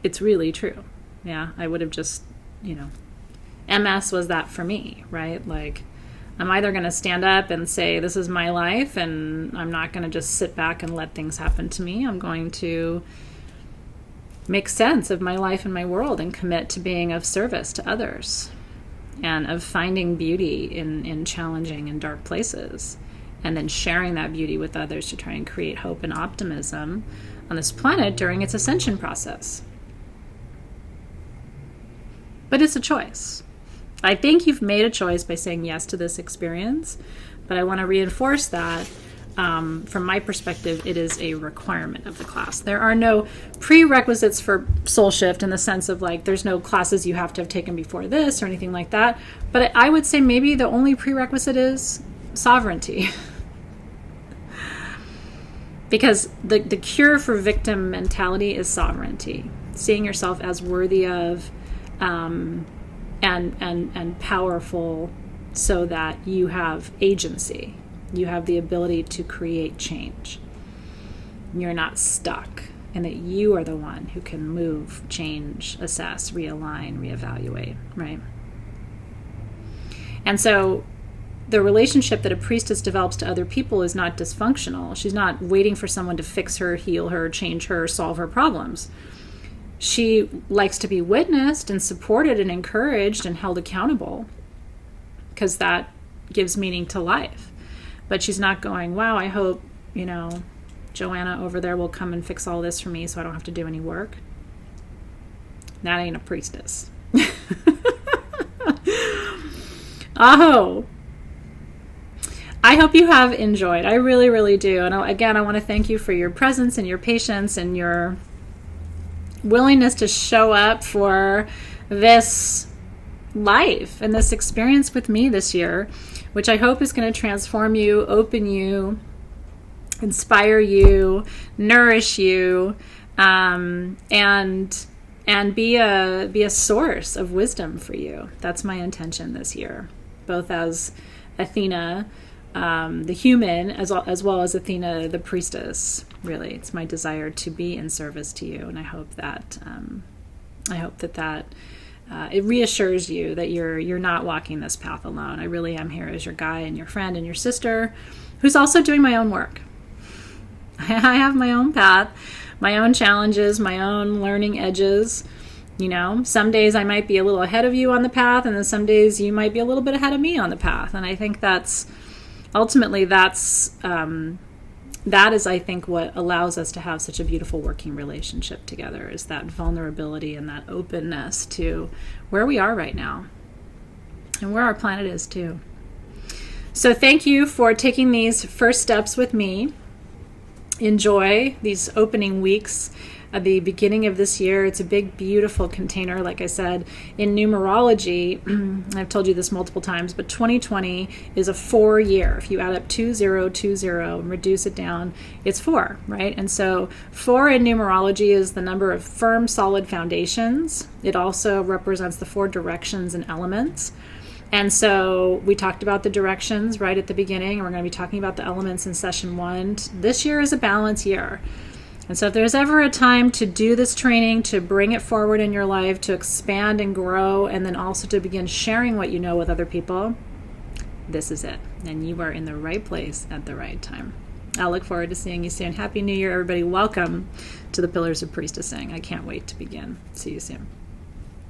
It's really true. Yeah, I would have just, MS was that for me, right? Like, I'm either going to stand up and say, this is my life, and I'm not going to just sit back and let things happen to me. I'm going to make sense of my life and my world and commit to being of service to others and of finding beauty in challenging and dark places, and then sharing that beauty with others to try and create hope and optimism on this planet during its ascension process. But it's a choice. I think you've made a choice by saying yes to this experience, but I want to reinforce that from my perspective, it is a requirement of the class. There are no prerequisites for soul shift in the sense of like there's no classes you have to have taken before this or anything like that. But I would say maybe the only prerequisite is sovereignty. Because the cure for victim mentality is sovereignty. Seeing yourself as worthy of and powerful so that you have agency. You have the ability to create change. you're not stuck, and that you are the one who can move, change, assess, realign, reevaluate, right? And so the relationship that a priestess develops to other people is not dysfunctional. She's not waiting for someone to fix her, heal her, change her, solve her problems. She likes to be witnessed and supported and encouraged and held accountable, because that gives meaning to life. But she's not going, wow, I hope, Joanna over there will come and fix all this for me so I don't have to do any work. That ain't a priestess. Oh, I hope you have enjoyed. I really, really do. And again, I want to thank you for your presence and your patience and your willingness to show up for this life and this experience with me this year, which I hope is going to transform you, open you, inspire you, nourish you, and be a source of wisdom for you. That's my intention this year, both as Athena, the human, as well as Athena, the priestess. Really, it's my desire to be in service to you, and I hope that it reassures you that you're not walking this path alone. I really am here as your guide and your friend and your sister, who's also doing my own work. I have my own path, my own challenges, my own learning edges. Some days I might be a little ahead of you on the path, and then some days you might be a little bit ahead of me on the path. And I think that is, I think, what allows us to have such a beautiful working relationship together, is that vulnerability and that openness to where we are right now and where our planet is too. So thank you for taking these first steps with me. Enjoy these opening weeks at the beginning of this year. It's a big, beautiful container. Like I said, in numerology, I've told you this multiple times, but 2020 is a 4 year. If you add up 2020 and reduce it down, it's 4, right? And so 4 in numerology is the number of firm, solid foundations. It also represents the 4 directions and elements. And so we talked about the directions right at the beginning, and we're going to be talking about the elements in session 1. This year is a balance year. And so if there's ever a time to do this training, to bring it forward in your life, to expand and grow, and then also to begin sharing what you know with other people, this is it. And you are in the right place at the right time. I'll look forward to seeing you soon. Happy New Year, everybody. Welcome to the Pillars of Priestessing. I can't wait to begin. See you soon.